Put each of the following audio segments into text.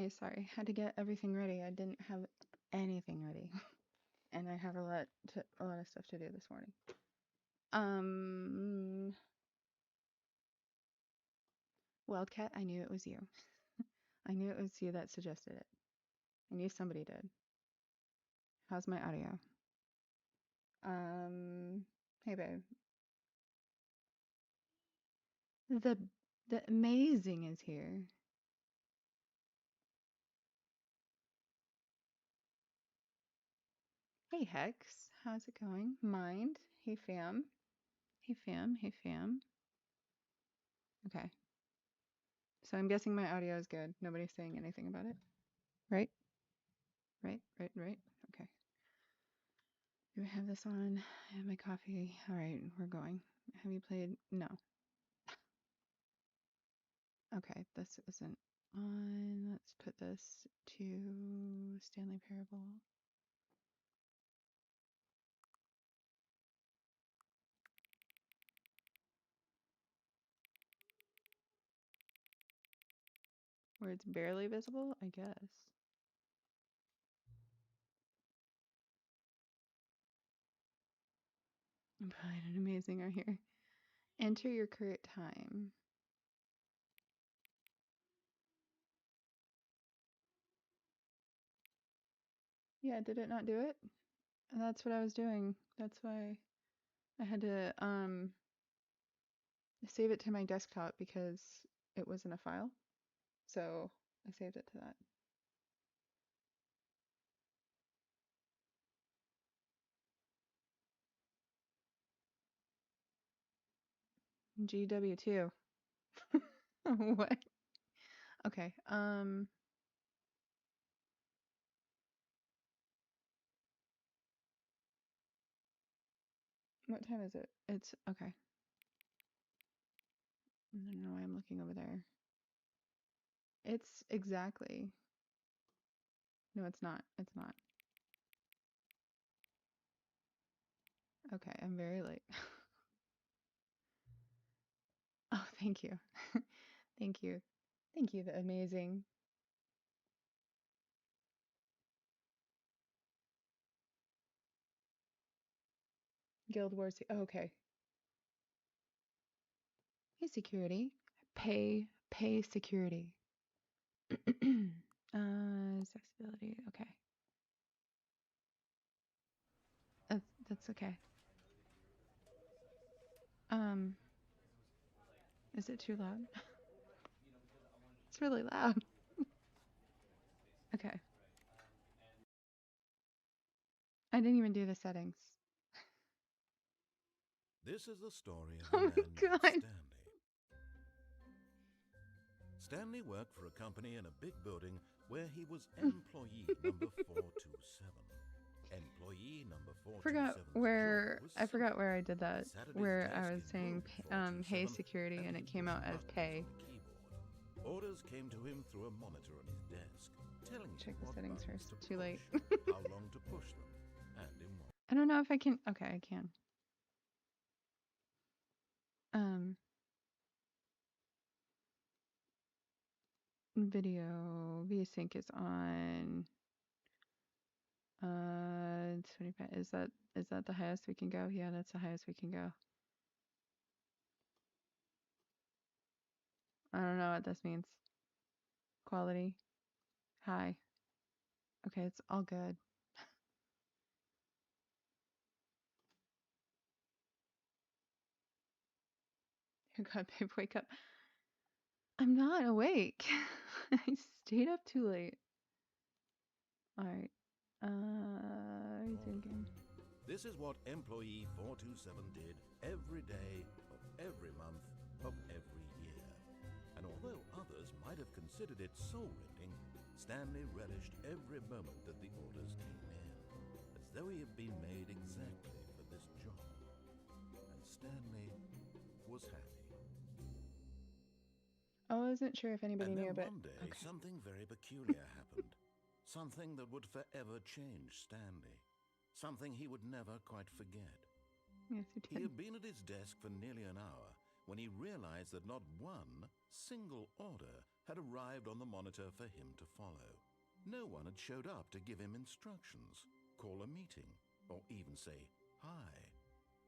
Hey, sorry. Had to get everything ready. I didn't have anything ready. And I have a lot of stuff to do this morning. Wildcat, I knew it was you. I knew it was you that suggested it. I knew somebody did. How's my audio? Hey babe. The amazing is here. Hey Hex, how's it going? Mind? Hey fam. Hey fam. Hey fam. Okay. So I'm guessing my audio is good. Nobody's saying anything about it. Right? Right. Okay. Do I have this on? I have my coffee. All right, we're going. Have you played? No. Okay, this isn't on. Let's put this to Stanley Parable. Where it's barely visible, I guess. Bright and amazing are here. Enter your current time. Yeah, did it not do it? And that's what I was doing. That's why I had to save it to my desktop because it wasn't a file. So I saved it to that. GW2. What? Okay. What time is it? It's okay. I don't know why I'm looking over there. It's exactly. No, it's not. It's not. Okay, I'm very late. Oh, thank you. Thank you. Thank you, the amazing. Guild Wars. Oh, okay. Hey, security. Pay security. Accessibility. Okay. That's okay. Is it too loud? It's really loud. Okay. I didn't even do the settings. This is the story of Oh a my man named god. Stanley. Stanley worked for a company in a big building where he was employee number 427. Employee number 427's I forgot where I did that. Where I was saying hey security and it came out as pay. Orders came to him through a monitor on his desk, telling Check him the what settings buttons first. to Too push, late. how long to push them, and in what. I don't know if I can. Okay, I can. Video VSync is on. 25. Is that the highest we can go? Yeah, that's the highest we can go. I don't know what this means. Quality. High. Okay, it's all good. Oh God, babe, wake up. I'm not awake. I stayed up too late. Alright. Thinking. This is what employee 427 did every day of every month of every year. And although others might have considered it soul-rending, Stanley relished every moment that the orders came in, as though he had been made exactly for this job. And Stanley was happy. I wasn't sure if anybody knew, but one day, okay. something very peculiar happened. Something that would forever change Stanley. Something he would never quite forget. Yes, you did. He had been at his desk for nearly an hour when he realized that not one single order had arrived on the monitor for him to follow. No one had showed up to give him instructions, call a meeting, or even say hi.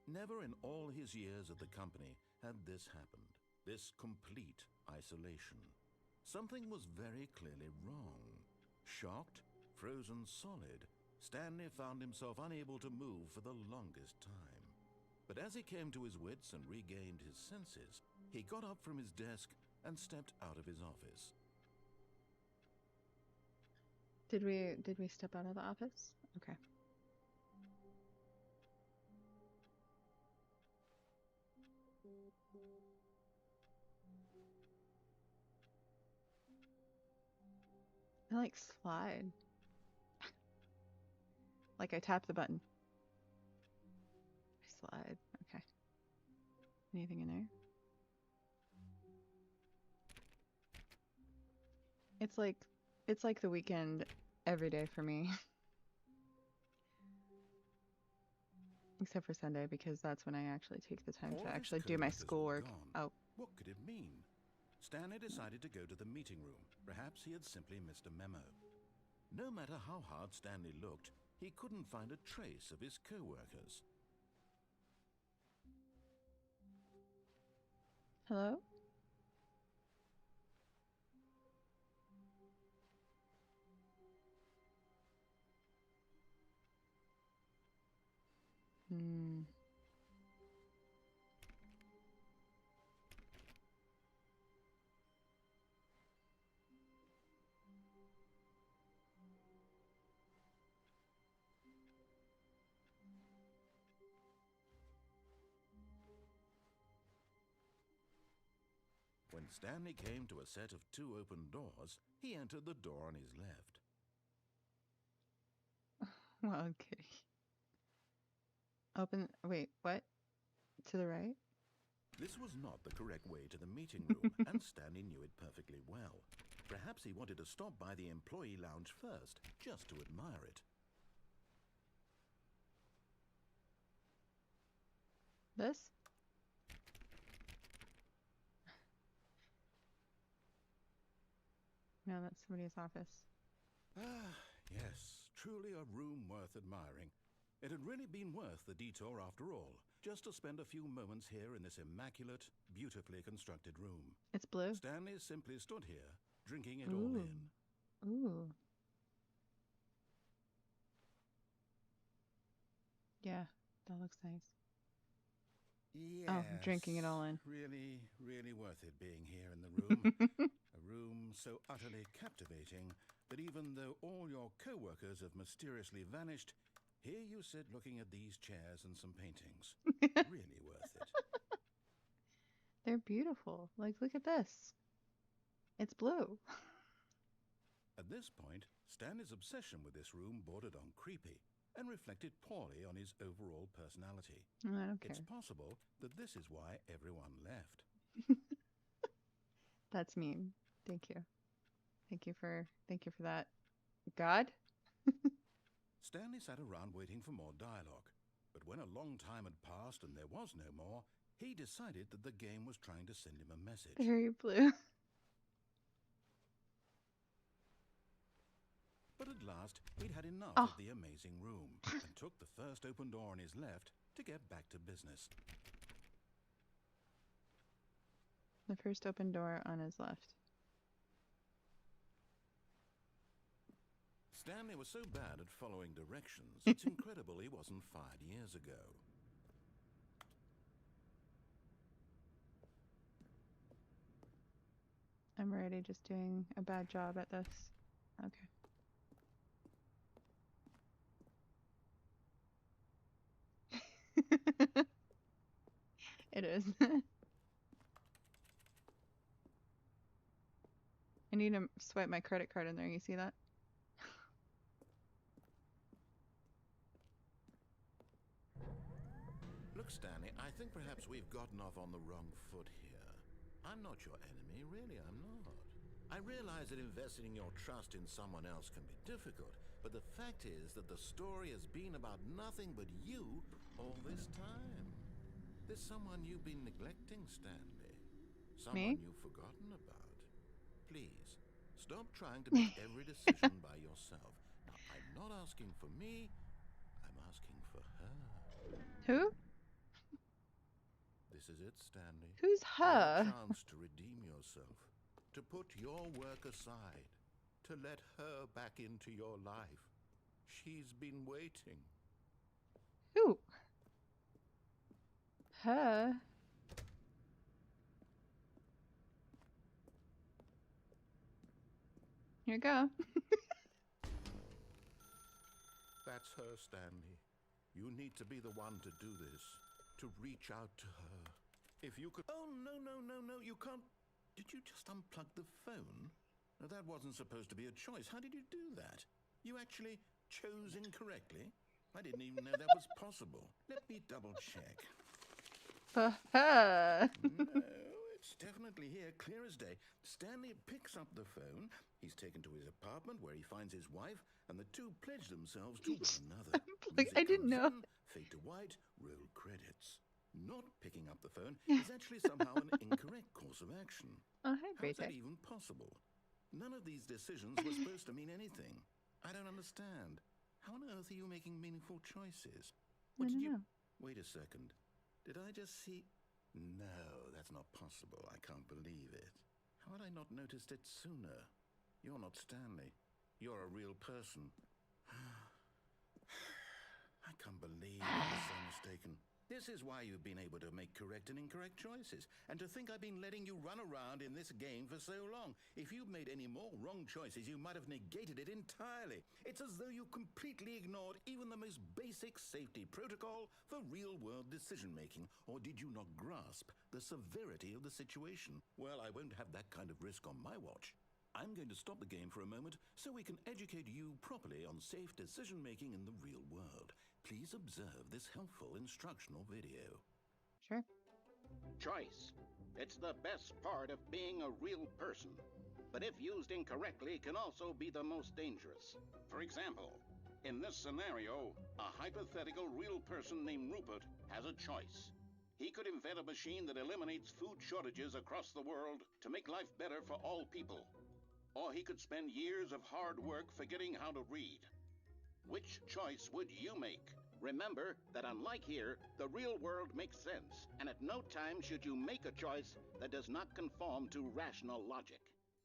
Never in all his years at the company had this happened, this complete isolation. Something was very clearly wrong. Shocked, frozen solid, Stanley found himself unable to move for the longest time. But as he came to his wits and regained his senses, he got up from his desk and stepped out of his office. Did we step out of the office? Okay. I like slide. Like I tap the button. I slide. Okay. Anything in there? It's like the weekend every day for me. Except for Sunday, because that's when I actually take the time to actually do my schoolwork. Oh. What could it mean? Stanley decided to go to the meeting room. Perhaps he had simply missed a memo. No matter how hard Stanley looked, he couldn't find a trace of his co-workers. Hello? Hmm. When Stanley came to a set of 2 open doors, he entered the door on his left. Well, okay. Open. Wait, what? To the right? This was not the correct way to the meeting room, and Stanley knew it perfectly well. Perhaps he wanted to stop by the employee lounge first, just to admire it. This? No, that's somebody's office. Ah, yes, truly a room worth admiring. It had really been worth the detour after all, just to spend a few moments here in this immaculate, beautifully constructed room. It's blue? Stanley simply stood here, drinking it all in. Ooh. Yeah, that looks nice. Yes, Oh, drinking it all in. Really, really worth it being here in the room. A room so utterly captivating that even though all your co-workers have mysteriously vanished, here you sit looking at these chairs and some paintings. Really worth it. They're beautiful. Like, look at this. It's blue. At this point, Stanley's obsession with this room bordered on creepy and reflected poorly on his overall personality. I don't care. It's possible that this is why everyone left. That's mean. Thank you. Thank you for that. God? Stanley sat around waiting for more dialogue, but when a long time had passed and there was no more, he decided that the game was trying to send him a message. Very blue. But at last, he'd had enough of the amazing room and took the first open door on his left to get back to business. The first open door on his left. Stanley was so bad at following directions, it's incredible he wasn't fired years ago. I'm already just doing a bad job at this. Okay. It is. I need to swipe my credit card in there. You see that? Look, Stanley, I think perhaps we've gotten off on the wrong foot here. I'm not your enemy, really, I'm not. I realize that investing your trust in someone else can be difficult, but the fact is that the story has been about nothing but you all this time. There's someone you've been neglecting, Stanley. Someone Me? you've forgotten about. please, stop trying to make every decision by yourself. Now, I'm not asking for me, I'm asking for her. Who? This is it, Stanley. Who's Your her? chance to redeem yourself, to put your work aside, to let her back into your life. She's been waiting. Who? Her? Here you go. That's her, Stanley. You need to be the one to do this, to reach out to her. If you could... Oh, no, you can't... Did you just unplug the phone? No, that wasn't supposed to be a choice. How did you do that? You actually chose incorrectly? I didn't even know that was possible. Let me double check. For her. No, it's definitely here, clear as day. Stanley picks up the phone. He's taken to his apartment where he finds his wife, and the two pledge themselves to one another. I didn't know. Fade to white, roll credits. Not picking up the phone is actually somehow an incorrect course of action. Oh, hi, How is that Braytech. even possible? None of these decisions were supposed to mean anything. I don't understand. How on earth are you making meaningful choices? What did you... Wait a second. Did I just see... No, that's not possible. I can't believe it. How had I not noticed it sooner? You're not Stanley. You're a real person. I can't believe I was so mistaken. This is why you've been able to make correct and incorrect choices. And to think I've been letting you run around in this game for so long. If you'd made any more wrong choices, you might have negated it entirely. It's as though you completely ignored even the most basic safety protocol for real-world decision-making. Or did you not grasp the severity of the situation? Well, I won't have that kind of risk on my watch. I'm going to stop the game for a moment so we can educate you properly on safe decision-making in the real world. Please observe this helpful instructional video. Sure. Choice. It's the best part of being a real person. But if used incorrectly, can also be the most dangerous. For example, in this scenario, a hypothetical real person named Rupert has a choice. He could invent a machine that eliminates food shortages across the world to make life better for all people. Or he could spend years of hard work forgetting how to read. Which choice would you make? Remember that unlike here, the real world makes sense, and at no time should you make a choice that does not conform to rational logic.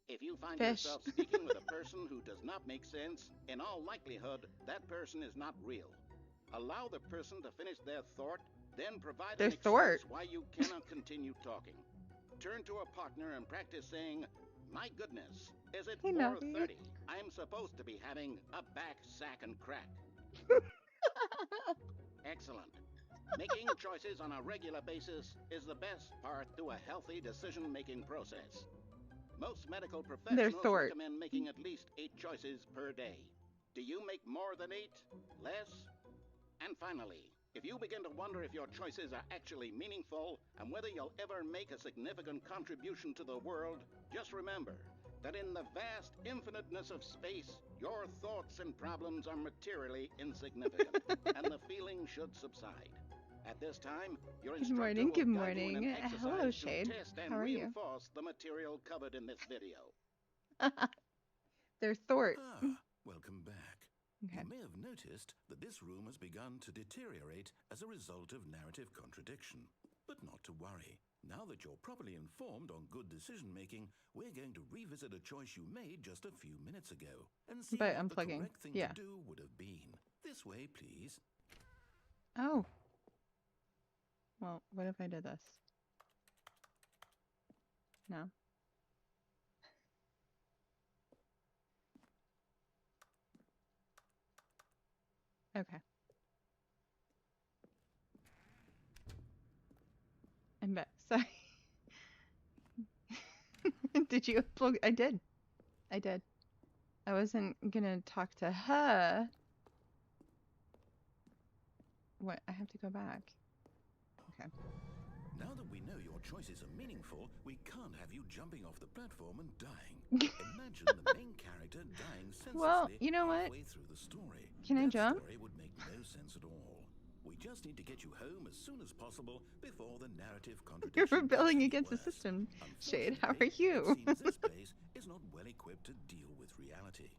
If you find Fish. yourself speaking with a person who does not make sense, in all likelihood, that person is not real. Allow the person to finish their thought, then provide Their an thought? excuse why you cannot continue talking. Turn to a partner and practice saying, "My goodness, is it Hey, Navi. 4:30? I'm supposed to be having a back, sack, and crack." Excellent. Making choices on a regular basis is the best part to a healthy decision-making process. Most medical professionals thought. recommend making at least 8 choices per day. Do you make more than 8? Less? And finally, if you begin to wonder if your choices are actually meaningful and whether you'll ever make a significant contribution to the world, just remember that in the vast infiniteness of space, your thoughts and problems are materially insignificant, and the feeling should subside. At this time, your instructor will Good guide you in an morning. exercise Hello, to Shade. test and How are you? reinforce the material covered in this video. Their thought. Welcome back. Okay. You may have noticed that this room has begun to deteriorate as a result of narrative contradiction. But not to worry. Now that you're properly informed on good decision-making, we're going to revisit a choice you made just a few minutes ago and see By what the unplugging. correct thing Yeah. to do would have been. This way, please. Oh. Well, what if I did this? No? Okay. I'm back. Sorry. Did you unplug? I did. I did. I wasn't gonna talk to her. What? I have to go back. Okay. Now that we know your choices are meaningful, we can't have you jumping off the platform and dying. Imagine the main character dying senselessly Well, you know what? halfway through the story. Can I That jump? story would make no sense at all. We just need to get you home as soon as possible before the narrative You're contradiction rebelling gets against the worse. system. Shade, how are Unfortunately, you? it seems this place is not well equipped to deal with reality.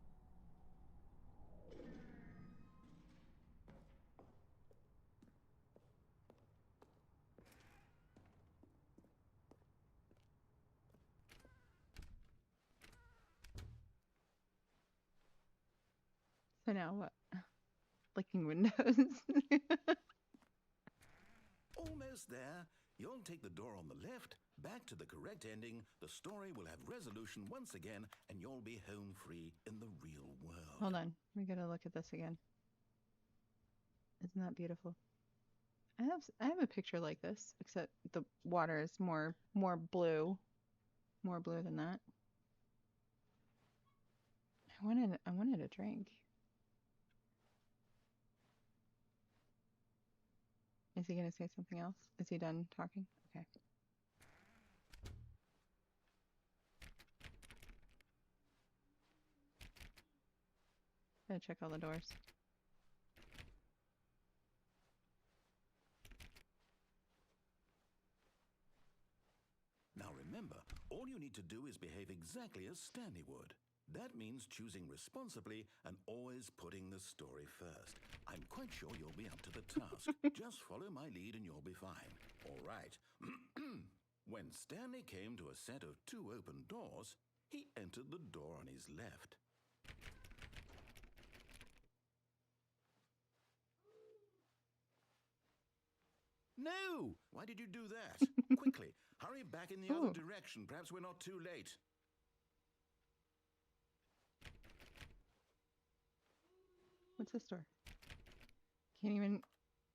So now what? Flicking windows. Almost there. You'll take the door on the left, back to the correct ending, the story will have resolution once again, and you'll be home free in the real world. Hold on. We gotta look at this again. Isn't that beautiful? I have a picture like this, except the water is more blue. More blue than that. I wanted a drink. Is he gonna say something else? Is he done talking? Okay. Gotta check all the doors. Now remember, all you need to do is behave exactly as Stanley would. That means choosing responsibly and always putting the story first. I'm quite sure you'll be up to the task. Just follow my lead and you'll be fine. All right. When Stanley came to a set of 2 open doors, he entered the door on his left. No! Why did you do that? Quickly, hurry back in the other direction. Perhaps we're not too late. What's this door? Can't even.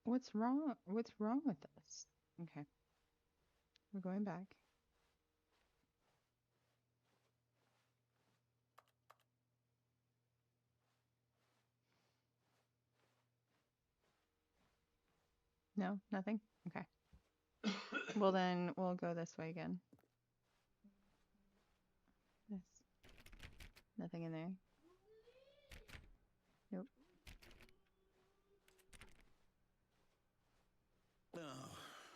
What's wrong? What's wrong with this? Okay. We're going back. No, nothing? Okay. Well, then we'll go this way again. This. Nothing in there. Nope. Oh,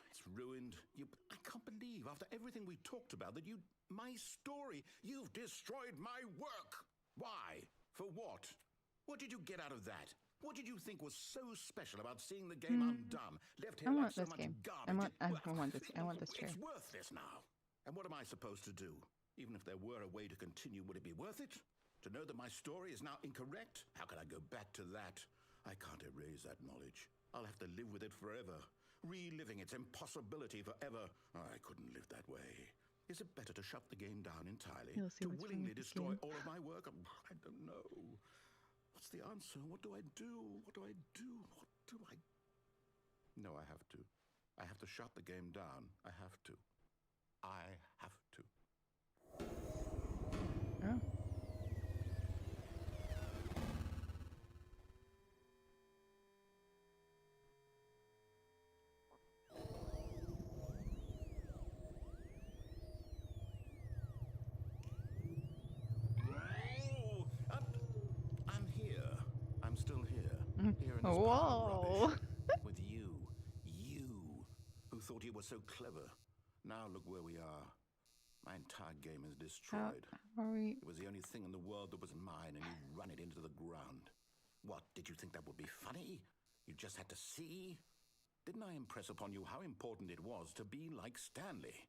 it's ruined. I can't believe, after everything we talked about, that my story, you've destroyed my work. Why? For what? What did you get out of that? What did you think was so special about seeing the game undone, left here like so much garbage? I want this. I want this chair. It's worthless now. And what am I supposed to do? Even if there were a way to continue, would it be worth it? To know that my story is now incorrect? How can I go back to that? I can't erase that knowledge. I'll have to live with it forever. Reliving its impossibility forever. I couldn't live that way. Is it better to shut the game down entirely? To willingly destroy all of my work? I don't know. What's the answer? What do I do? What do I do? What do I... No, I have to. I have to shut the game down. I have to. I have to. Oh. I'm here. I'm still here. Here in this pile Whoa. of rubbish. With you. You. Who thought you were so clever. Now look where we are. My entire game is destroyed. How are we? It was the only thing in the world that was mine, and you run it into the ground. What, did you think that would be funny? You just had to see? Didn't I impress upon you how important it was to be like Stanley?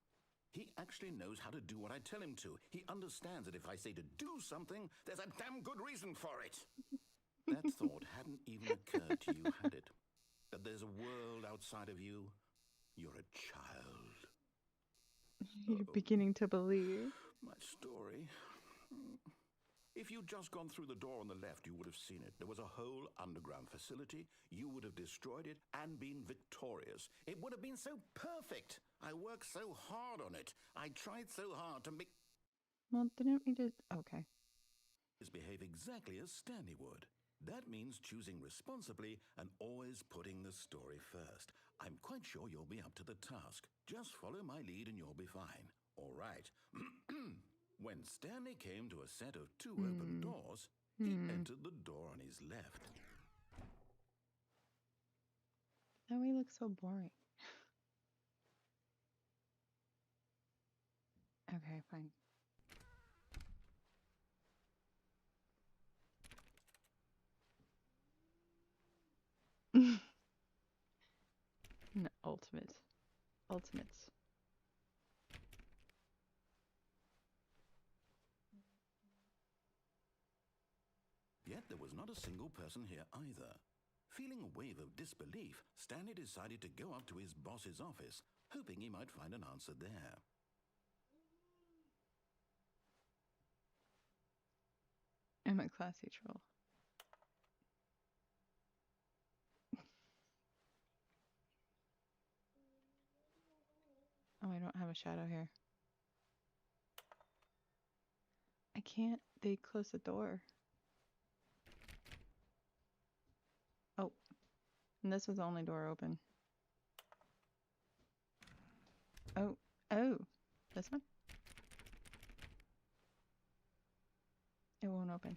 He actually knows how to do what I tell him to. He understands that if I say to do something, there's a damn good reason for it. That thought hadn't even occurred to you, had it? That there's a world outside of you? You're a child. You're beginning to believe. My story. If you'd just gone through the door on the left, you would have seen it. There was a whole underground facility. You would have destroyed it and been victorious. It would have been so perfect. I worked so hard on it. I tried so hard to make... Well, didn't we just... Okay. ...behave exactly as Stanley would. That means choosing responsibly and always putting the story first. I'm quite sure you'll be up to the task. Just follow my lead and you'll be fine. All right. When Stanley came to a set of 2 open doors, he entered the door on his left. Now he looks so boring. Okay, fine. No, ultimates. Yet there was not a single person here either. Feeling a wave of disbelief, Stanley decided to go up to his boss's office, hoping he might find an answer there. I'm a classy troll. Oh, I don't have a shadow here. I can't. They closed the door. Oh, and this was the only door open. Oh, this one? It won't open.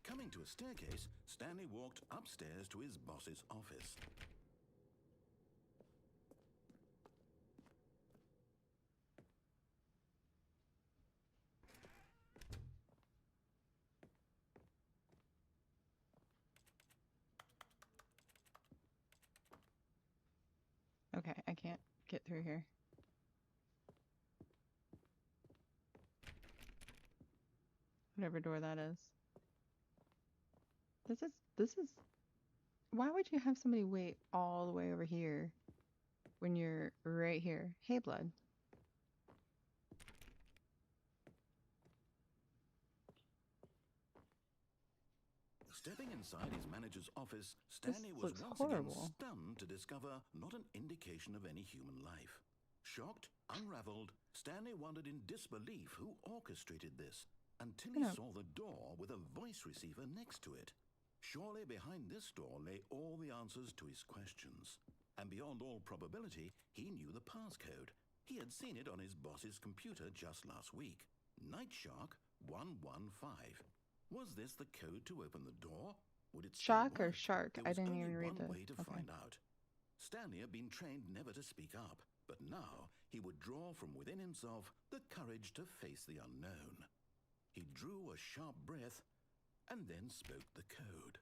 Coming to a staircase, Stanley walked upstairs to his boss's office. Okay, I can't get through here. Whatever door that is. This is why would you have somebody wait all the way over here when you're right here? Hey, blood. Stepping inside his manager's office, Stanley was looks once horrible. again stunned to discover not an indication of any human life. Shocked, unraveled, Stanley wondered in disbelief who orchestrated this until he saw the door with a voice receiver next to it. Surely behind this door lay all the answers to his questions. And beyond all probability, he knew the passcode. He had seen it on his boss's computer just last week. Night Shark 115. Was this the code to open the door? Would it Shock or work? shark? There I was didn't only even read one the. way to find out. Stanley had been trained never to speak up, but now he would draw from within himself the courage to face the unknown. He drew a sharp breath and then spoke the code.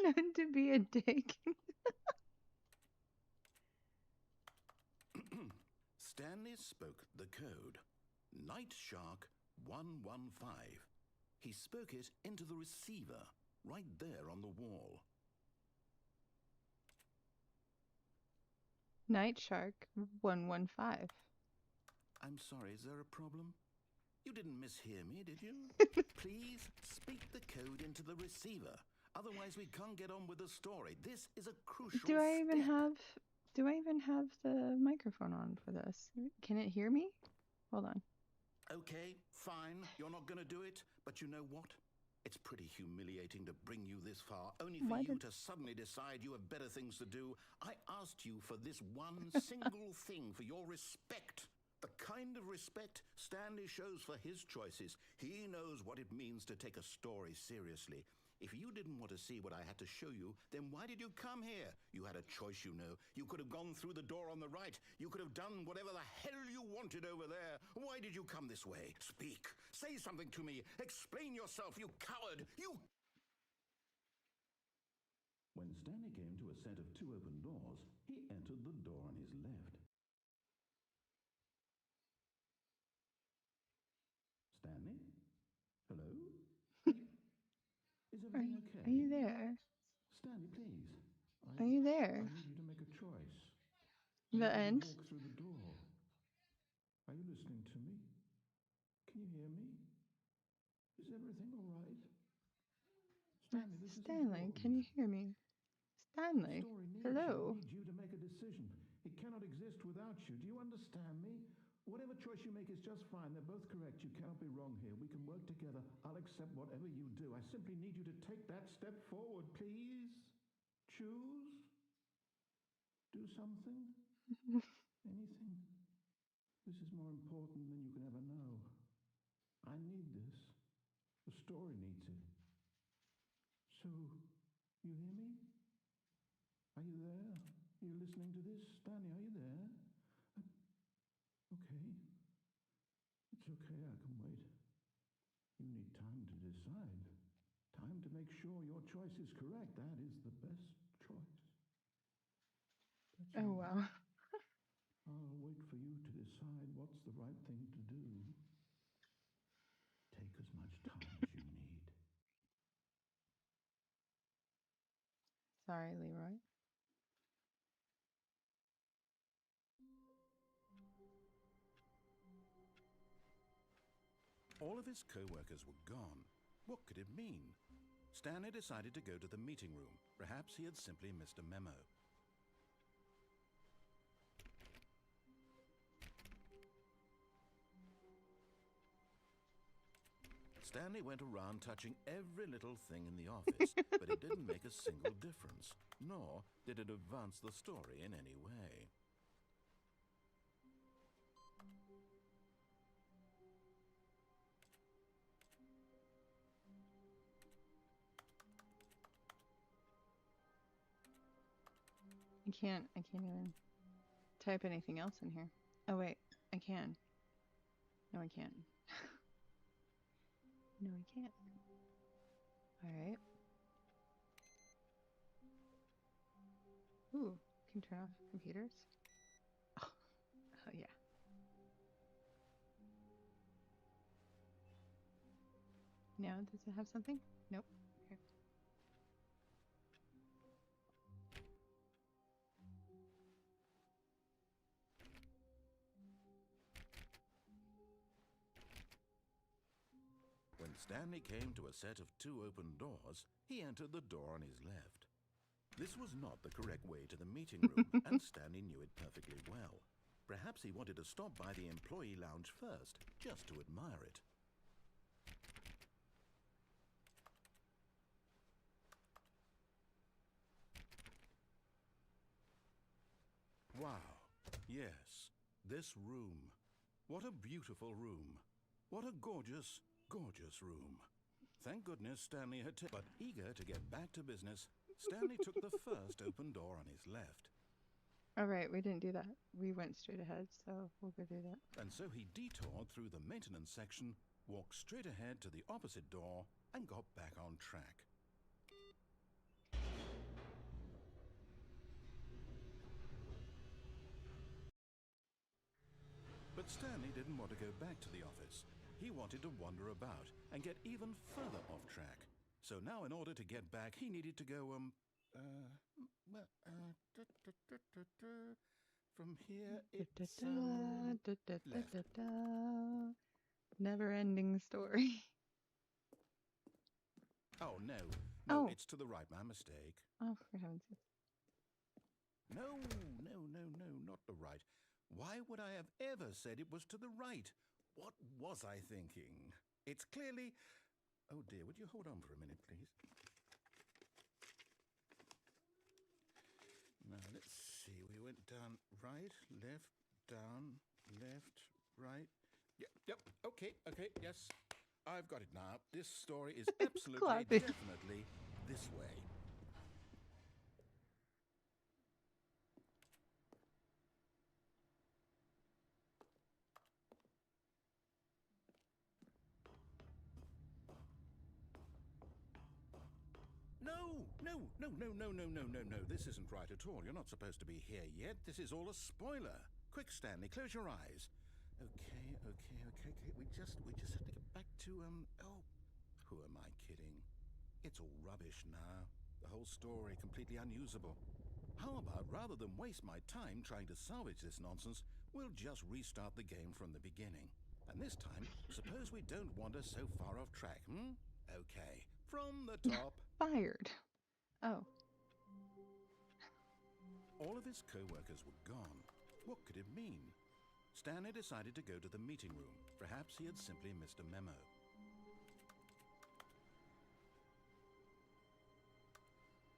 Not to be a dick. Stanley spoke the code. Night Shark 115. He spoke it into the receiver, right there on the wall. Night Shark 115. I'm sorry, is there a problem? You didn't mishear me, did you? Please speak the code into the receiver. Otherwise, we can't get on with the story. This is a crucial Do I even step. have the microphone on for this? Can it hear me? Hold on. Okay, fine. You're not going to do it. But you know what? It's pretty humiliating to bring you this far, only for you to suddenly decide you have better things to do. I asked you for this one single thing, for your respect. The kind of respect Stanley shows for his choices. He knows what it means to take a story seriously. If you didn't want to see what I had to show you, then why did you come here? You had a choice, you know. You could have gone through the door on the right. You could have done whatever the hell you wanted over there. Why did you come this way? Speak. Say something to me. Explain yourself, you coward. You... When Stanley came to a set of two open doors, he entered the door on his left. Stanley? Hello? Is everything okay? Are you there? Stanley, please. Are you there? I need you to make a choice. The end? Walk through the door. Are you listening to me? Can you hear me? Is everything all right? Stanley, this Stanley, is can you hear me? Stanley, The story hello. needs you to make a decision. It cannot exist without you. Do you understand me? Whatever choice you make is just fine. They're both correct. You cannot be wrong here. We can work together. I'll accept whatever you do. I simply need you to take that step forward, please. Choose. Do something. Anything. This is more important than you can ever know. I need this. The story needs it. So, you hear me? Are you there? Are you listening to this? Stanley, are you there? Okay. It's okay, I can wait. You need time to decide. Time to make sure your choice is correct. That is the best choice. That's Oh, all. wow. I'll wait for you to decide what's the right thing to do. Take as much time as you need. Sorry, Leroy. All of his co-workers were gone. What could it mean? Stanley decided to go to the meeting room. Perhaps he had simply missed a memo. Stanley went around touching every little thing in the office, but it didn't make a single difference, nor did it advance the story in any way. I can't even type anything else in here. Oh, wait, I can. No, I can't. No, I can't. All right. Ooh, can turn off computers. Oh, oh yeah. Now, does it have something? Nope. Okay. When Stanley came to a set of 2 open doors, he entered the door on his left. This was not the correct way to the meeting room, and Stanley knew it perfectly well. Perhaps he wanted to stop by the employee lounge first, just to admire it. Wow, yes, this room. What a beautiful room. What a gorgeous, gorgeous room. Thank goodness Stanley had but eager to get back to business, Stanley took the first open door on his left. All right, we didn't do that. We went straight ahead, so we'll go do that. And so he detoured through the maintenance section, walked straight ahead to the opposite door, and got back on track. But Stanley didn't want to go back to the office. He wanted to wander about and get even further off track. So now in order to get back, he needed to go, from here it's, left. Never-ending story. Oh, no, Oh. it's to the right, my mistake. Oh, for heaven's sake. No, not the right. Why would I have ever said it was to the right? What was I thinking? It's clearly... Oh dear, would you hold on for a minute, please? Now, let's see. We went down right, left, down, left, right. Yep, okay, yes. I've got it now. This story is absolutely, clapping. definitely this way. No. This isn't right at all. You're not supposed to be here yet. This is all a spoiler. Quick, Stanley, close your eyes. Okay. We just have to get back to, oh, who am I kidding? It's all rubbish now. The whole story completely unusable. How about, rather than waste my time trying to salvage this nonsense, we'll just restart the game from the beginning. And this time, suppose we don't wander so far off track, Okay, from the top. Fired. Oh. All of his co-workers were gone. What could it mean? Stanley decided to go to the meeting room. Perhaps he had simply missed a memo.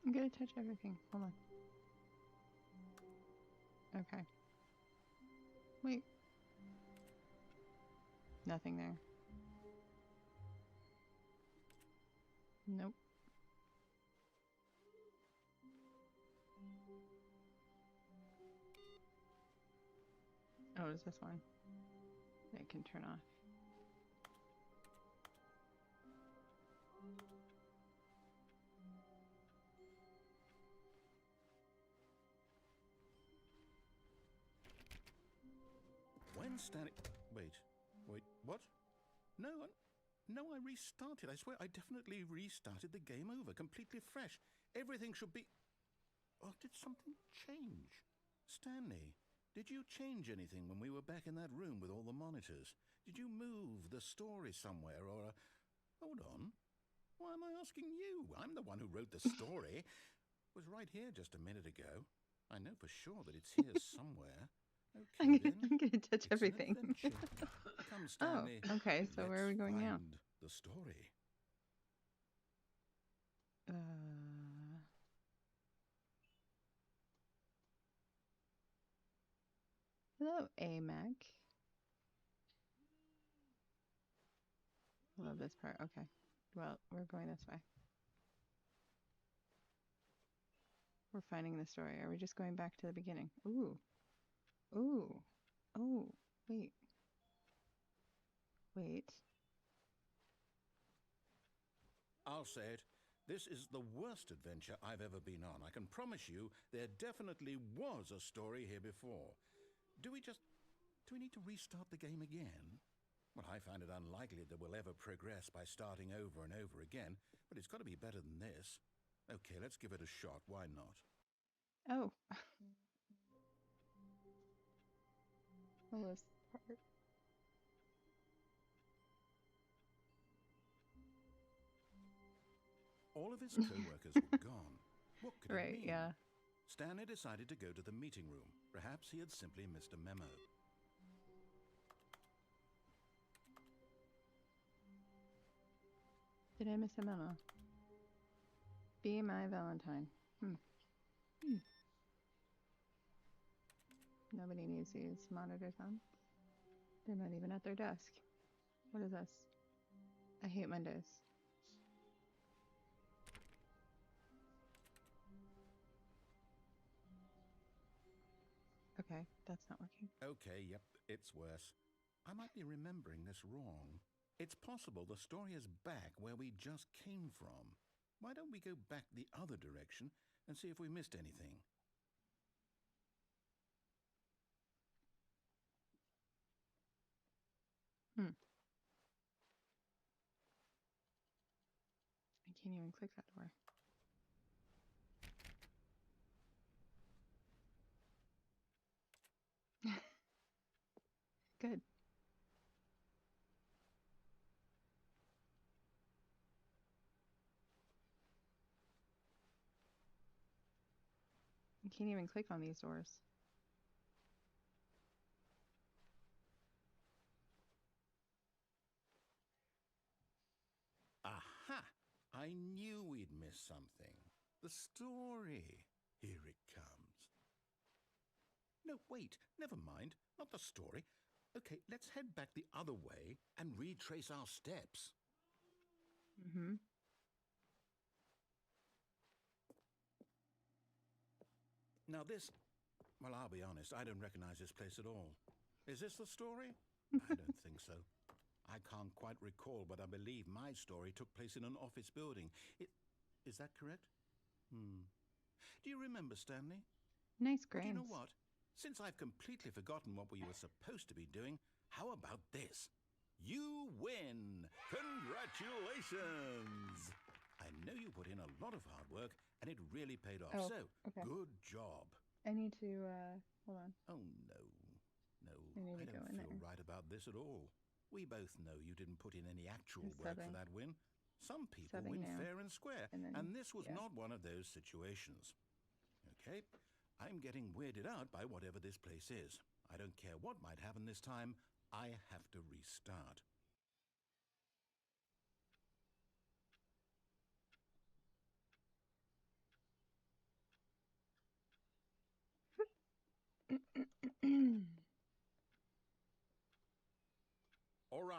I'm gonna touch everything. Hold on. Okay. Wait. Nothing there. Nope. Oh, is this one? That can turn off. When Stanley... Wait, what? No, I restarted. I swear, I definitely restarted the game over, completely fresh. Everything should be... Oh, did something change? Stanley, did you change anything when we were back in that room with all the monitors? Did you move the story somewhere or... Hold on. Why am I asking you? I'm the one who wrote the story. It was right here just a minute ago. I know for sure that it's here somewhere. Okay, then. I'm gonna touch It's everything. An adventure. Come, Stanley. Oh, okay. So where are we going now? Find the story. Hello, AMAC. I love this part. Okay. Well, we're going this way. We're finding the story. Are we just going back to the beginning? Ooh. Ooh. Oh, wait. Wait. I'll say it. This is the worst adventure I've ever been on. I can promise you there definitely was a story here before. Do we need to restart the game again? Well, I find it unlikely that we'll ever progress by starting over and over again, but it's got to be better than this. Okay, let's give it a shot. Why not? Oh. What was the part? All of his co-workers were gone. What could it Right, mean? yeah. Stanley decided to go to the meeting room. Perhaps he had simply missed a memo. Did I miss a memo? Be my Valentine. Nobody needs these monitors on. They're not even at their desk. What is this? I hate Mondays. Okay, that's not working. Okay, yep, it's worse. I might be remembering this wrong. It's possible the story is back where we just came from. Why don't we go back the other direction and see if we missed anything? I can't even click that door. Good. I can't even click on these doors. Aha! I knew we'd miss something. The story. Here it comes. No, wait, never mind. Not the story. Okay, let's head back the other way and retrace our steps. Now this, well, I'll be honest, I don't recognize this place at all. Is this the story? I don't think so. I can't quite recall, but I believe my story took place in an office building. Is that correct? Do you remember, Stanley? Nice Well, do you grains. know what? Since I've completely forgotten what we were supposed to be doing, how about this? You win! Congratulations! I know you put in a lot of hard work, and it really paid off. Oh, So, okay. good job. I need to, hold on. Oh, no. No, I need to don't go in feel there. right about this at all. We both know you didn't put in any actual I'm work for subbing. that win. Some people Subbing win now. fair and square, And then, and this was yeah. not one of those situations. Okay, I'm getting weirded out by whatever this place is. I don't care what might happen this time. I have to restart. All right.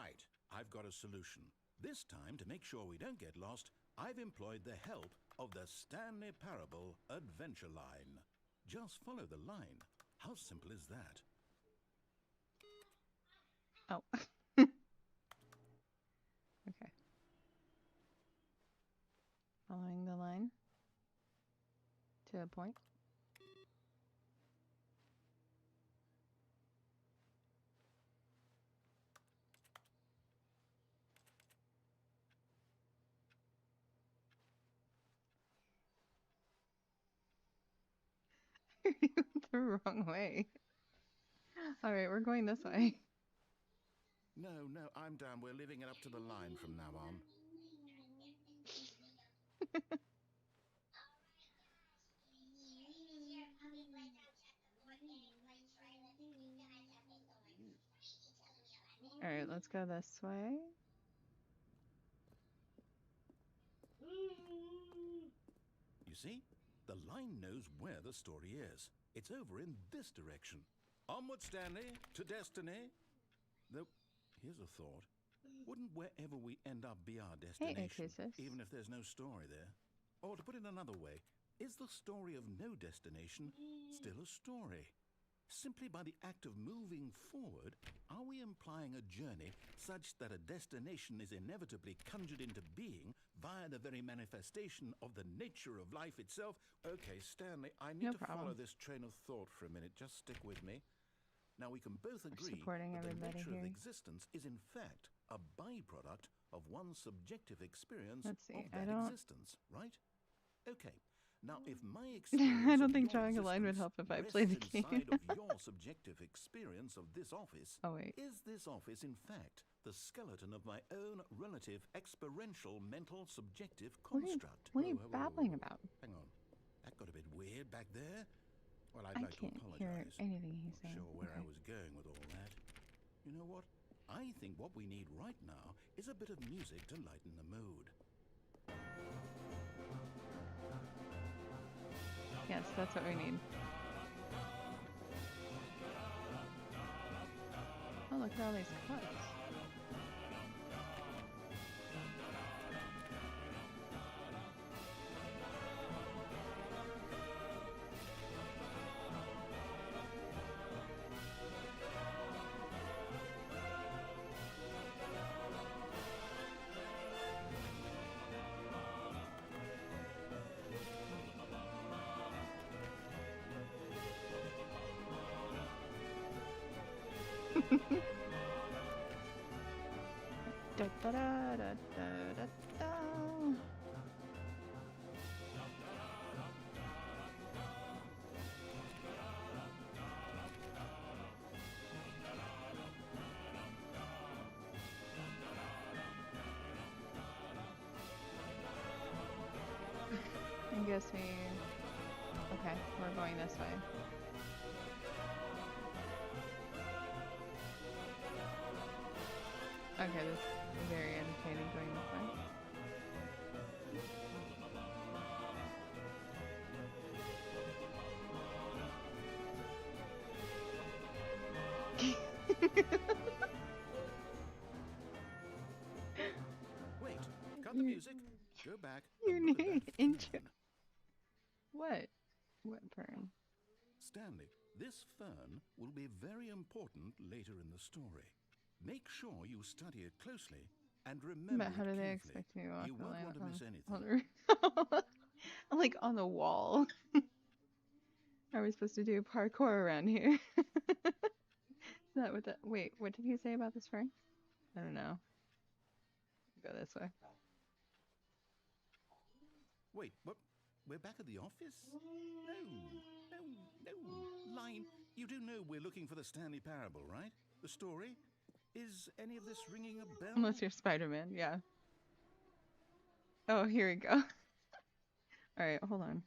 a solution. This time, to make sure we don't get lost, I've employed the help of the Stanley Parable Adventure Line. Just follow the line. How simple is that? Oh. Okay. Following the line to a point. You went the wrong way. All right, we're going this way. No, I'm down. We're leaving it up to the line from now on. All right, let's go this way. You see? The line knows where the story is. It's over in this direction. Onward, Stanley, to destiny. Though, here's a thought. Wouldn't wherever we end up be our destination, even if there's no story there? Or to put it another way, is the story of no destination still a story? Simply by the act of moving forward, are we implying a journey such that a destination is inevitably conjured into being via the very manifestation of the nature of life itself? Okay, Stanley, I need to follow this train of thought for a minute. Just stick with me. Now, we can both agree that the nature of existence is in fact a byproduct of one's subjective experience of that existence, right? Okay. Now, if my experience I don't think drawing a line would help if I played the game. inside of your subjective experience of this office, is this office in fact the skeleton of my own relative experiential mental subjective construct? What are you babbling about? Hang on. That got a bit weird back there. Well, I'd like to can't apologize. hear anything he's saying. Not sure where I was going with all that. You know what? I think what we need right now is a bit of music to lighten the mood. Yes, that's what we need. Oh, look at all these cuts. Da, da, da, da, da, da. I guess we... Okay, we're going this way. Okay, this is very entertaining going this way. Wait, cut the music. Go back. Your Look at name that intro. fern. What? What fern? Stanley, this fern will be very important later in the story. Make sure you study it closely and remember But how do they carefully. expect me to walk You the won't line want to miss anything. like on the wall. Are we supposed to do parkour around here? Is that what wait, what did he say about this fern? I don't know. Go this way. Wait, what? We're back at the office? No. Line, you do know we're looking for the Stanley Parable, right? The story? Is any of this ringing a bell? Unless you're Spider-Man, yeah. Oh, here we go. Alright, hold on.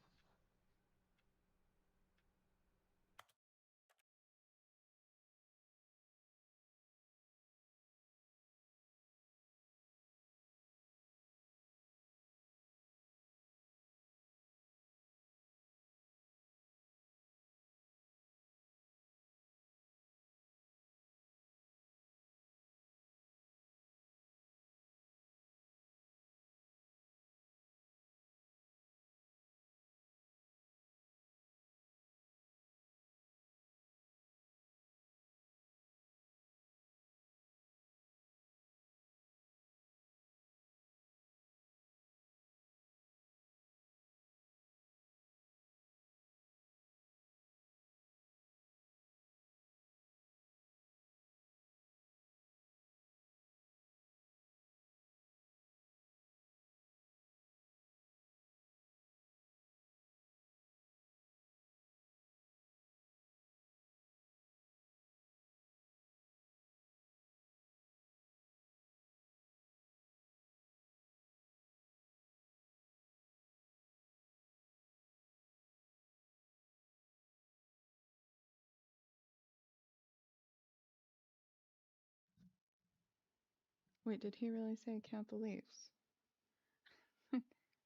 Wait, did he really say count the leaves?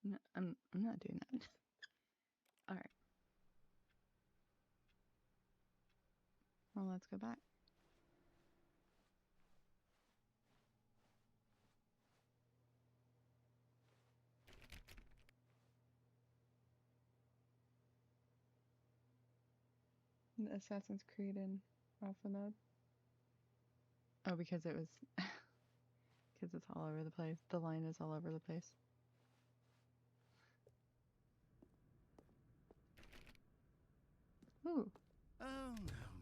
No, I'm not doing that. All right. Well, let's go back. The Assassin's Creed in alpha mode. Oh, because it was because it's all over the place. The line is all over the place. Ooh. Oh,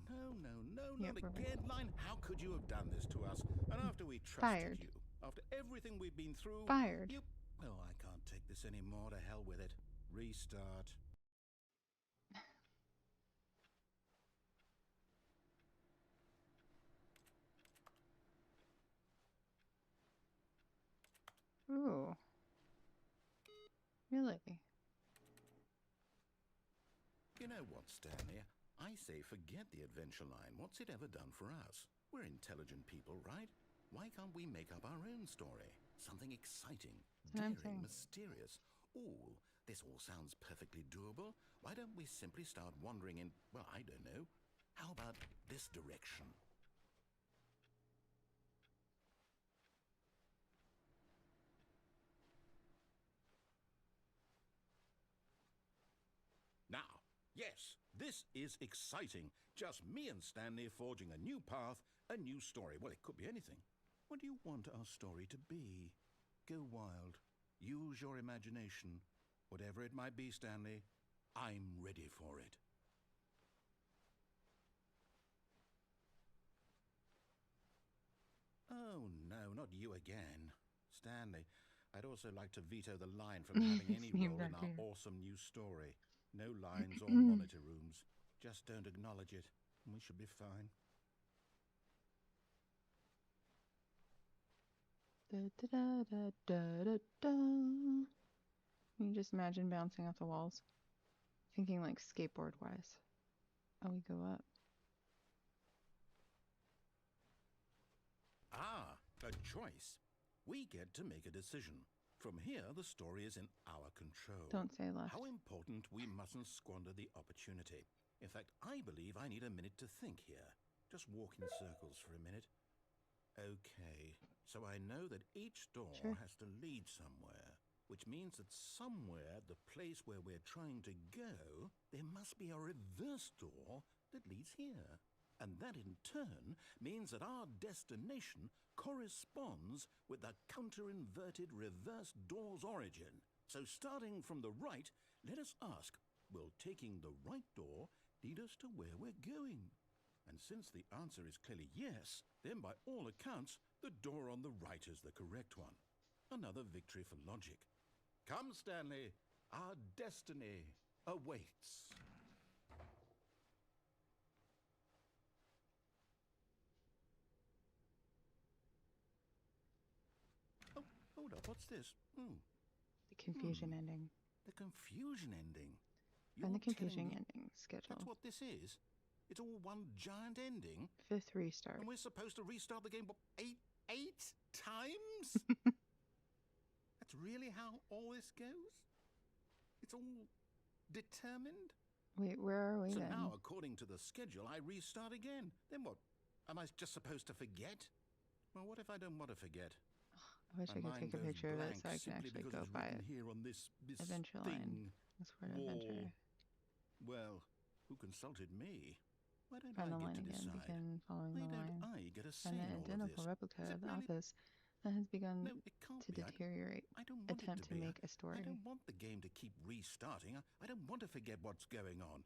no, Yep, not we're again, right. Line. How could you have done this to us? And after we trusted Fired. you, after everything we've been through, Fired. you... Well, I can't take this anymore. To hell with it. Restart. Ooh. Really? You know what, Stanley? I say forget the adventure line. What's it ever done for us? We're intelligent people, right? Why can't we make up our own story? Something exciting, That's what I'm daring, saying. mysterious. Ooh, this all sounds perfectly doable. Why don't we simply start wandering in, well, I don't know. How about this direction? Now, yes, this is exciting. Just me and Stanley forging a new path, a new story. Well, it could be anything. What do you want our story to be? Go wild. Use your imagination. Whatever it might be, Stanley, I'm ready for it. Oh, no, not you again. Stanley, I'd also like to veto the line from having any Same role in back our here. awesome new story. No lines or monitor rooms. Just don't acknowledge it, and we should be fine. Da, da, da, da, da, da, da. You just imagine bouncing off the walls. Thinking like skateboard wise. Oh, we go up. Ah, a choice. We get to make a decision. From here, the story is in our control. Don't say left. How important we mustn't squander the opportunity. In fact, I believe I need a minute to think here. Just walk in circles for a minute. Okay, so I know that each door Sure. has to lead somewhere, which means that somewhere, the place where we're trying to go, there must be a reverse door that leads here. And that in turn means that our destination corresponds with the counter-inverted reverse door's origin. So starting from the right, let us ask, will taking the right door lead us to where we're going? And since the answer is clearly yes, then by all accounts, the door on the right is the correct one. Another victory for logic. Come, Stanley, our destiny awaits. Oh, hold up, what's this? The confusion ending. The confusion ending. Find the You're confusing telling me ending schedule. that's what this is? It's all one giant ending? 5th restart. And we're supposed to restart the game, what, eight times? That's really how all this goes? It's all determined? Wait, where are we So then? now, according to the schedule, I restart again. Then what? Am I just supposed to forget? Well, what if I don't want to forget? I wish I My could take a mind goes picture of it blank so I can simply actually because go it's by written it. here on this Adventure thing. line. That's word Wall. adventure. Well, who consulted me? Why don't Find I the get line to again. decide? Begin following Why the don't line. I get a say Find in the all of identical this? replica Is of it the really? office that has begun No, it can't to be. deteriorate. I don't want Attempt it to be. make a story. I don't want the game to keep restarting. I don't want to forget what's going on.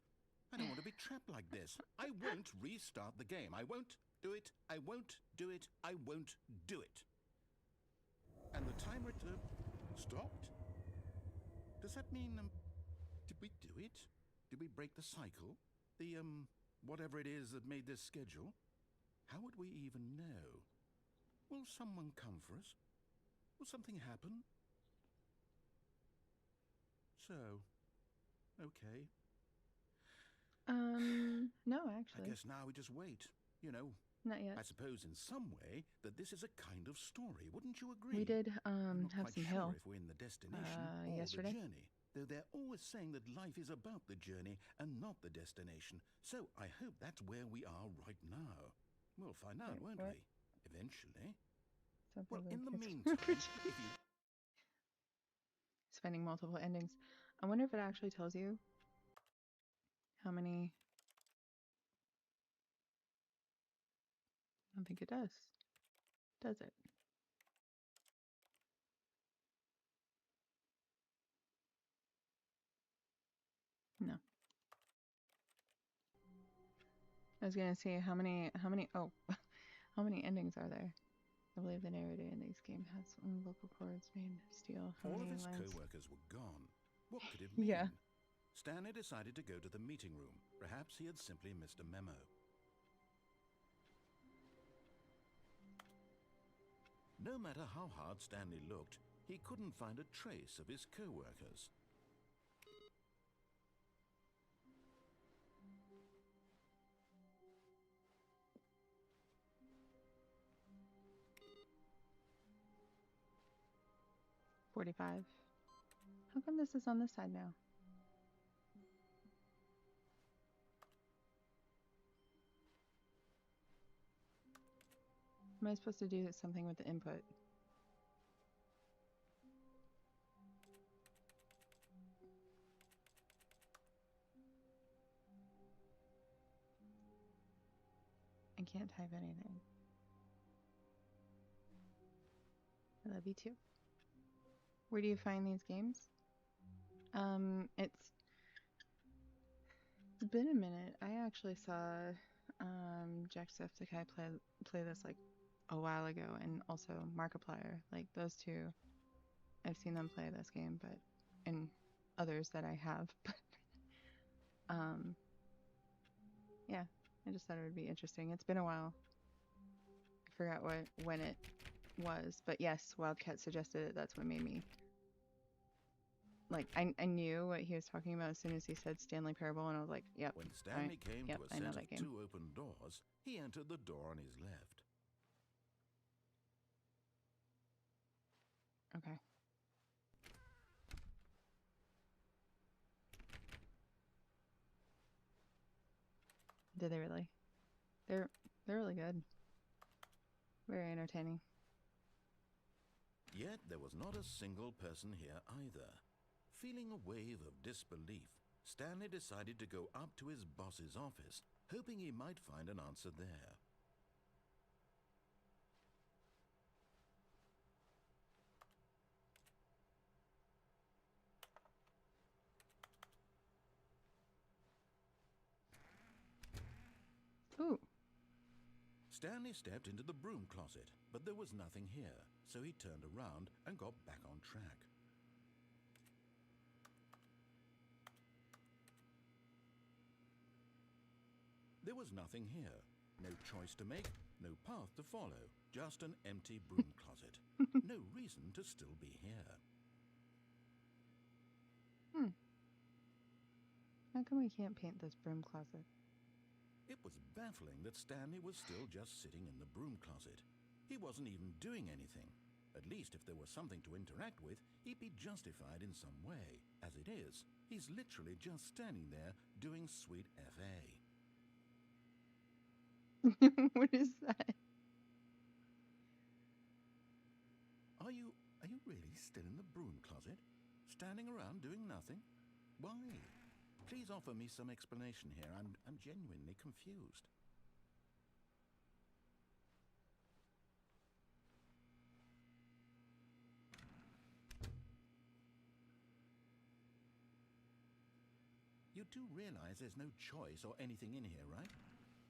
I don't want to be trapped like this. I won't restart the game. I won't do it. I won't do it. I won't do it. And the timer stopped? Does that mean, did we do it? Did we break the cycle? The, whatever it is that made this schedule? How would we even know? Will someone come for us? Will something happen? So, okay. No, I actually. guess now we just wait. You know, Not yet. I suppose in some way that this is a kind of story, wouldn't you agree? We did I'm not have quite some sure hail if we're in the destination or yesterday. the journey, though they're always saying that life is about the journey and not the destination. So I hope that's where we are right now. We'll find out, Wait, won't what? we? Eventually. Something Well, like in the it's meantime, if you... spending multiple endings. I wonder if it actually tells you how many. I don't think it does. Does it? No. I was gonna say how many oh how many endings are there? I believe the narrator in this game has vocal cords made of steel. How all of many his lines? co-workers were gone. What could it mean? Yeah. Stanley decided to go to the meeting room. Perhaps he had simply missed a memo. No matter how hard Stanley looked, he couldn't find a trace of his co-workers. $45. How come this is on this side now? Am I supposed to do something with the input? I can't type anything. I love you too. Where do you find these games? It's been a minute. I actually saw Jacksepticeye play this like a while ago, and also Markiplier. Like those two, I've seen them play this game, but and others that I have. But yeah, I just thought it would be interesting. It's been a while. I forgot when it was, but yes, Wildcat suggested it. That's what made me like I knew what he was talking about as soon as he said Stanley Parable, and I was like, yep. When Stanley came yep, to a I know set that of game. 2 open doors, he entered the door on his left. Okay. Did they really? They're really good. Very entertaining. Yet there was not a single person here either. Feeling a wave of disbelief, Stanley decided to go up to his boss's office, hoping he might find an answer there. Ooh. Stanley stepped into the broom closet, but there was nothing here, so he turned around and got back on track. There was nothing here. No choice to make, no path to follow, just an empty broom closet. No reason to still be here. How come we can't paint this broom closet? It was baffling that Stanley was still just sitting in the broom closet. He wasn't even doing anything. At least if there was something to interact with, he'd be justified in some way. As it is, he's literally just standing there doing sweet FA. What is that? Are you really still in the broom closet? Standing around doing nothing? Why? Please offer me some explanation here. I'm genuinely confused. You do realize there's no choice or anything in here, right?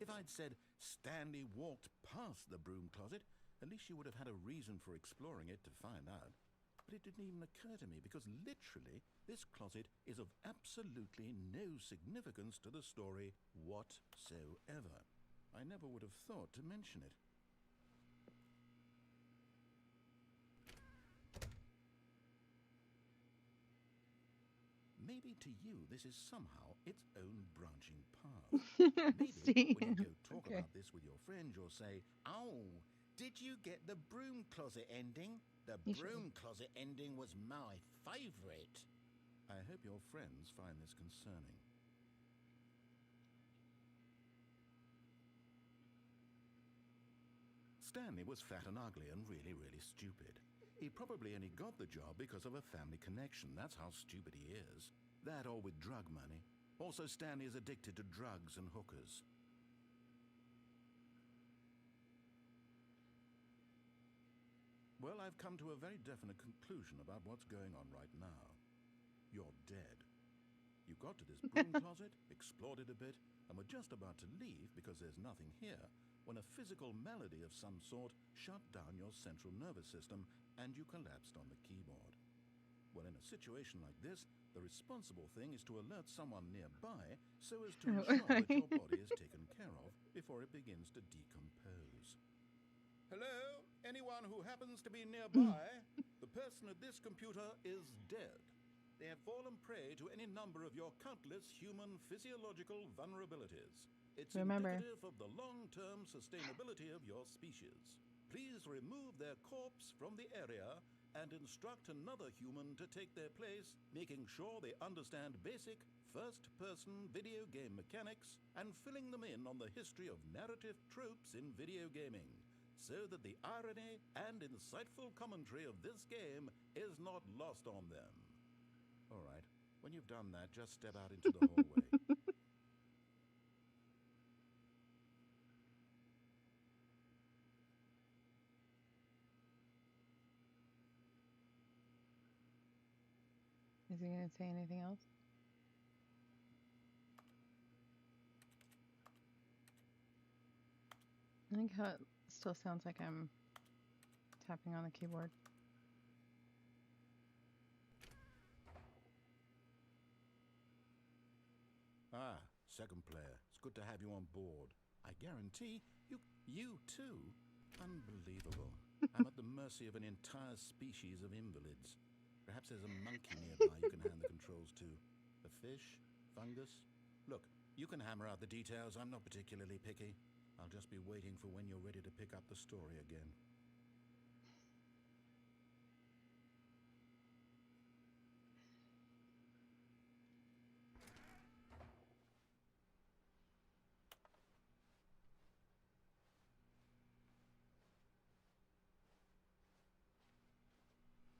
If I'd said Stanley walked past the broom closet, at least you would have had a reason for exploring it to find out. But it didn't even occur to me because literally this closet is of absolutely no significance to the story whatsoever. I never would have thought to mention it. Maybe to you this is somehow its own branching path. Maybe when you go talk about this sex with your friend, you'll say, "Oh, did you get the broom closet ending? The You should. broom closet ending was my favorite." I hope your friends find this concerning. Stanley was fat and ugly and really, really stupid. He probably only got the job because of a family connection. That's how stupid he is. That or with drug money. Also, Stanley is addicted to drugs and hookers. Well, I've come to a very definite conclusion about what's going on right now. You're dead. You got to this broom closet, explored it a bit, and were just about to leave because there's nothing here, when a physical malady of some sort shut down your central nervous system and you collapsed on the keyboard. Well, in a situation like this, the responsible thing is to alert someone nearby so as to ensure that your body is taken care of before it begins to decompose. Hello? Anyone who happens to be nearby? The person at this computer is dead. They have fallen prey to any number of your countless human physiological vulnerabilities. It's indicative of the long-term sustainability of your species. Please remove their corpse from the area and instruct another human to take their place, making sure they understand basic first-person video game mechanics and filling them in on the history of narrative tropes in video gaming, so that the irony and insightful commentary of this game is not lost on them. All right, when you've done that, just step out into the hallway. Is he going to say anything else? I think how it still sounds like I'm tapping on the keyboard. Ah, second player. It's good to have you on board. I guarantee you too. Unbelievable. I'm at the mercy of an entire species of invalids. Perhaps there's a monkey nearby you can hand the controls to. A fish? Fungus? Look, you can hammer out the details. I'm not particularly picky. I'll just be waiting for when you're ready to pick up the story again.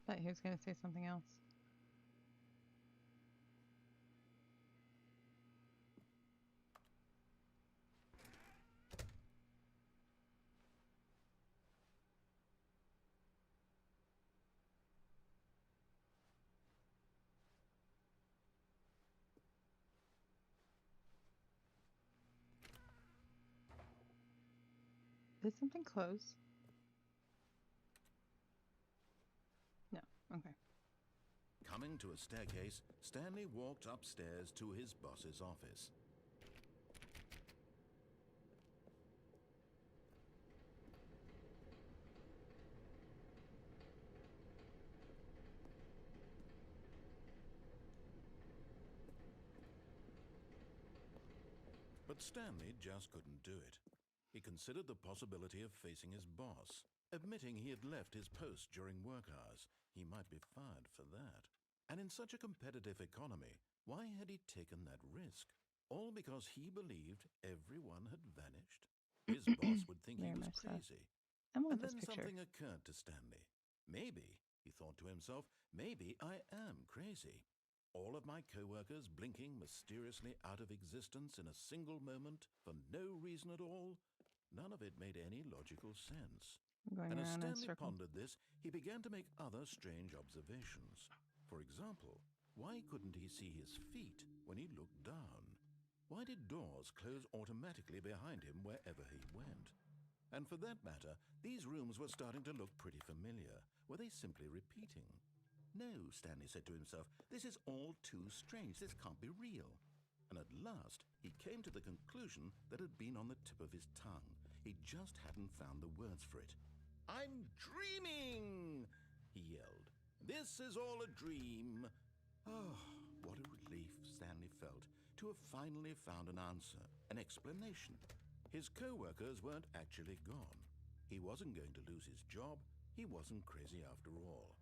But he was going to say something else. Did something close? No. Okay. Coming to a staircase, Stanley walked upstairs to his boss's office. But Stanley just couldn't do it. He considered the possibility of facing his boss, admitting he had left his post during work hours. He might be fired for that. And in such a competitive economy, why had he taken that risk? All because he believed everyone had vanished? His boss would think he was crazy. I'm And with this then picture. something occurred to Stanley. Maybe, he thought to himself, maybe I am crazy. All of my co-workers blinking mysteriously out of existence in a single moment for no reason at all. None of it made any logical sense. Going And as around in a Stanley circle. pondered this, he began to make other strange observations. For example, why couldn't he see his feet when he looked down? Why did doors close automatically behind him wherever he went? And for that matter, these rooms were starting to look pretty familiar. Were they simply repeating? No, Stanley said to himself, this is all too strange. This can't be real. And at last, he came to the conclusion that had been on the tip of his tongue. He just hadn't found the words for it. "I'm dreaming!" he yelled. "This is all a dream." Oh, what a relief Stanley felt to have finally found an answer, an explanation. His co-workers weren't actually gone. He wasn't going to lose his job. He wasn't crazy after all.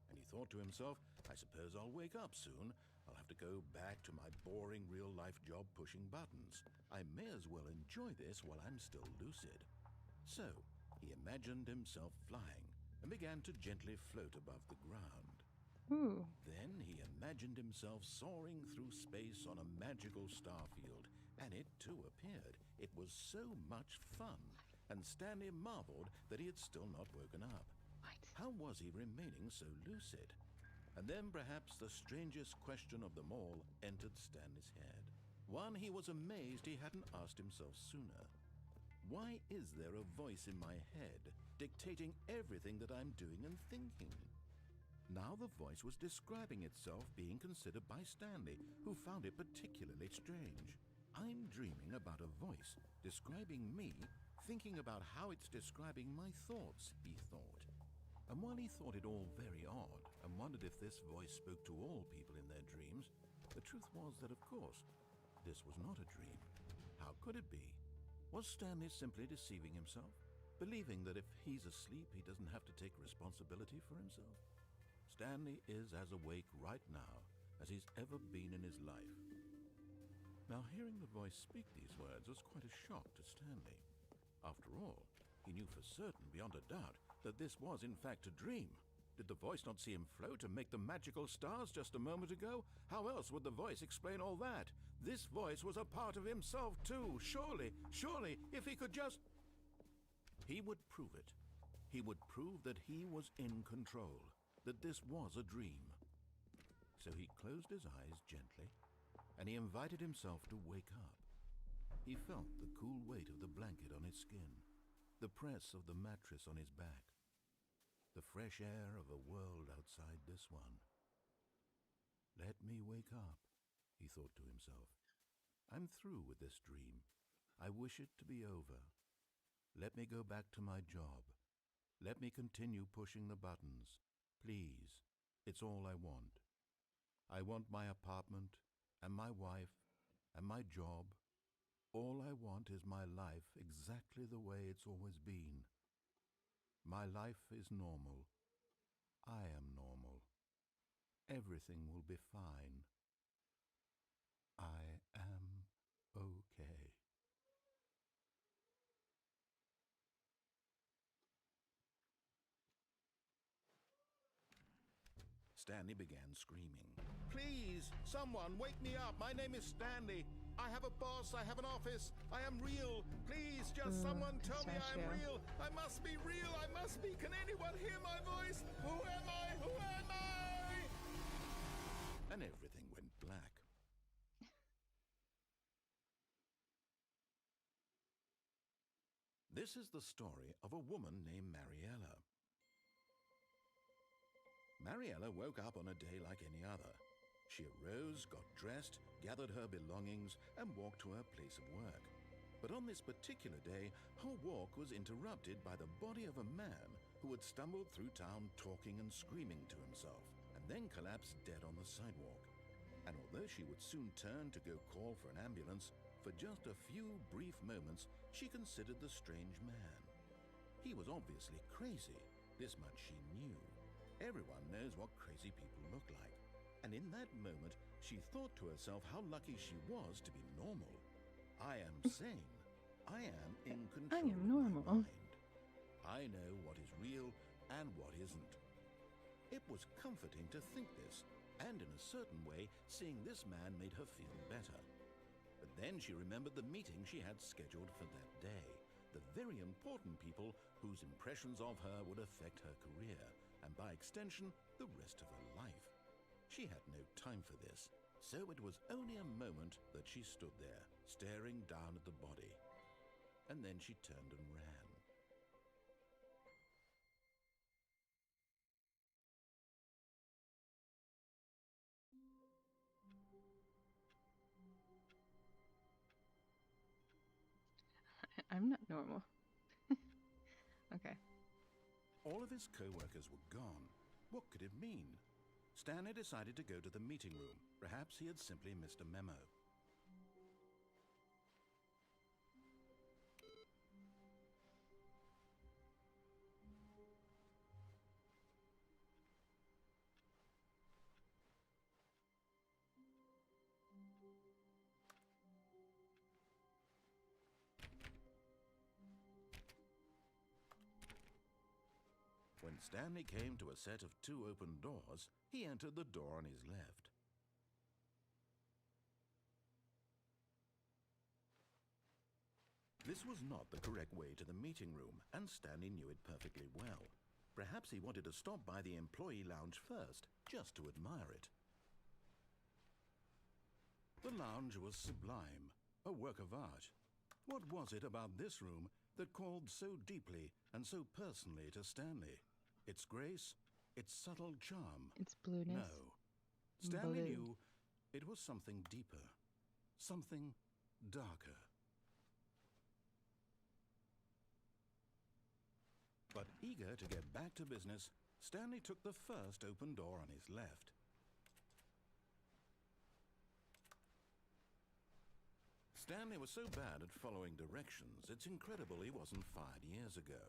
And he thought to himself, I suppose I'll wake up soon. I'll have to go back to my boring real-life job pushing buttons. I may as well enjoy this while I'm still lucid. So, he imagined himself flying and began to gently float above the ground. Ooh. Then he imagined himself soaring through space on a magical starfield, and it too appeared. It was so much fun, and Stanley marveled that he had still not woken up. What? How was he remaining so lucid? And then perhaps the strangest question of them all entered Stanley's head. One he was amazed he hadn't asked himself sooner. Why is there a voice in my head dictating everything that I'm doing and thinking? Now the voice was describing itself being considered by Stanley, who found it particularly strange. I'm dreaming about a voice describing me, thinking about how it's describing my thoughts, he thought. And while he thought it all very odd and wondered if this voice spoke to all people in their dreams, the truth was that, of course, this was not a dream. How could it be? Was Stanley simply deceiving himself, believing that if he's asleep he doesn't have to take responsibility for himself? Stanley is as awake right now as he's ever been in his life. Now, hearing the voice speak these words was quite a shock to Stanley. After all, he knew for certain, beyond a doubt, that this was in fact a dream. Did the voice not see him float and make the magical stars just a moment ago? How else would the voice explain all that? This voice was a part of himself too. Surely, if he could just... He would prove it. He would prove that he was in control, that this was a dream. So he closed his eyes gently, and he invited himself to wake up. He felt the cool weight of the blanket on his skin, the press of the mattress on his back, the fresh air of a world outside this one. Let me wake up, he thought to himself. I'm through with this dream. I wish it to be over. Let me go back to my job. Let me continue pushing the buttons. Please, it's all I want. I want my apartment, and my wife, and my job. All I want is my life exactly the way it's always been. My life is normal. I am normal. Everything will be fine. I am okay. Stanley began screaming. Please, someone, wake me up. My name is Stanley. I have a boss. I have an office. I am real. Please, just someone tell me I am real. I must be real. I must be. Can anyone hear my voice? Who am I? Who am I? And everything went black. This is the story of a woman named Mariella. Mariella woke up on a day like any other. She arose, got dressed, gathered her belongings, and walked to her place of work. But on this particular day, her walk was interrupted by the body of a man who had stumbled through town talking and screaming to himself, and then collapsed dead on the sidewalk. And although she would soon turn to go call for an ambulance, for just a few brief moments she considered the strange man. He was obviously crazy, this much she knew. Everyone knows what crazy people look like. And in that moment, she thought to herself how lucky she was to be normal. I am sane. I am in control I am of normal. my mind. I know what is real and what isn't. It was comforting to think this, and in a certain way, seeing this man made her feel better. But then she remembered the meeting she had scheduled for that day, the very important people whose impressions of her would affect her career, and by extension, the rest of her life. She had no time for this, so it was only a moment that she stood there, staring down at the body. And then she turned and ran. I'm not normal. Okay. All of his co-workers were gone. What could it mean? Stanley decided to go to the meeting room. Perhaps he had simply missed a memo. When Stanley came to a set of 2 open doors, he entered the door on his left. This was not the correct way to the meeting room, and Stanley knew it perfectly well. Perhaps he wanted to stop by the employee lounge first, just to admire it. The lounge was sublime, a work of art. What was it about this room that called so deeply and so personally to Stanley? Its grace, its subtle charm? It's blueness. No. Stanley Blue. knew it was something deeper, something darker. But eager to get back to business, Stanley took the first open door on his left. Stanley was so bad at following directions, it's incredible he wasn't fired years ago.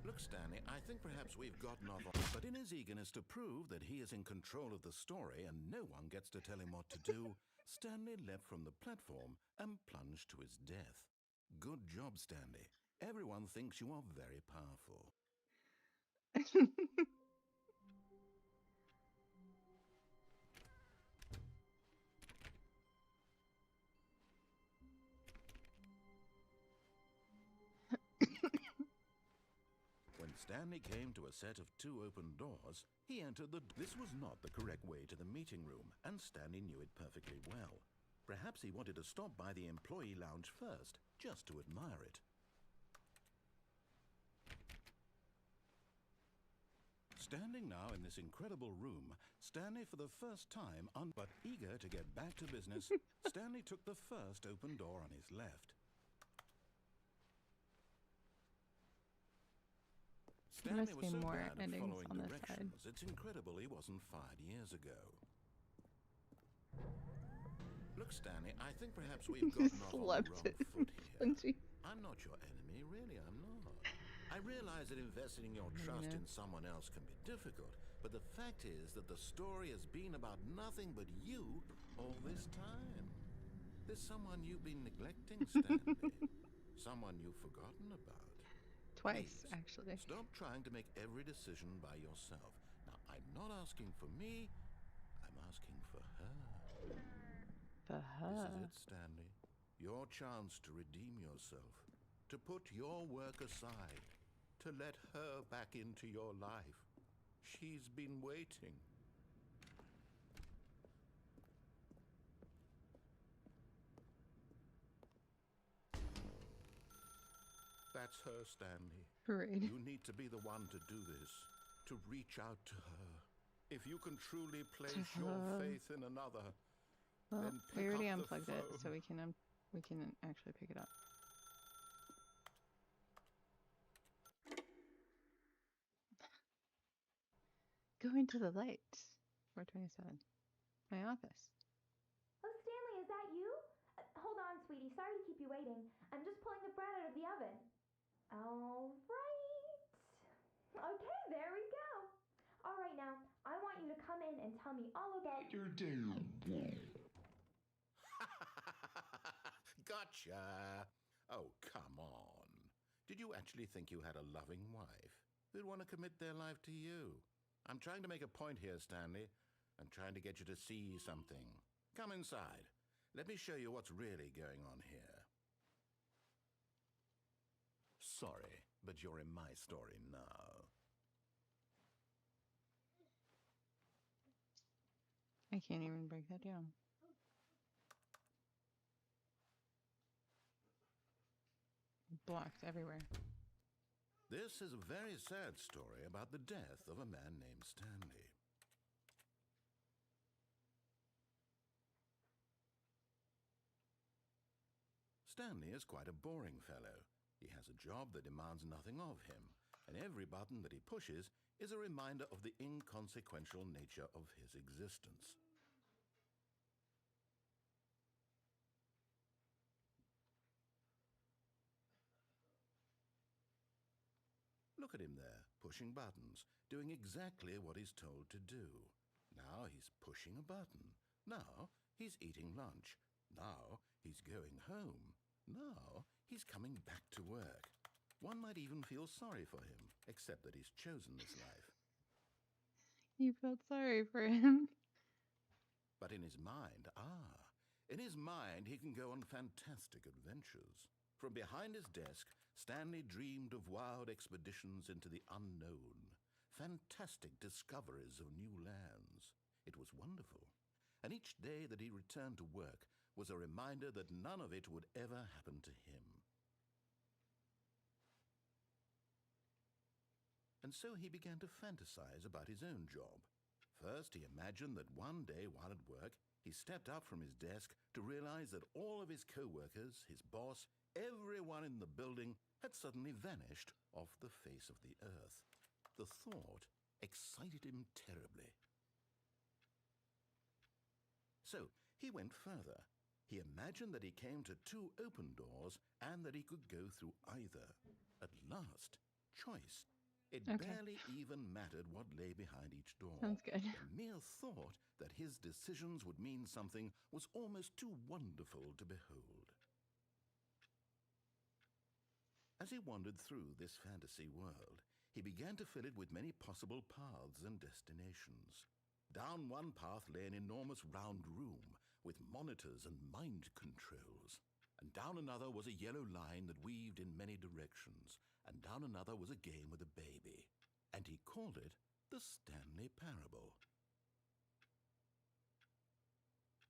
Look, Stanley, I think perhaps we've gotten off on... But in his eagerness to prove that he is in control of the story and no one gets to tell him what to do, Stanley leapt from the platform and plunged to his death. Good job, Stanley. Everyone thinks you are very powerful. When Stanley came to a set of 2 open doors, he entered the... This was not the correct way to the meeting room, and Stanley knew it perfectly well. Perhaps he wanted to stop by the employee lounge first, just to admire it. Standing now in this incredible room, Stanley for the first time, but eager to get back to business, Stanley took the first open door on his left. There Stanley must was be so more bad at endings following on this side. directions, it's incredible he wasn't fired years ago. Look, Stanley, I think perhaps we've gotten off on the wrong foot here. I'm not your enemy, really, I'm not. I realize that investing your trust in someone else can be difficult, but the fact is that the story has been about nothing but you all this time. There's someone you've been neglecting, Stanley. Someone you've forgotten about. Twice, Please, actually. stop trying to make every decision by yourself. Now, I'm not asking for me, I'm asking for her. For her. This is it, Stanley. Your chance to redeem yourself, to put your work aside, to let her back into your life. She's been waiting. That's her, Stanley. Parade. You need to be the one to do this, to reach out to her. If you can truly place your faith in another, Well, then we pick already up the unplugged it, phone. so we can actually pick it up. Go into the light. 427. My office. Oh, Stanley, is that you? Hold on, sweetie. Sorry to keep you waiting. I'm just pulling the bread out of the oven. All right. Okay, there we go. All right, now, I want you to come in and tell me all about your day. Gotcha. Oh, come on. Did you actually think you had a loving wife who'd want to commit their life to you? I'm trying to make a point here, Stanley. I'm trying to get you to see something. Come inside. Let me show you what's really going on here. Sorry, but you're in my story now. I can't even break that down. Blocked everywhere. This is a very sad story about the death of a man named Stanley. Stanley is quite a boring fellow. He has a job that demands nothing of him, and every button that he pushes is a reminder of the inconsequential nature of his existence. Look at him there, pushing buttons, doing exactly what he's told to do. Now he's pushing a button. Now he's eating lunch. Now he's going home. Now he's coming back to work. One might even feel sorry for him, except that he's chosen this life. You felt sorry for him. But in his mind, he can go on fantastic adventures. From behind his desk, Stanley dreamed of wild expeditions into the unknown, fantastic discoveries of new lands. It was wonderful. And each day that he returned to work was a reminder that none of it would ever happen to him. And so he began to fantasize about his own job. First, he imagined that one day while at work, he stepped up from his desk to realize that all of his co-workers, his boss, everyone in the building had suddenly vanished off the face of the earth. The thought excited him terribly. So he went further. He imagined that he came to two open doors and that he could go through either. At last, choice. It Okay. barely even mattered what lay behind each door. Sounds good. The mere thought that his decisions would mean something was almost too wonderful to behold. As he wandered through this fantasy world, he began to fill it with many possible paths and destinations. Down one path lay an enormous round room with monitors and mind controls. And down another was a yellow line that weaved in many directions. And down another was a game with a baby. And he called it the Stanley Parable.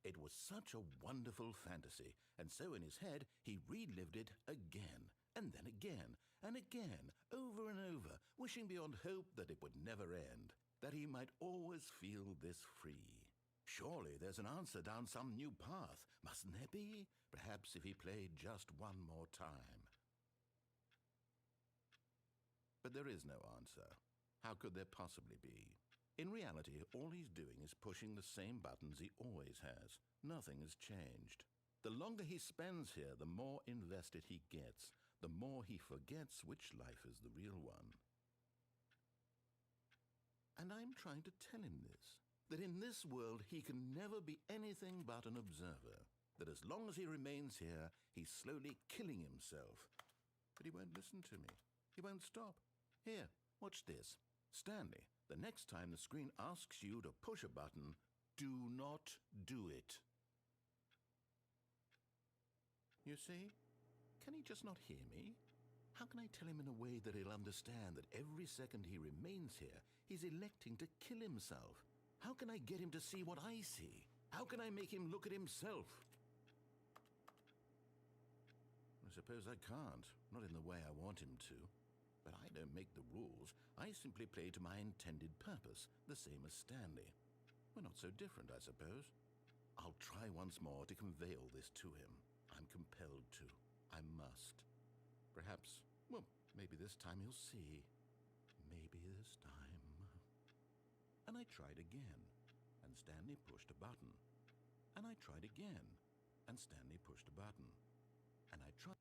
It was such a wonderful fantasy, and so in his head he relived it again, and then again, and again, over and over, wishing beyond hope that it would never end, that he might always feel this free. Surely there's an answer down some new path, mustn't there be? Perhaps if he played just one more time. But there is no answer. How could there possibly be? In reality, all he's doing is pushing the same buttons he always has. Nothing has changed. The longer he spends here, the more invested he gets, the more he forgets which life is the real one. And I'm trying to tell him this, that in this world he can never be anything but an observer, that as long as he remains here, he's slowly killing himself. But he won't listen to me. He won't stop. Here, watch this. Stanley, the next time the screen asks you to push a button, do not do it. You see? Can he just not hear me? How can I tell him in a way that he'll understand that every second he remains here, he's electing to kill himself? How can I get him to see what I see? How can I make him look at himself? I suppose I can't, not in the way I want him to. But I don't make the rules. I simply play to my intended purpose, the same as Stanley. We're not so different, I suppose. I'll try once more to convey all this to him. I'm compelled to. I must. Perhaps, well, maybe this time he'll see. Maybe this time. And I tried again, and Stanley pushed a button. And I tried again, and Stanley pushed a button. And I tried.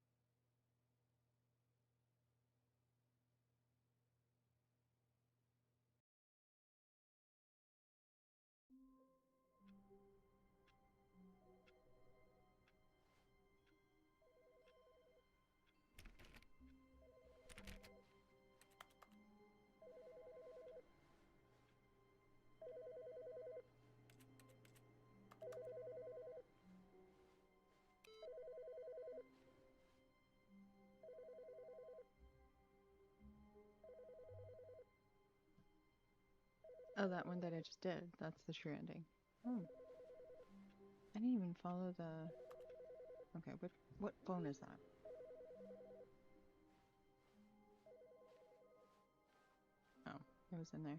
Oh, that one that I just did. That's the true ending. Hmm. I didn't even follow the... Okay, what phone is that? Oh, it was in there.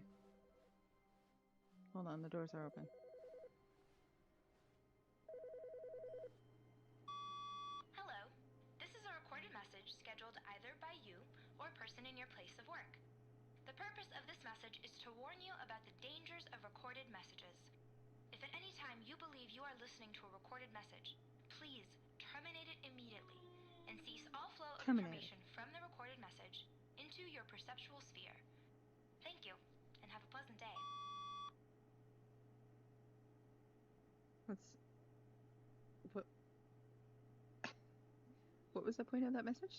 Hold on, the doors are open. Hello. This is a recorded message scheduled either by you or a person in your place of work. The purpose of this message is to warn you about the dangers of recorded messages. If at any time you believe you are listening to a recorded message, please terminate it immediately and cease all flow of information from the recorded message into your perceptual sphere. Thank you, and have a pleasant day. What was the point of that message?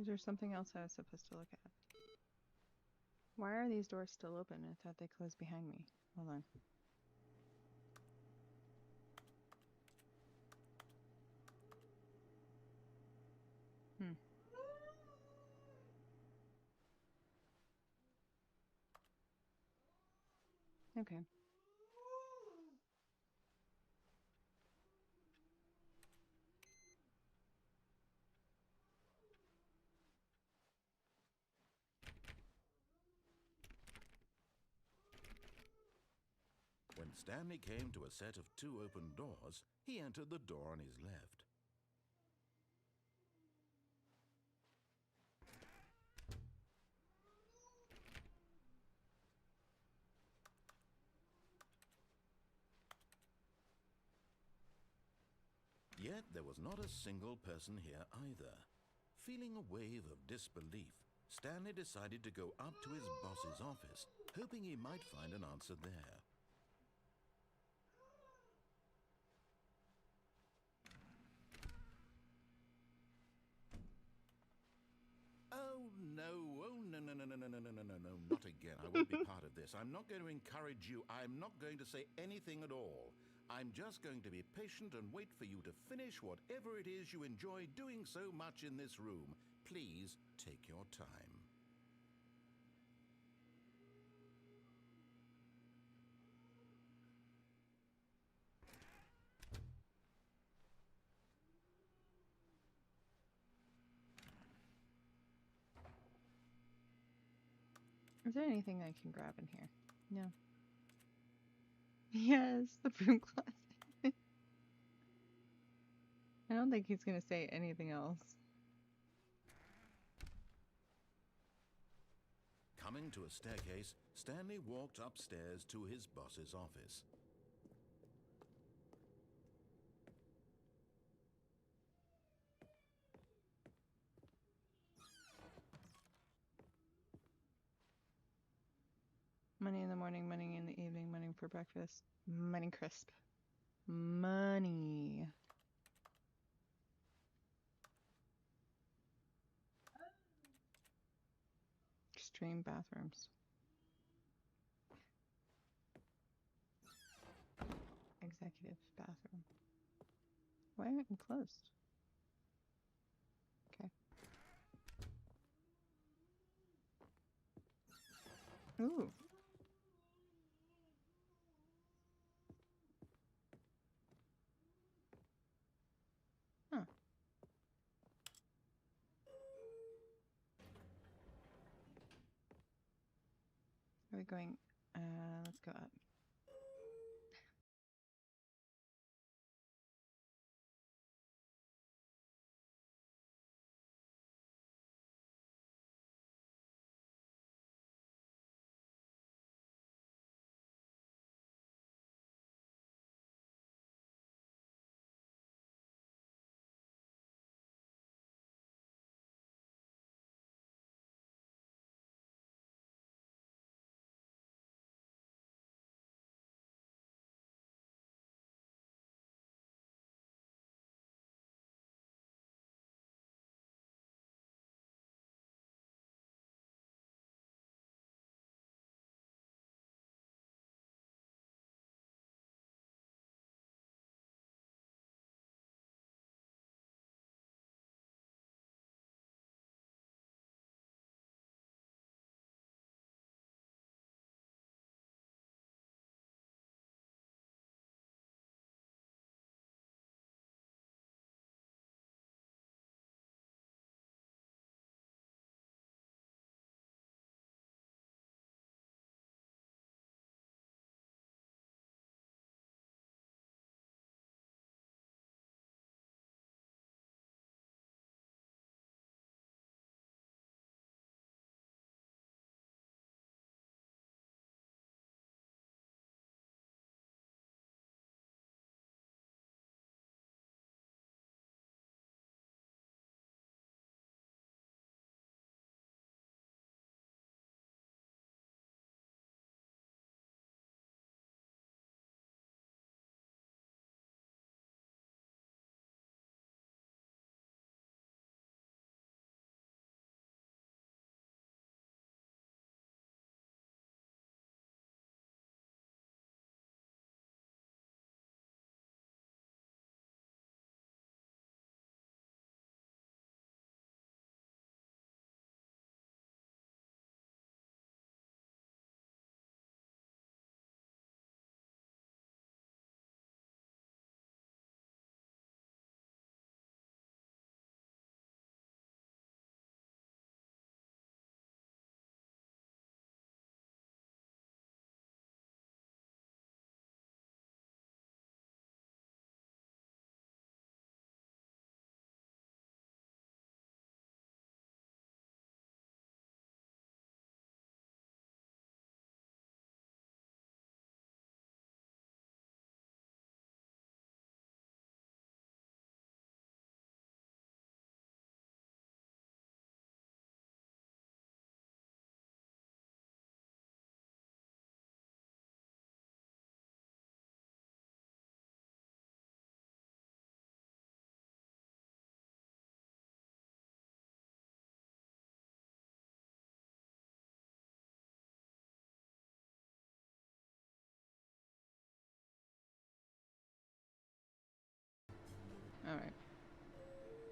Is there something else I was supposed to look at? Why are these doors still open? I thought they closed behind me. Hold on. Okay. When Stanley came to a set of 2 open doors, he entered the door on his left. Yet there was not a single person here either. Feeling a wave of disbelief, Stanley decided to go up to his boss's office, hoping he might find an answer there. Oh no, no, not again. I won't be part of this. I'm not going to encourage you. I'm not going to say anything at all. I'm just going to be patient and wait for you to finish whatever it is you enjoy doing so much in this room. Please take your time. Is there anything I can grab in here? No. Yes, the broom closet. I don't think he's gonna say anything else. Coming to a staircase, Stanley walked upstairs to his boss's office. Money in the morning, money in the evening, money for breakfast. Money crisp. Money. Extreme bathrooms. Executive bathroom. Why aren't you closed? Okay. Ooh. Huh. Are we going? Let's go up.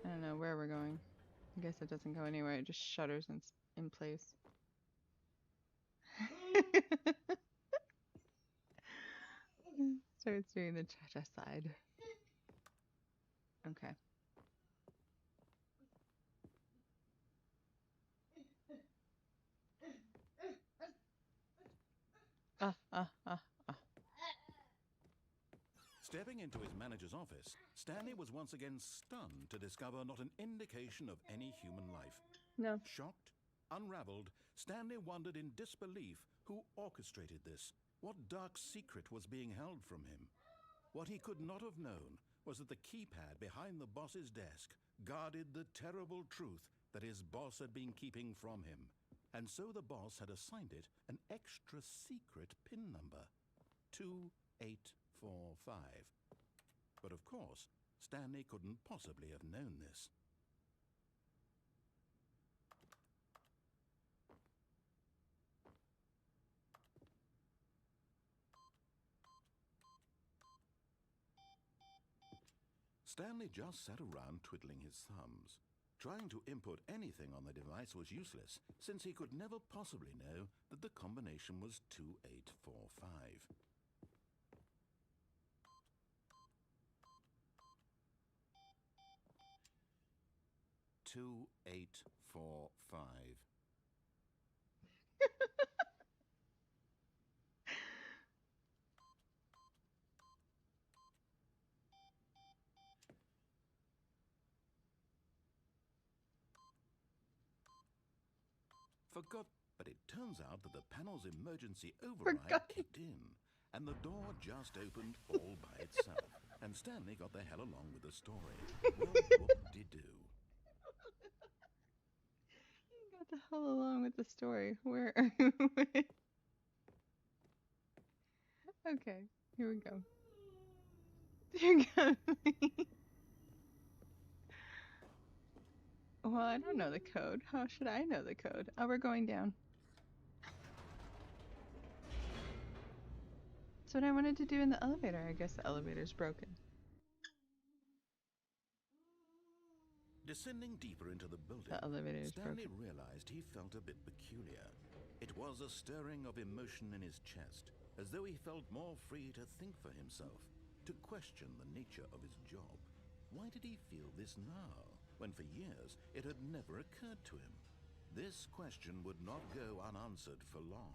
I don't know where we're going. I guess it doesn't go anywhere. It just shudders in place. Starts doing the cha-cha slide. Okay. Ah, ah, ah, ah. Stepping into his manager's office, Stanley was once again stunned to discover not an indication of any human life. No. Shocked, unraveled, Stanley wondered in disbelief who orchestrated this, what dark secret was being held from him. What he could not have known was that the keypad behind the boss's desk guarded the terrible truth that his boss had been keeping from him. And so the boss had assigned it an extra secret PIN number, 2845. But of course, Stanley couldn't possibly have known this. Stanley just sat around twiddling his thumbs. Trying to input anything on the device was useless, since he could never possibly know that the combination was 2845. 2845. But it turns out that the panel's emergency override Forgot. kicked in, and the door just opened all by itself, and Stanley got the hell along with the story. Well, whoop-de-doo. You got the hell along with the story. Where are you? Okay, here we go. Dear God. Well, I don't know the code. How should I know the code? Oh, we're going down. That's what I wanted to do in the elevator. I guess the elevator's broken. Descending deeper into the building, The elevator is Stanley broken. realized he felt a bit peculiar. It was a stirring of emotion in his chest, as though he felt more free to think for himself, to question the nature of his job. Why did he feel this now, when for years it had never occurred to him? This question would not go unanswered for long.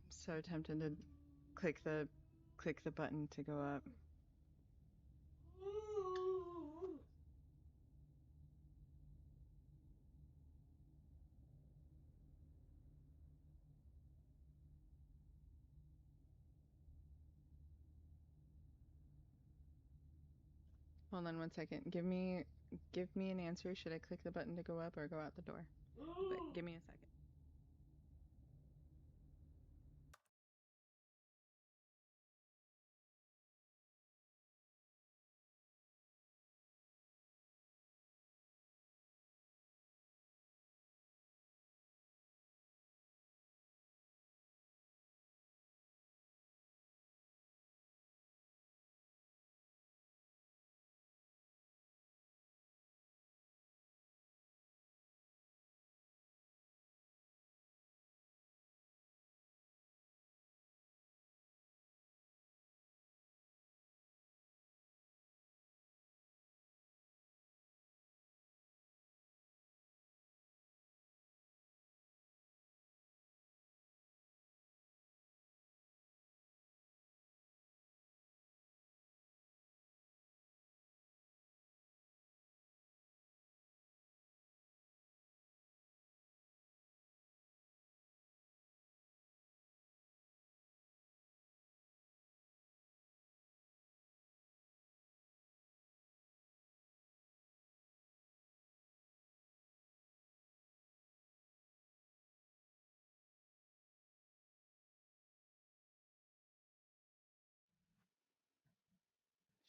I'm so tempted to click the button to go up. Hold on 1 second. Give me an answer. Should I click the button to go up or go out the door? But give me a second.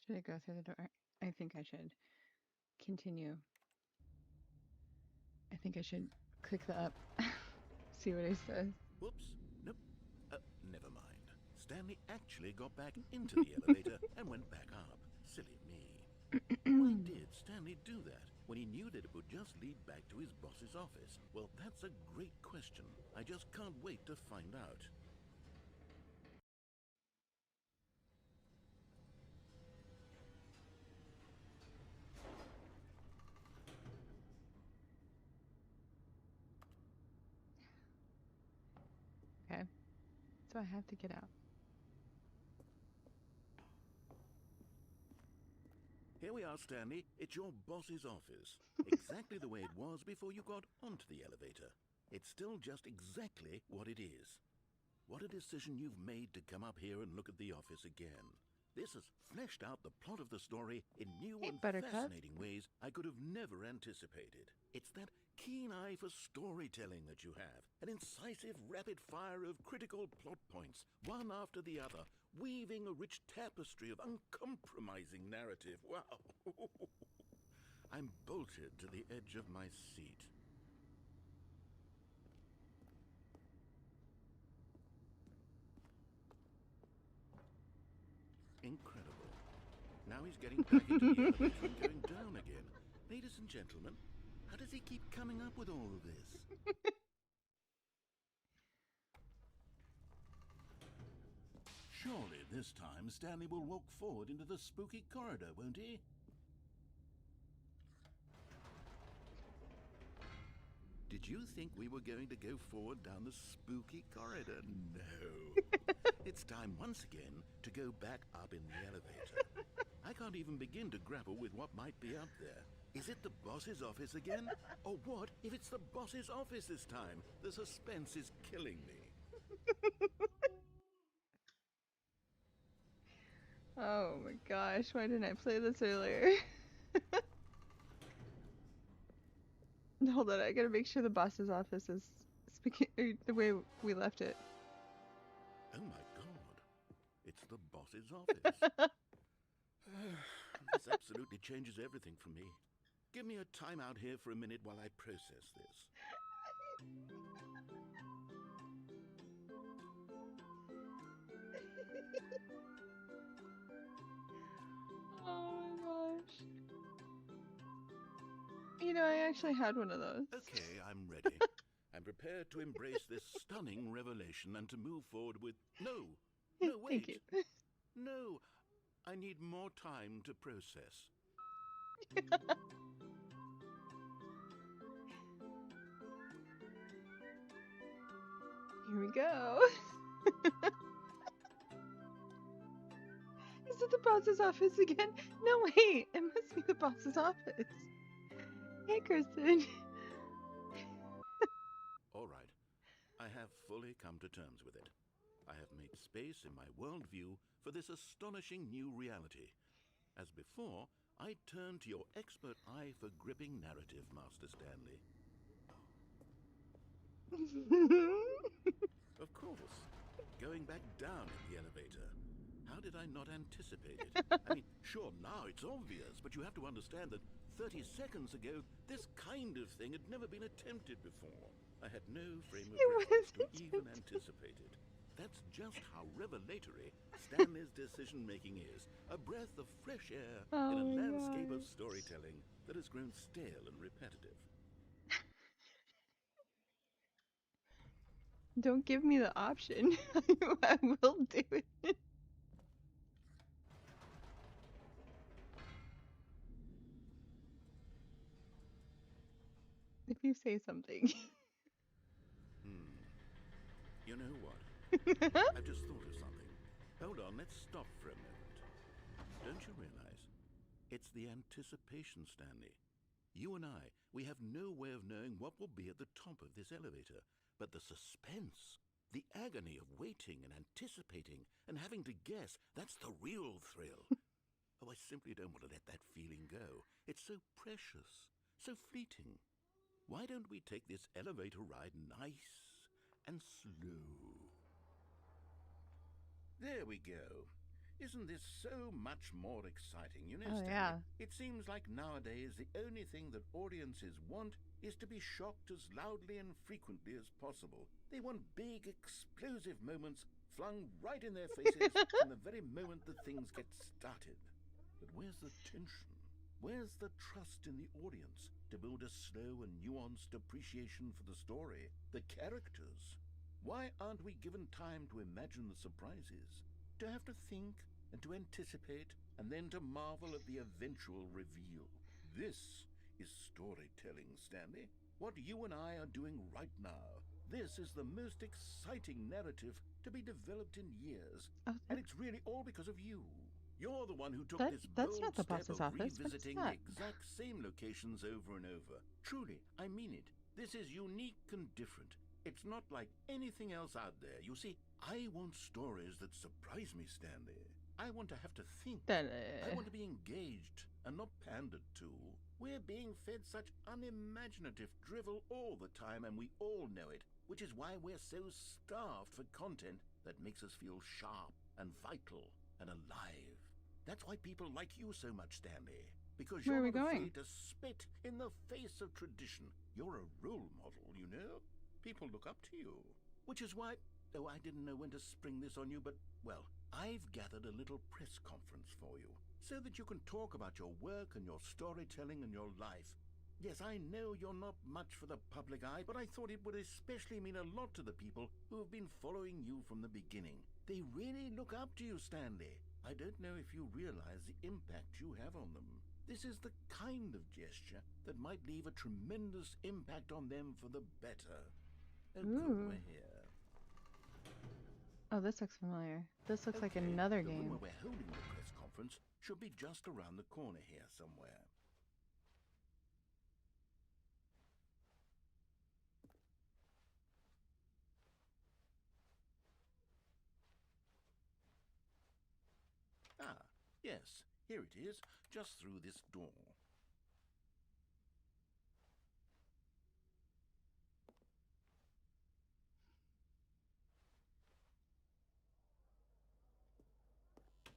Should I go through the door? I think I should continue. I think I should click the up. See what he says. Whoops. Nope. Never mind. Stanley actually got back into the elevator and went back up. Silly me. Why did Stanley do that when he knew that it would just lead back to his boss's office? Well, that's a great question. I just can't wait to find out. Okay. So I have to get out. Here we are, Stanley. It's your boss's office. Exactly the way it was before you got onto the elevator. It's still just exactly what it is. What a decision you've made to come up here and look at the office again. This has fleshed out the plot of the story in new Hey, and Buttercup. fascinating ways I could have never anticipated. It's that keen eye for storytelling that you have, an incisive rapid fire of critical plot points, one after the other, weaving a rich tapestry of uncompromising narrative. Wow! I'm bolted to the edge of my seat. Incredible. Now he's getting back into the elevator and going down again. Ladies and gentlemen, how does he keep coming up with all of this? Surely this time Stanley will walk forward into the spooky corridor, won't he? Did you think we were going to go forward down the spooky corridor? No. It's time once again to go back up in the elevator. I can't even begin to grapple with what might be up there. Is it the boss's office again? Or what if it's the boss's office this time? The suspense is killing me. Oh my gosh, why didn't I play this earlier? Hold on, I gotta make sure the boss's office is speaking the way we left it. Oh my god. It's the boss's office. This absolutely changes everything for me. Give me a time out here for a minute while I process this. Oh my gosh. You know, I actually had one of those. Okay, I'm ready. I'm prepared to embrace this stunning revelation and to move forward with... No, wait. Thank you. No, I need more time to process. Here we go. Is it the boss's office again? No, wait. It must be the boss's office. Hey, Kristen. All right, I have fully come to terms with it. I have made space in my worldview for this astonishing new reality. As before, I turn to your expert eye for gripping narrative, Master Stanley. Of course, going back down in the elevator. How did I not anticipate it? I mean, sure, now it's obvious, but you have to understand that 30 seconds ago, this kind of thing had never been attempted before. I had no frame of reference to even anticipate it. That's just how revelatory Stanley's decision-making is. A breath of fresh air in a landscape of storytelling that has grown stale and repetitive. Don't give me the option. I will do it. If you say something. You know what? I've just thought of something. Hold on, let's stop for a moment. Don't you realize? It's the anticipation, Stanley. You and I, we have no way of knowing what will be at the top of this elevator. But the suspense, the agony of waiting and anticipating and having to guess, that's the real thrill. Oh, I simply don't want to let that feeling go. It's so precious, so fleeting. Why don't we take this elevator ride nice and slow? There we go. Isn't this so much more exciting? You know, Oh, Stanley, yeah. it seems like nowadays the only thing that audiences want is to be shocked as loudly and frequently as possible. They want big, explosive moments flung right in their faces from the very moment that things get started. But where's the tension? Where's the trust in the audience to build a slow and nuanced appreciation for the story, the characters? Why aren't we given time to imagine the surprises, to have to think and to anticipate, and then to marvel at the eventual reveal? This is storytelling, Stanley. What you and I are doing right now. This is the most exciting narrative to be developed in years. Oh, And it's really all because of you. You're the one who took that this that's bold not the step boss's of office. What is revisiting that? the exact same locations over and over. Truly, I mean it. This is unique and different. It's not like anything else out there. You see, I want stories that surprise me, Stanley. I want to have to think. That I want to be engaged and not pandered to. We're being fed such unimaginative drivel all the time, and we all know it, which is why we're so starved for content that makes us feel sharp and vital and alive. That's why people like you so much, Stanley. Because Where you're are we not going? afraid to spit in the face of tradition. You're a role model, you know? People look up to you. Which is why, oh, I didn't know when to spring this on you, but, well, I've gathered a little press conference for you, so that you can talk about your work and your storytelling and your life. Yes, I know you're not much for the public eye, but I thought it would especially mean a lot to the people who have been following you from the beginning. They really look up to you, Stanley. I don't know if you realize the impact you have on them. This is the kind of gesture that might leave a tremendous impact on them for the better. Oh, good, Ooh. we're here. Oh, this looks familiar. This looks like Okay, another the room game. where we're holding the press conference should be just around the corner here somewhere. Ah, yes, here it is, just through this door.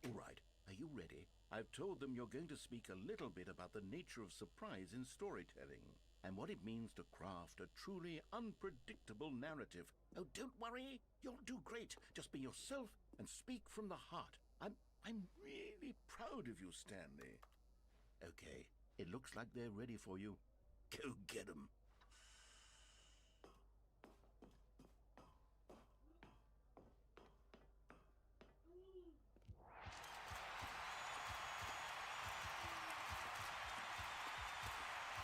All right, are you ready? I've told them you're going to speak a little bit about the nature of surprise in storytelling and what it means to craft a truly unpredictable narrative. Oh, don't worry, you'll do great. Just be yourself and speak from the heart. I'm really proud of you, Stanley. Okay, it looks like they're ready for you. Go get 'em.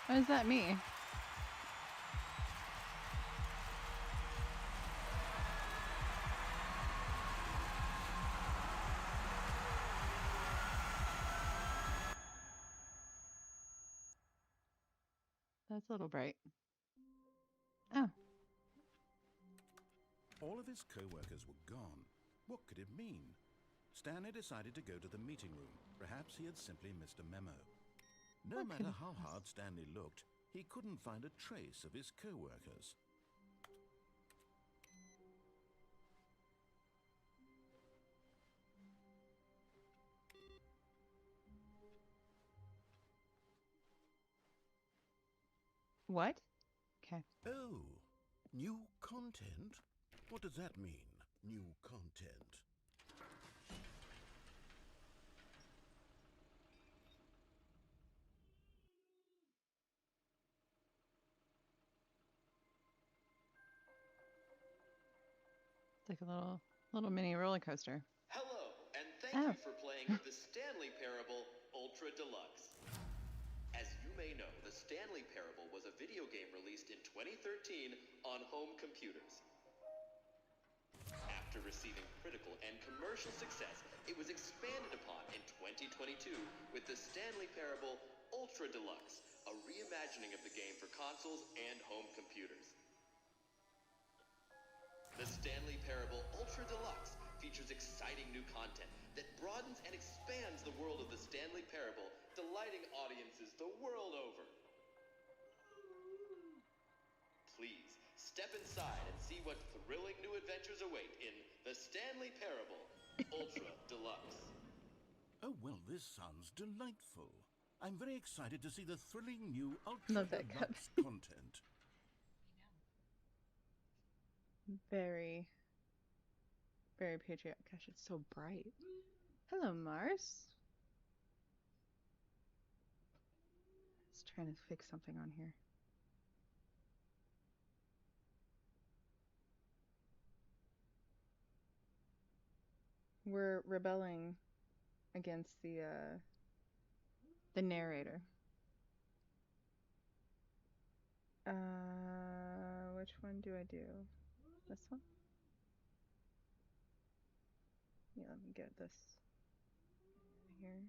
What does that mean? That's a little bright. Oh, All of his co-workers were gone. What could it mean? Stanley decided to go to the meeting room. Perhaps he had simply missed a memo. No What matter could how it hard Stanley looked, he couldn't find a trace of his co-workers. what? Okay. Oh, new content? What does that mean, new content? It's like a little mini roller coaster. Hello, and thank Oh. you for playing the Stanley Parable Ultra Deluxe. As you may know, the Stanley Parable was a video game released in 2013 on home computers. After receiving critical and commercial success, it was expanded upon in 2022 with the Stanley Parable Ultra Deluxe, a reimagining of the game for consoles and home computers. The Stanley Parable Ultra Deluxe features exciting new content that broadens and expands the world of the Stanley Parable, delighting audiences the world over. Please, step inside and see what thrilling new adventures await in the Stanley Parable Ultra Deluxe. Oh, well, this sounds delightful. I'm very excited to see the thrilling new Ultra Love that cup. Deluxe content. Very Very patriotic. Gosh, it's so bright. Hello, Mars. Let's try to fix something on here. We're rebelling against the narrator. Which one do I do? This one? Yeah, let me get this here.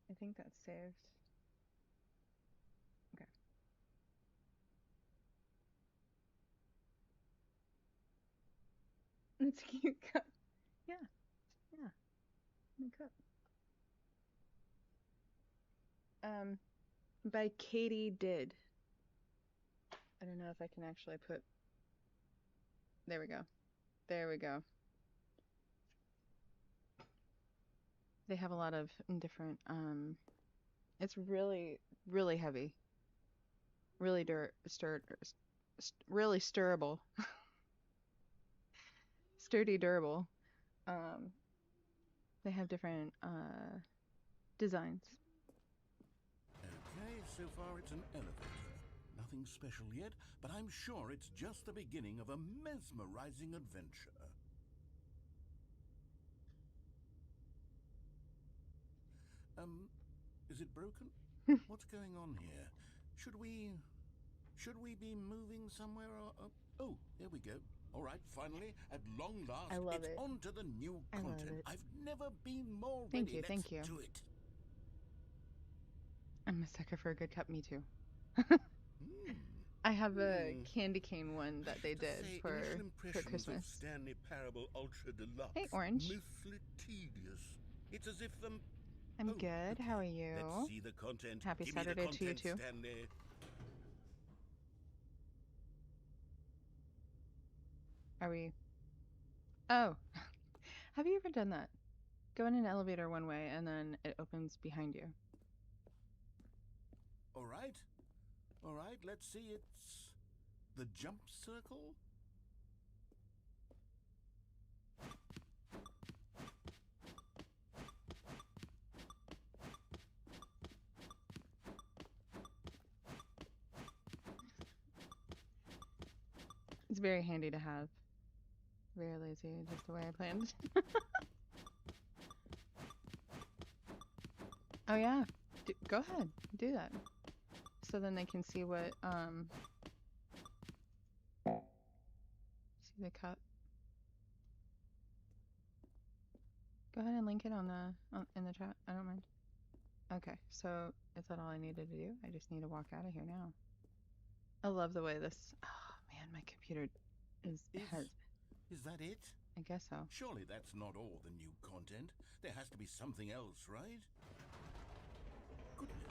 I think that's saved. Okay. It's a cute cup. Yeah. Yeah. My cup. By Katie Did. I don't know if I can actually put. There we go. There we go. They have a lot of different. It's really, really heavy. Really really stirrable. Sturdy, durable. They have different designs. Okay, so far it's an elevator. Nothing special yet, but I'm sure it's just the beginning of a mesmerizing adventure. Is it broken? What's going on here? Should we be moving somewhere or... Oh, there we go. All right, finally, at long last, I love it's it. on to the new I love content. it. I've never been more Thank ready. you, thank you. Let's do it. I'm a sucker for a good cup, me too. Hmm. I have a candy cane one that they did Initial for impressions Christmas. of Stanley Parable Ultra Deluxe. Hey, Orange. Mostly tedious. It's as if I'm oh, good. okay. How are you? Let's see the content. Happy Give me the Saturday to you content, too. Stanley. Are we? Oh, have you ever done that? Go in an elevator one way and then it opens behind you. All right. Let's see. It's the jump circle. It's very handy to have. Very lazy, just the way I planned. Oh yeah, go ahead, do that. So then they can see what see the cup. Go ahead and link it on the in the chat. I don't mind. Okay, so is that all I needed to do? I just need to walk out of here now. I love the way this. Oh man, my computer has. Is that it? I guess so. Surely that's not all the new content. There has to be something else, right? Goodness,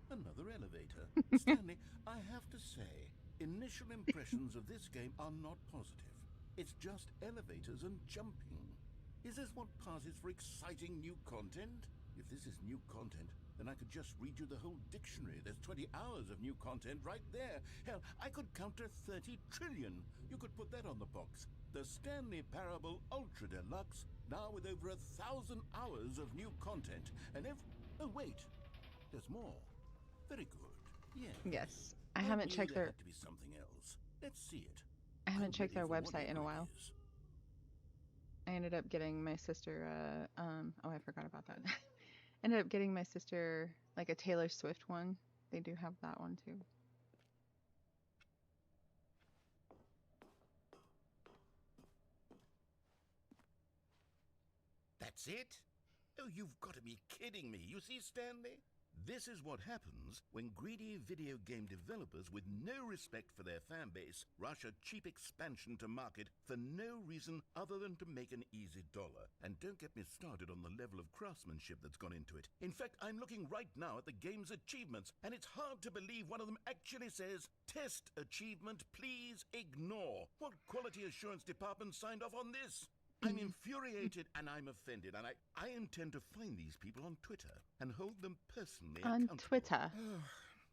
another elevator. Stanley, I have to say, initial impressions of this game are not positive. It's just elevators and jumping. Is this what passes for exciting new content? If this is new content, then I could just read you the whole dictionary. There's 20 hours of new content right there. Hell, I could count to 30 trillion. You could put that on the box. The Stanley Parable Ultra Deluxe, now with over 1,000 hours of new content. And oh wait, there's more. Very good. Yes. Yes, I haven't checked there their. had to be something else. Let's see it. I haven't checked their ready for website in a whatever while. it is. I ended up getting my sister. Oh, I forgot about that. Ended up getting my sister like a Taylor Swift one. They do have that one too. That's it? Oh, you've got to be kidding me. You see, Stanley? This is what happens when greedy video game developers with no respect for their fan base rush a cheap expansion to market for no reason other than to make an easy dollar. And don't get me started on the level of craftsmanship that's gone into it. In fact, I'm looking right now at the game's achievements, and it's hard to believe one of them actually says, "Test achievement, please ignore." What quality assurance department signed off on this? I'm infuriated and I'm offended, and I intend to find these people on Twitter and hold them personally On accountable. Twitter.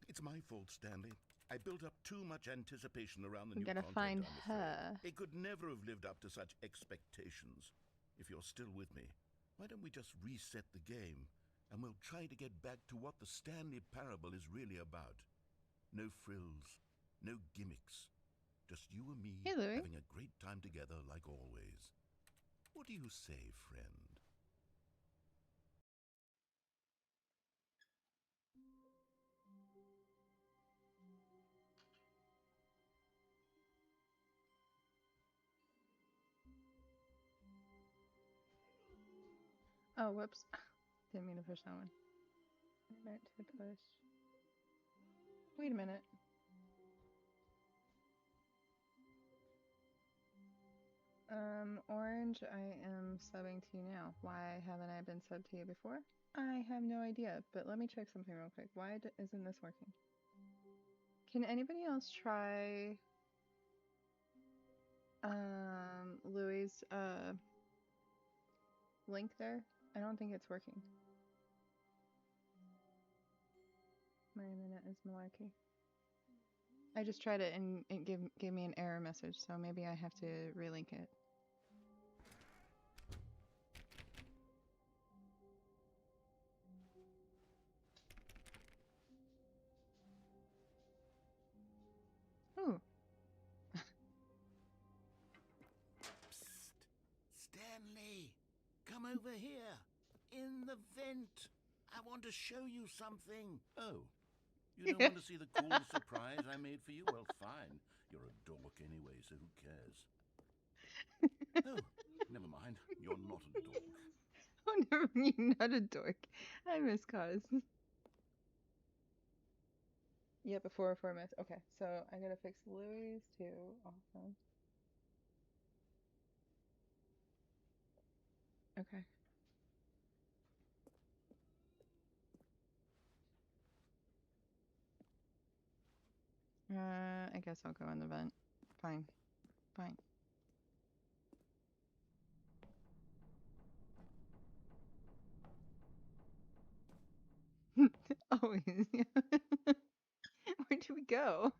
It's my fault, Stanley. I built up too much anticipation around the We new gotta content, find I'm afraid. her. It could never have lived up to such expectations. If you're still with me, why don't we just reset the game, and we'll try to get back to what the Stanley Parable is really about. No frills, no gimmicks. Just you and me Hey, Louie. having a great time together like always. What do you say, friend? Oh, whoops. Didn't mean to push that one. I meant to push. Wait a minute. Orange, I am subbing to you now. Why haven't I been subbed to you before? I have no idea, but let me check something real quick. Why isn't this working? Can anybody else try Louis' link there? I don't think it's working. My internet is malarkey. I just tried it and it gave me an error message, so maybe I have to relink it. Ooh. Psst. Stanley, come over here. In the vent. I want to show you something. Oh, you don't want to see the cool surprise I made for you? Well, fine. You're a dork anyway, so who cares? Oh, never mind. You're not a dork. Oh, never mind. You're not a dork. I miss Cause. Yeah, before 4 minutes. Okay, so I gotta fix Louis too. Awesome. Okay. I guess I'll go in the vent. Fine. Fine. Always. Where do we go?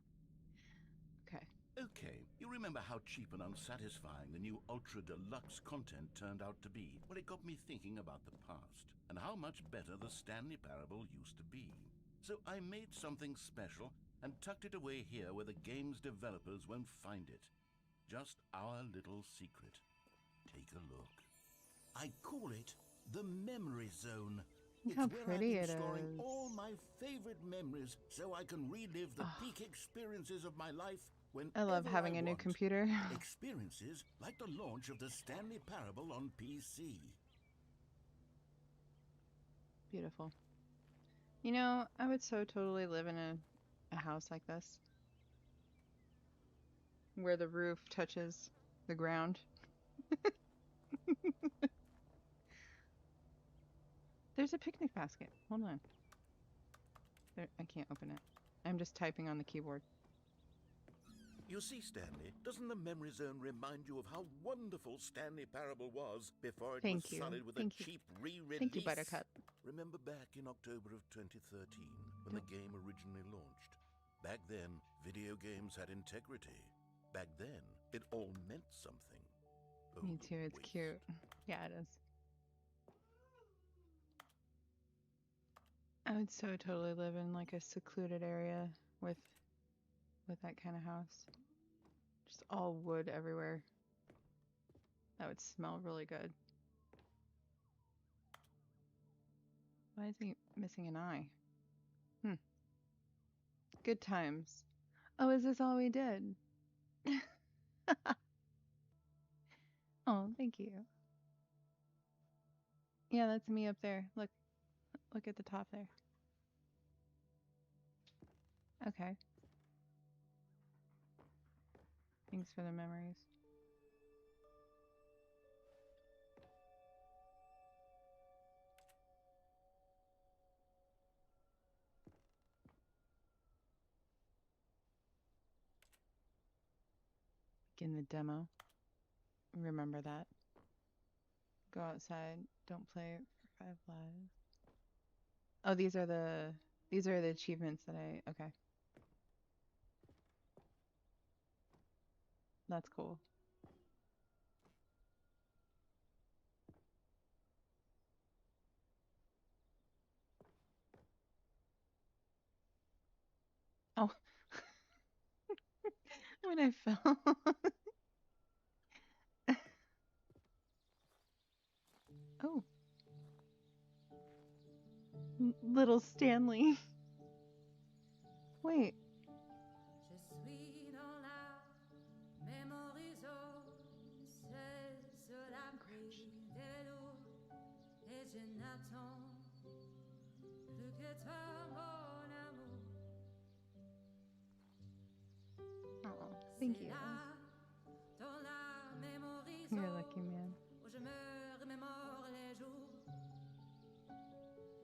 Okay. Okay, you remember how cheap and unsatisfying the new Ultra Deluxe content turned out to be? Well, it got me thinking about the past, and how much better the Stanley Parable used to be. So I made something special and tucked it away here where the game's developers won't find it. Just our little secret. Take a look. I call it the Memory Zone. Look It's how where pretty I've it been storing is. all my favorite memories so I can relive the Oh, peak experiences of my life I love whenever I having a new want. computer. Experiences like the launch of the Stanley Parable on PC. Beautiful. You know, I would so totally live in a house like this, where the roof touches the ground. There's a picnic basket. Hold on. There, I can't open it. I'm just typing on the keyboard. You see, Stanley, doesn't the Memory Zone remind you of how wonderful Stanley Parable was before it was Thank you. sullied with a Thank you. cheap re-release? Thank you, Buttercup. Remember back in October of 2013, when the game originally launched? Back then, video games had integrity. Back then, it all meant something. Oh, Me the too. It's waste. cute. Yeah, it is. I would so totally live in like a secluded area with that kind of house. Just all wood everywhere. That would smell really good. Why is he missing an eye? Good times. Oh, is this all we did? Oh, thank you. Yeah, that's me up there. Look at the top there. Okay. Thanks for the memories. In the demo. Remember that. Go outside. Don't play for 5 lives. Oh, these are the achievements that I okay. That's cool. Oh, when I fell. Oh, little Stanley. Wait. Je suis dans la mémoriso, seul sur l'abri des loups, et je n'attends plus que toi, mon amour. Oh, thank C'est you. là, dans la mémoriso, You're a lucky man. où je me remémore les jours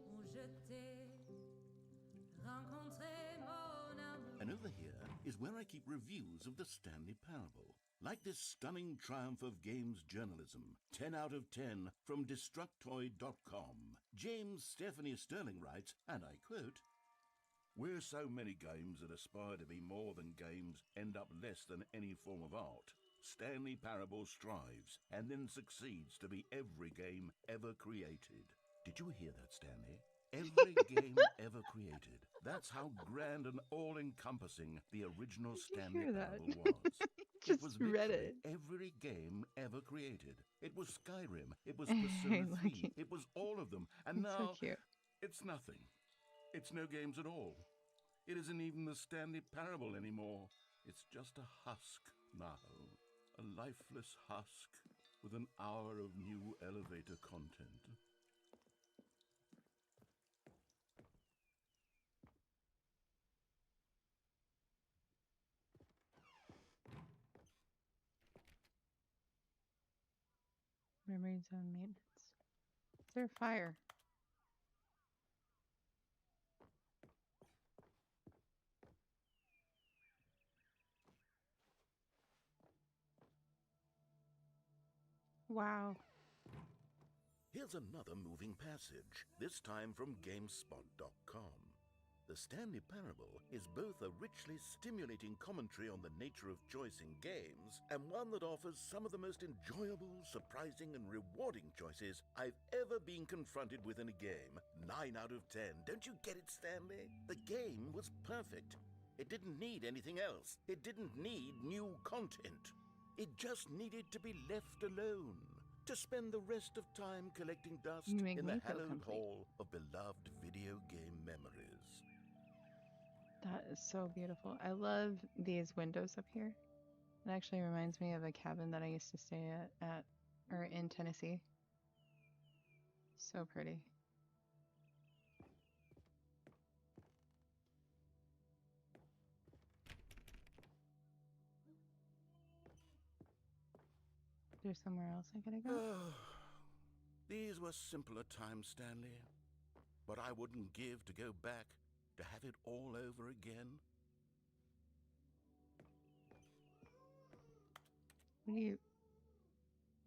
où je t'ai rencontré, mon amour. And over here is where I keep reviews of the Stanley Parable. Like this stunning triumph of games journalism, 10 out of 10 from Destructoid.com. James Stephanie Sterling writes, and I quote, "Where so many games that aspire to be more than games end up less than any form of art, Stanley Parable strives and then succeeds to be every game ever created." Did you hear that, Stanley? Every game ever created. That's how grand and all-encompassing the original Stanley hear that? Parable was. Just It was read literally it. every game ever created. It was Skyrim, it was I Persona like 3, it. it was all of them. And It's so now cute. it's nothing. It's no games at all. It isn't even the Stanley Parable anymore. It's just a husk now. A lifeless husk with an hour of new elevator content. Memory zone maintenance. Is there a fire? Wow. Here's another moving passage, this time from GameSpot.com. The Stanley Parable is both a richly stimulating commentary on the nature of choice in games and one that offers some of the most enjoyable, surprising, and rewarding choices I've ever been confronted with in a game. 9 out of 10. Don't you get it, Stanley? The game was perfect. It didn't need anything else. It didn't need new content. It just needed to be left alone, to spend the rest of time collecting dust You make in me the feel hallowed complete. hall of beloved video game memories. That is so beautiful. I love these windows up here. It actually reminds me of a cabin that I used to stay at or in Tennessee. So pretty. There's somewhere else I gotta go. These were simpler times, Stanley. But I wouldn't give to go back to have it all over again.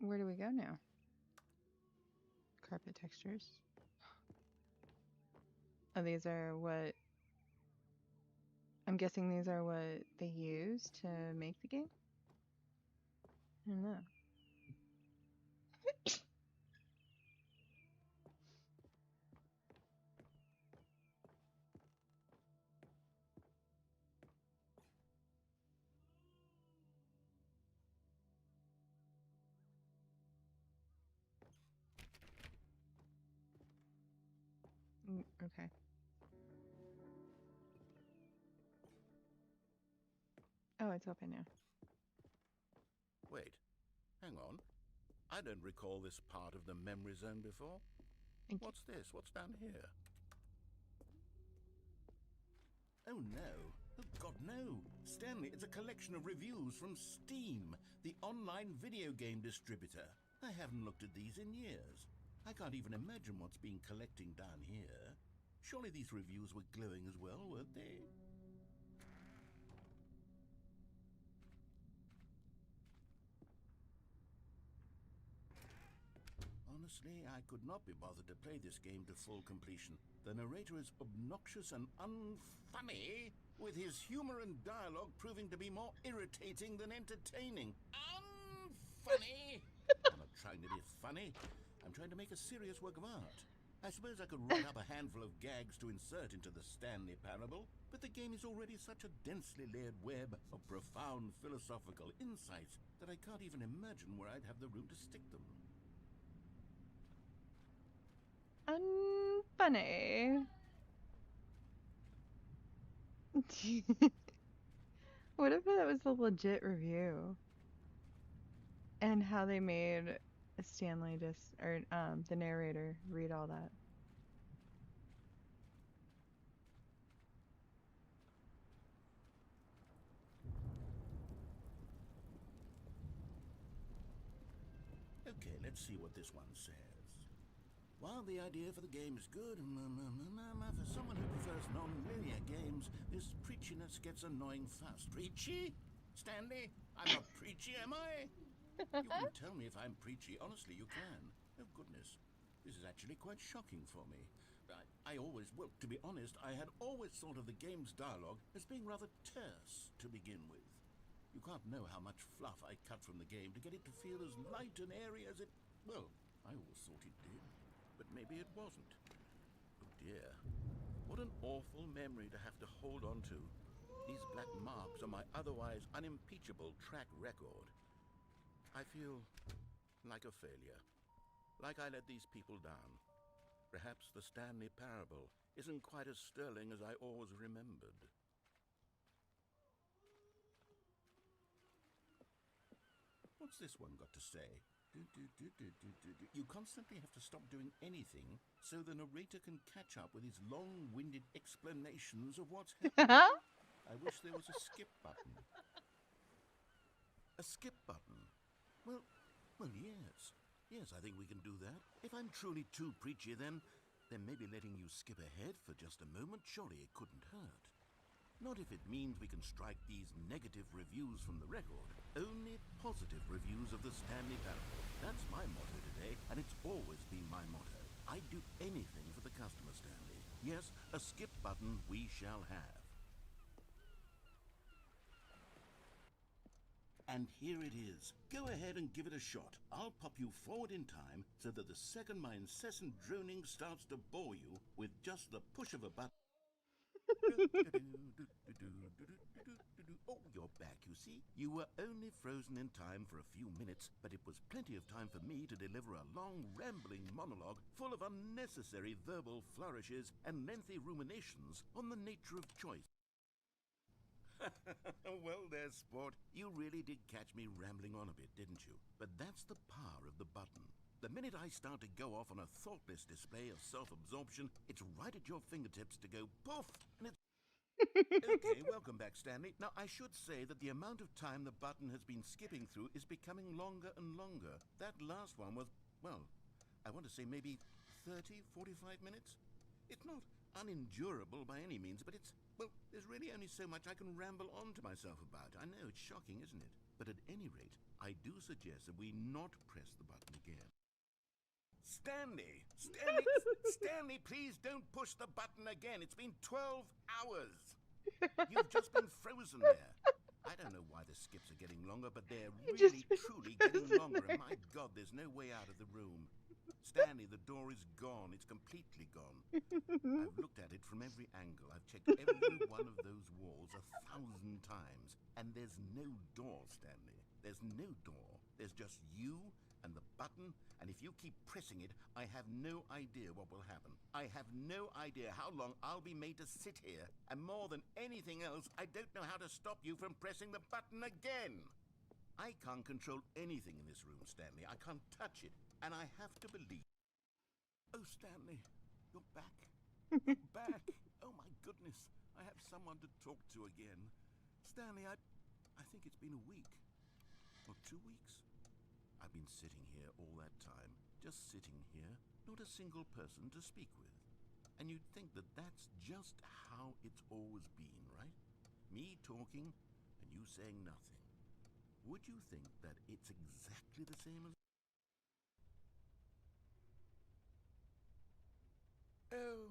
Where do we go now? Carpet textures. Oh, these are what I'm guessing these are what they use to make the game? I don't know. Okay. Oh, it's open now. Wait, hang on. I don't recall this part of the memory zone before. Thank you. What's this? What's down here? Oh no. Oh God, no. Stanley, it's a collection of reviews from Steam, the online video game distributor. I haven't looked at these in years. I can't even imagine what's been collecting down here. Surely these reviews were glowing as well, weren't they? On a Honestly, I could not be bothered to play this game to full completion. The narrator is obnoxious and unfunny, with his humor and dialogue proving to be more irritating than entertaining. Unfunny! I'm not trying to be funny. I'm trying to make a serious work of art. I suppose I could write up a handful of gags to insert into the Stanley Parable, but the game is already such a densely layered web of profound philosophical insights that I can't even imagine where I'd have the room to stick them. Unfunny. What if that was a legit review? And how they made Stanley the narrator read all that. Okay, let's see what this one says. While the idea for the game is good, for someone who prefers non-linear games, this preachiness gets annoying fast. Preachy? Stanley? I'm not preachy, am I? You can tell me if I'm preachy. Honestly, you can. Oh, goodness. This is actually quite shocking for me. Well, to be honest, I had always thought of the game's dialogue as being rather terse to begin with. You can't know how much fluff I cut from the game to get it to feel as light and airy as it... Well, I always thought it did. But maybe it wasn't. Oh dear. What an awful memory to have to hold on to. These black marks on my otherwise unimpeachable track record. I feel like a failure. Like I let these people down. Perhaps the Stanley Parable isn't quite as sterling as I always remembered. What's this one got to say? You constantly have to stop doing anything so the narrator can catch up with his long-winded explanations of what's happening. I wish there was a skip button. A skip button? Well, yes. Yes, I think we can do that. If I'm truly too preachy, then maybe letting you skip ahead for just a moment, surely it couldn't hurt. Not if it means we can strike these negative reviews from the record. Only positive reviews of the Stanley Parable. That's my motto today, and it's always been my motto. I'd do anything for the customer, Stanley. Yes, a skip button we shall have. And here it is. Go ahead and give it a shot. I'll pop you forward in time so that the second my incessant droning starts to bore you with just the push of a button. Oh, you're back, you see. You were only frozen in time for a few minutes, but it was plenty of time for me to deliver a long, rambling monologue full of unnecessary verbal flourishes and lengthy ruminations on the nature of choice. Well there, sport. You really did catch me rambling on a bit, didn't you? But that's the power of the button. The minute I start to go off on a thoughtless display of self-absorption, it's right at your fingertips to go poof, and it's... Okay, welcome back, Stanley. Now, I should say that the amount of time the button has been skipping through is becoming longer and longer. That last one was, well, I want to say maybe 30, 45 minutes? It's not unendurable by any means, but it's, well, there's really only so much I can ramble on to myself about. I know, it's shocking, isn't it? But at any rate, I do suggest that we not press the button again. Stanley! Stanley, please don't push the button again. It's been 12 hours. You've just been frozen there. I don't know why the skips are getting longer, but they're really, truly getting longer. And my God, there's no way out of the room. Stanley, the door is gone. It's completely gone. I've looked at it from every angle. I've checked every one of those walls 1,000 times. And there's no door, Stanley. There's no door. There's just you and the button, and if you keep pressing it, I have no idea what will happen. I have no idea how long I'll be made to sit here, and more than anything else, I don't know how to stop you from pressing the button again. I can't control anything in this room, Stanley. I can't touch it, and I have to believe... Oh, Stanley, you're back. You're back. Oh, my goodness. I have someone to talk to again. Stanley, I think it's been a week. Or 2 weeks. I've been sitting here all that time, just sitting here, not a single person to speak with. And you'd think that that's just how it's always been, right? Me talking and you saying nothing. Would you think that it's exactly the same as... Oh,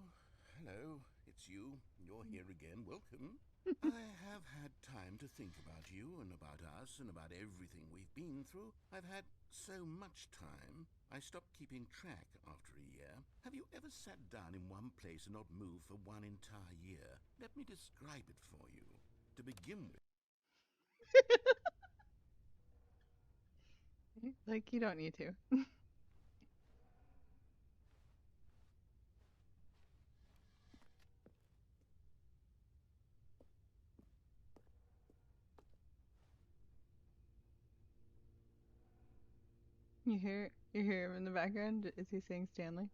hello. It's you. You're here again. Welcome. I have had time to think about you and about us and about everything we've been through. I've had so much time, I stopped keeping track after a year. Have you ever sat down in one place and not moved for one entire year? Let me describe it for you. To begin with, Like, you don't need to. You hear him in the background? Is he saying Stanley?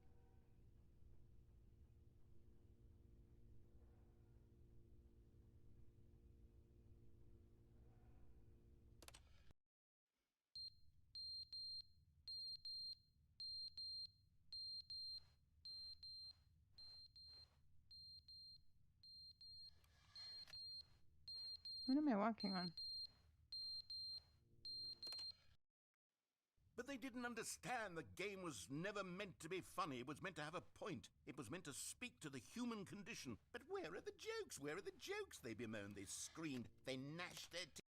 What am I walking on? but they didn't understand the game was never meant to be funny. It was meant to have a point. It was meant to speak to the human condition. But where are the jokes? Where are the jokes? They bemoaned, they screamed, they gnashed their teeth.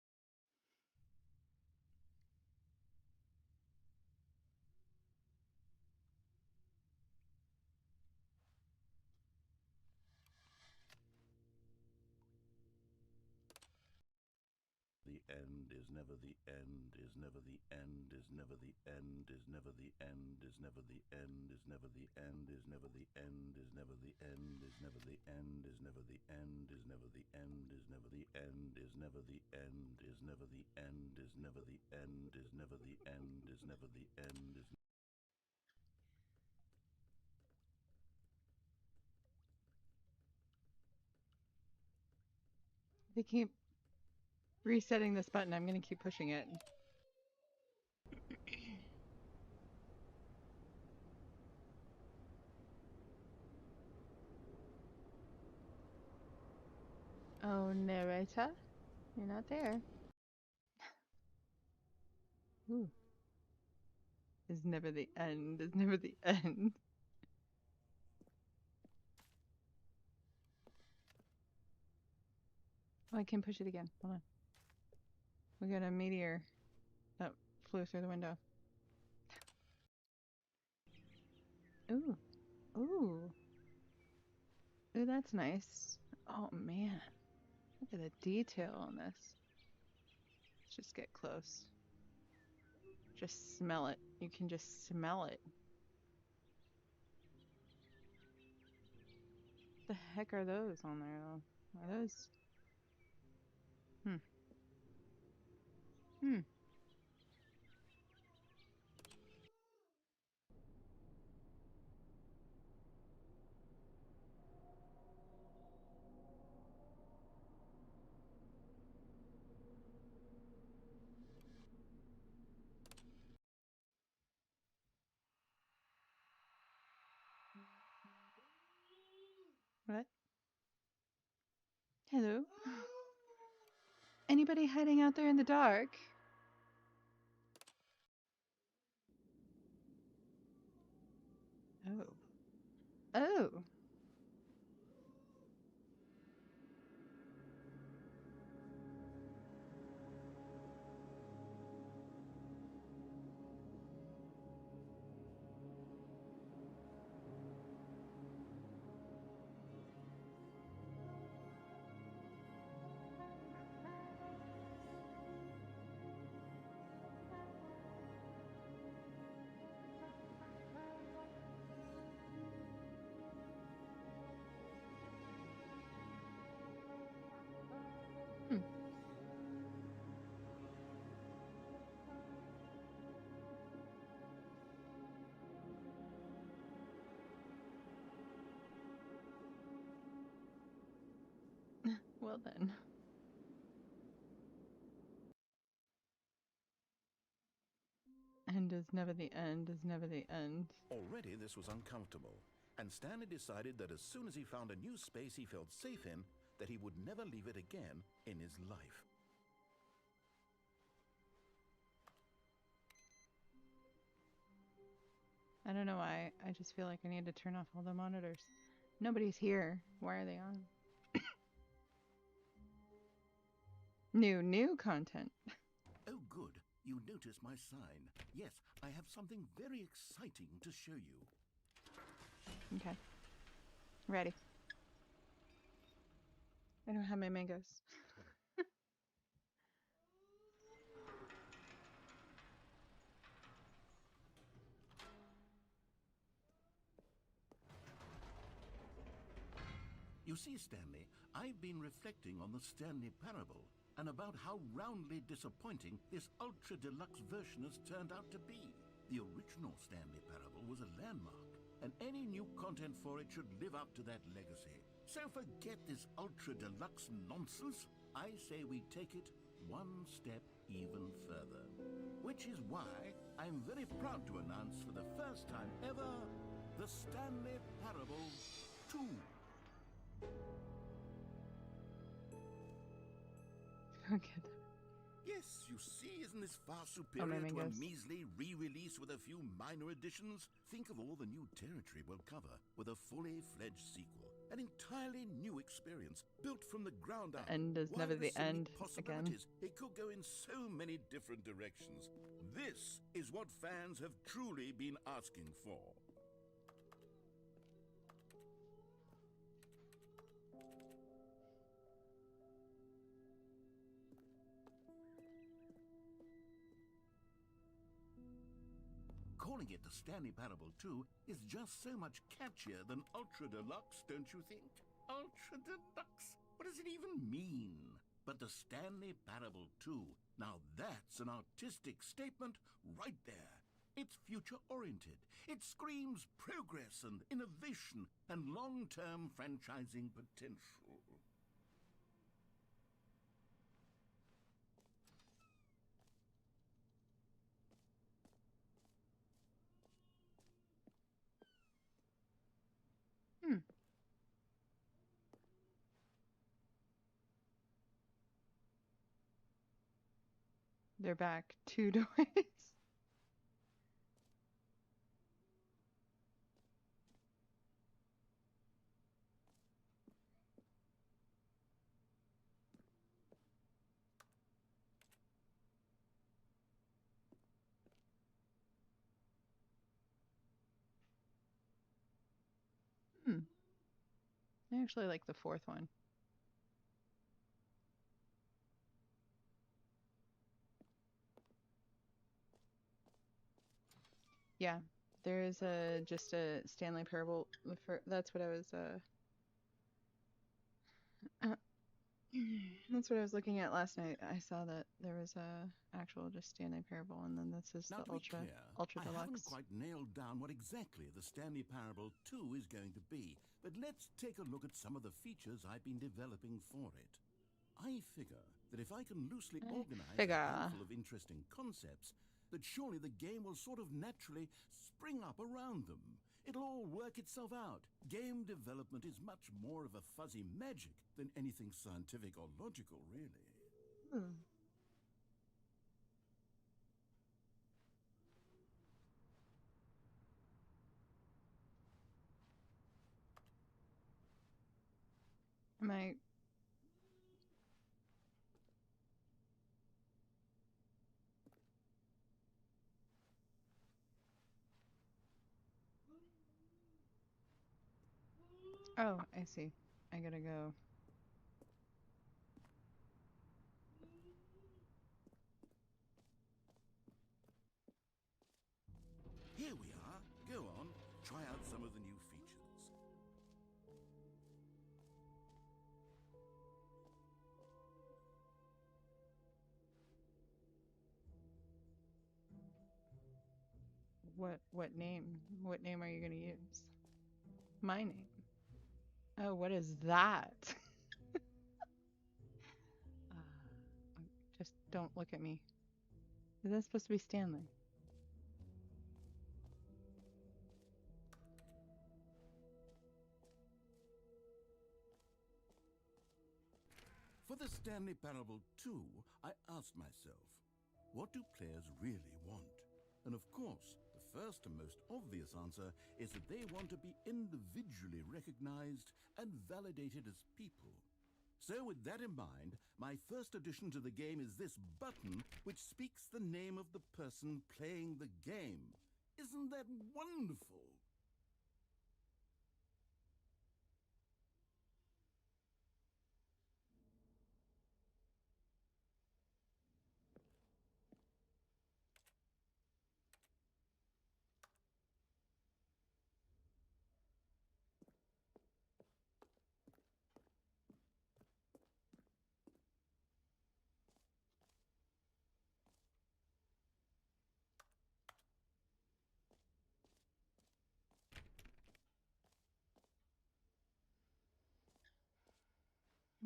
The end is never the end, is never the end, is never the end, is never the end, is never the end, is never the end, is never the end, is never the end, is never the end, is never the end, is never the end, is never the end, is never the end, is never the end, is never the end, is never the end, is never the end, is They keep resetting this button. I'm gonna keep pushing it. Oh, narrator, you're not there. Ooh. Is never the end. Is never the end. Oh, I can push it again. Hold on. We got a meteor that flew through the window. Ooh. Ooh. Ooh, that's nice. Oh, man. Look at the detail on this. Let's just get close. Just smell it. You can just smell it. What the heck are those on there, though? Are those... Hmm. Hmm. What? Hello? Anybody hiding out there in the dark? Oh. Oh. Hmm. Well then. End is never the end is never the end. already this was uncomfortable, and Stanley decided that as soon as he found a new space he felt safe in, that he would never leave it again in his life. I don't know why. I just feel like I need to turn off all the monitors. Nobody's here. Why are they on? New content. Oh, good. You notice my sign. Yes, I have something very exciting to show you. Okay. Ready. I don't have my mangoes. You see, Stanley, I've been reflecting on the Stanley Parable and about how roundly disappointing this ultra deluxe version has turned out to be. The original Stanley Parable was a landmark, and any new content for it should live up to that legacy. So forget this ultra deluxe nonsense. I say we take it one step even further. Which is why I'm very proud to announce for the first time ever, the Stanley Parable 2. Okay. Yes, you see, isn't this far my superior to a mangoes. measly re-release with a few minor additions? Think of all the new territory we'll cover with a fully fledged sequel. An entirely new experience, built from the ground up. The end is Why, never there's the so many end again. possibilities. It could go in so many different directions. This is what fans have truly been asking for. Calling it the Stanley Parable 2 is just so much catchier than Ultra Deluxe, don't you think? Ultra Deluxe? What does it even mean? But the Stanley Parable 2, now that's an artistic statement right there. It's future-oriented. It screams progress and innovation and long-term franchising potential. Hmm. They're back. 2 toys. Hmm. I actually like the 4th one. Yeah, there is just a Stanley Parable. That's what I was that's what I was looking at last night. I saw that there was a actual just Stanley Parable, and then this is Now, the to be clear, Ultra I haven't Deluxe. quite nailed down what exactly the Stanley Parable 2 is going to be, but let's take a look at some of the features I've been developing for it. I figure that if I can loosely organize a handful of interesting concepts, that surely the game will sort of naturally spring up around them. It'll all work itself out. Game development is much more of a fuzzy magic than anything scientific or logical, really. Hmm. Am I? Oh, I see. I gotta go. Here we are. Go on, try out some of the new features. What name? What name are you gonna use? My name. Oh, what is that? Just don't look at me. Is that supposed to be Stanley? For the Stanley Parable 2, I asked myself, what do players really want? And of course, the first and most obvious answer is that they want to be individually recognized and validated as people. So with that in mind, my first addition to the game is this button which speaks the name of the person playing the game. Isn't that wonderful?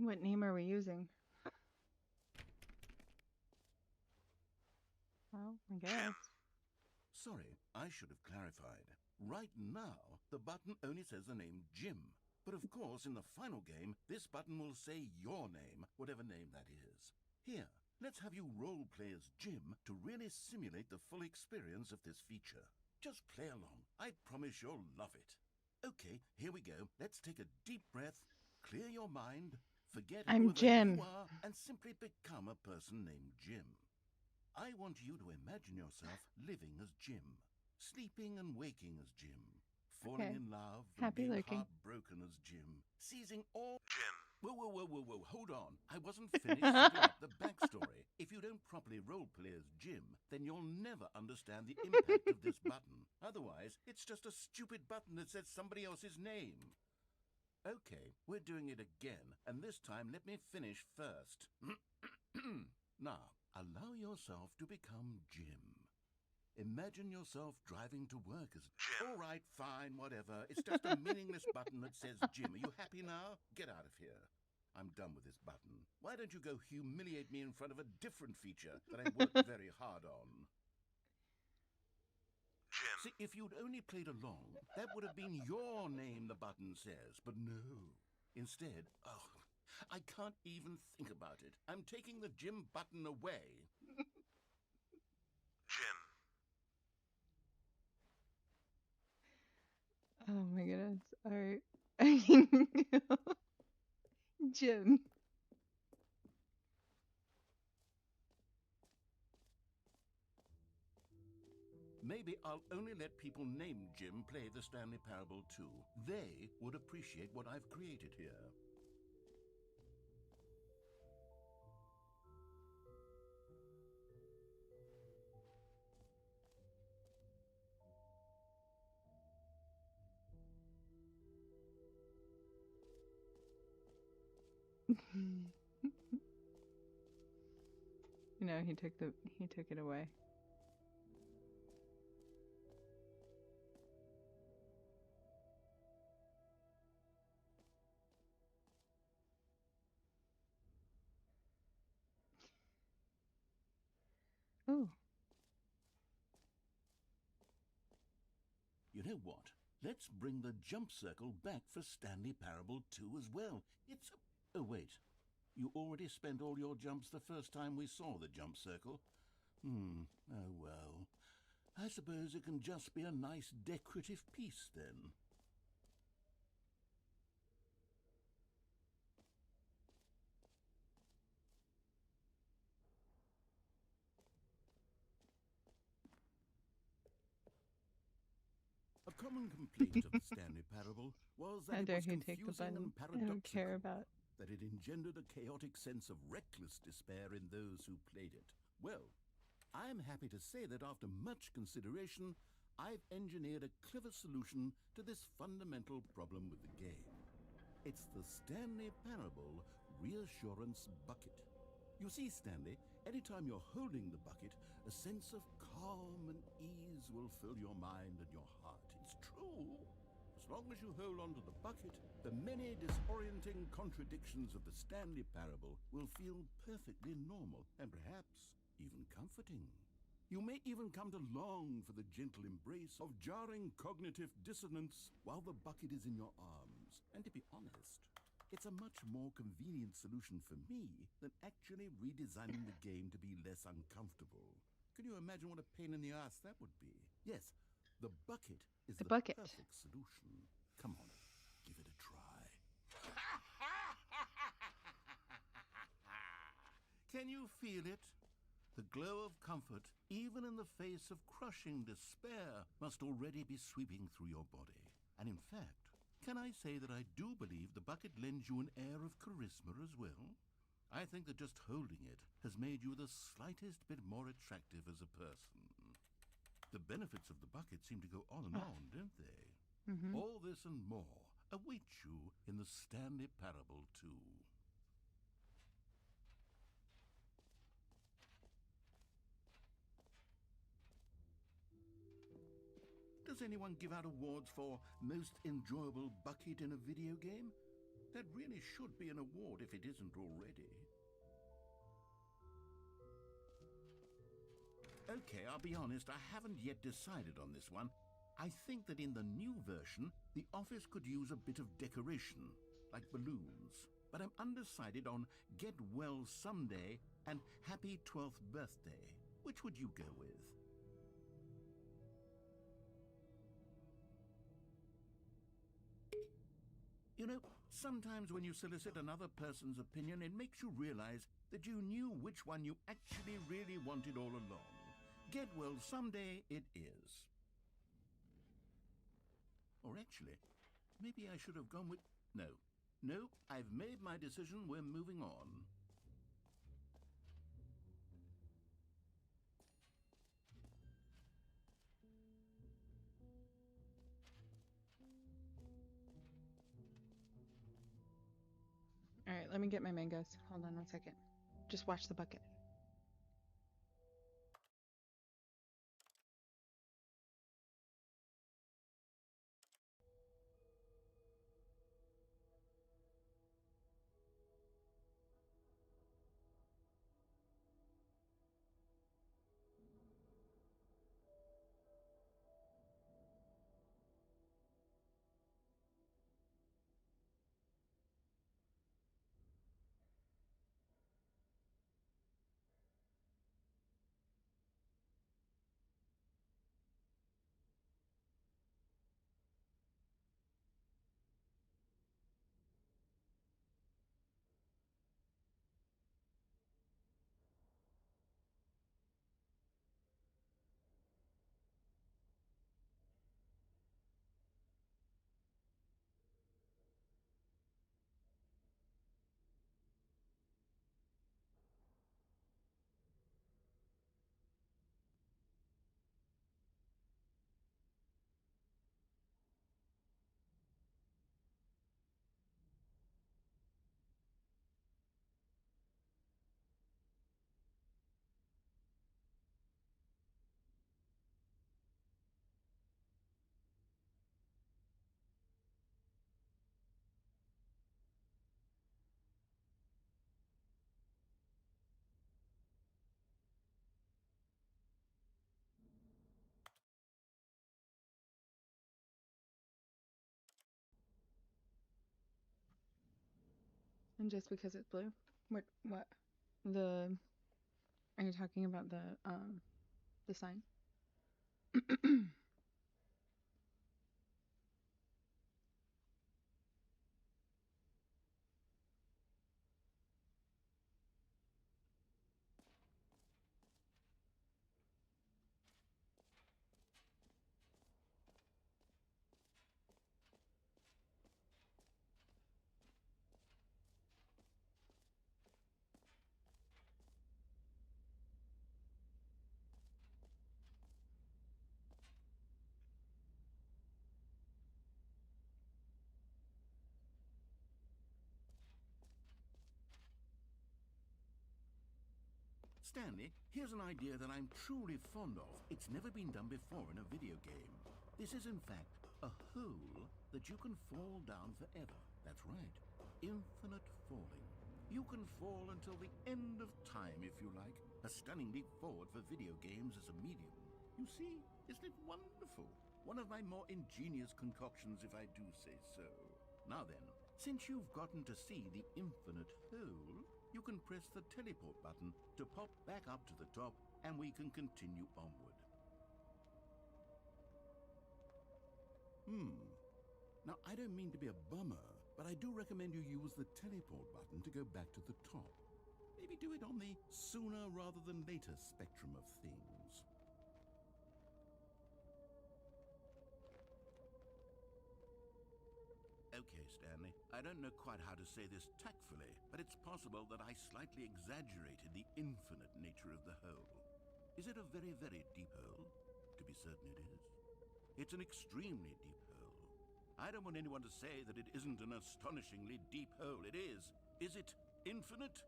What name are we using? Well, I guess. Sorry, I should have clarified. Right now, the button only says the name Jim. But of course, in the final game, this button will say your name, whatever name that is. Here, let's have you role-play as Jim to really simulate the full experience of this feature. Just play along. I promise you'll love it. Okay, here we go. Let's take a deep breath, clear your mind, forget I'm whoever Jim. you are, and simply become a person named Jim. I want you to imagine yourself living as Jim, sleeping and waking as Jim, falling Okay. in love and Happy being lurking. heartbroken as Jim, seizing all... Jim! Whoa, hold on. I wasn't finished setting up the backstory. If you don't properly roleplay as Jim, then you'll never understand the impact of this button. Otherwise, it's just a stupid button that says somebody else's name. Okay, we're doing it again, and this time let me finish first. Now, allow yourself to become Jim. Imagine yourself driving to work as Jim. All right, fine, whatever. It's just a meaningless button that says Jim. Are you happy now? Get out of here. I'm done with this button. Why don't you go humiliate me in front of a different feature that I worked very hard on? Jim. See, if you'd only played along, that would have been your name the button says, but no. Instead, I can't even think about it. I'm taking the Jim button away. Jim. Oh my goodness. All right. Jim. Maybe I'll only let people named Jim play the Stanley Parable too. They would appreciate what I've created here. No, he took it away. Oh. You know what? Let's bring the jump circle back for Stanley Parable 2 as well. It's a... Oh, wait. You already spent all your jumps the first time we saw the jump circle. Oh well. I suppose it can just be a nice decorative piece then. A common complaint of the Stanley Parable was that How it dare was he take the confusing button? and I don't care paradoxical, about. that it engendered a chaotic sense of reckless despair in those who played it. Well, I am happy to say that after much consideration, I've engineered a clever solution to this fundamental problem with the game. It's the Stanley Parable Reassurance Bucket. You see, Stanley, anytime you're holding the bucket, a sense of calm and ease will fill your mind and your heart. It's true. As long as you hold on to the bucket, the many disorienting contradictions of the Stanley Parable will feel perfectly normal and perhaps even comforting. You may even come to long for the gentle embrace of jarring cognitive dissonance while the bucket is in your arms. And to be honest, it's a much more convenient solution for me than actually redesigning the game to be less uncomfortable. Can you imagine what a pain in the ass that would be? Yes, The bucket is The the bucket. perfect solution. Come on, give it a try. Can you feel it? The glow of comfort, even in the face of crushing despair, must already be sweeping through your body. And in fact, can I say that I do believe the bucket lends you an air of charisma as well? I think that just holding it has made you the slightest bit more attractive as a person. The benefits of the bucket seem to go on and on, don't they? Mm-hmm. All this and more await you in the Stanley Parable 2. Does anyone give out awards for most enjoyable bucket in a video game? That really should be an award if it isn't already. Okay, I'll be honest, I haven't yet decided on this one. I think that in the new version, the office could use a bit of decoration, like balloons. But I'm undecided on Get Well Someday and Happy 12th Birthday. Which would you go with? You know, sometimes when you solicit another person's opinion, it makes you realize that you knew which one you actually really wanted all along. Get well someday it is. Or actually, maybe I should have gone with... No, I've made my decision, we're moving on. All right, let me get my mangoes. Hold on 1 second. Just watch the bucket. And just because it's blue? What? The Are you talking about the sign? Stanley, here's an idea that I'm truly fond of. It's never been done before in a video game. This is, in fact, a hole that you can fall down forever. That's right. Infinite falling. You can fall until the end of time, if you like. A stunning leap forward for video games as a medium. You see, isn't it wonderful? One of my more ingenious concoctions, if I do say so. Now then, since you've gotten to see the infinite hole, you can press the teleport button to pop back up to the top, and we can continue onward. Now, I don't mean to be a bummer, but I do recommend you use the teleport button to go back to the top. Maybe do it on the sooner rather than later spectrum of things. Okay, Stanley, I don't know quite how to say this tactfully, but it's possible that I slightly exaggerated the infinite nature of the hole. Is it a very, very deep hole? To be certain it is. It's an extremely deep hole. I don't want anyone to say that it isn't an astonishingly deep hole. It is. Is it infinite?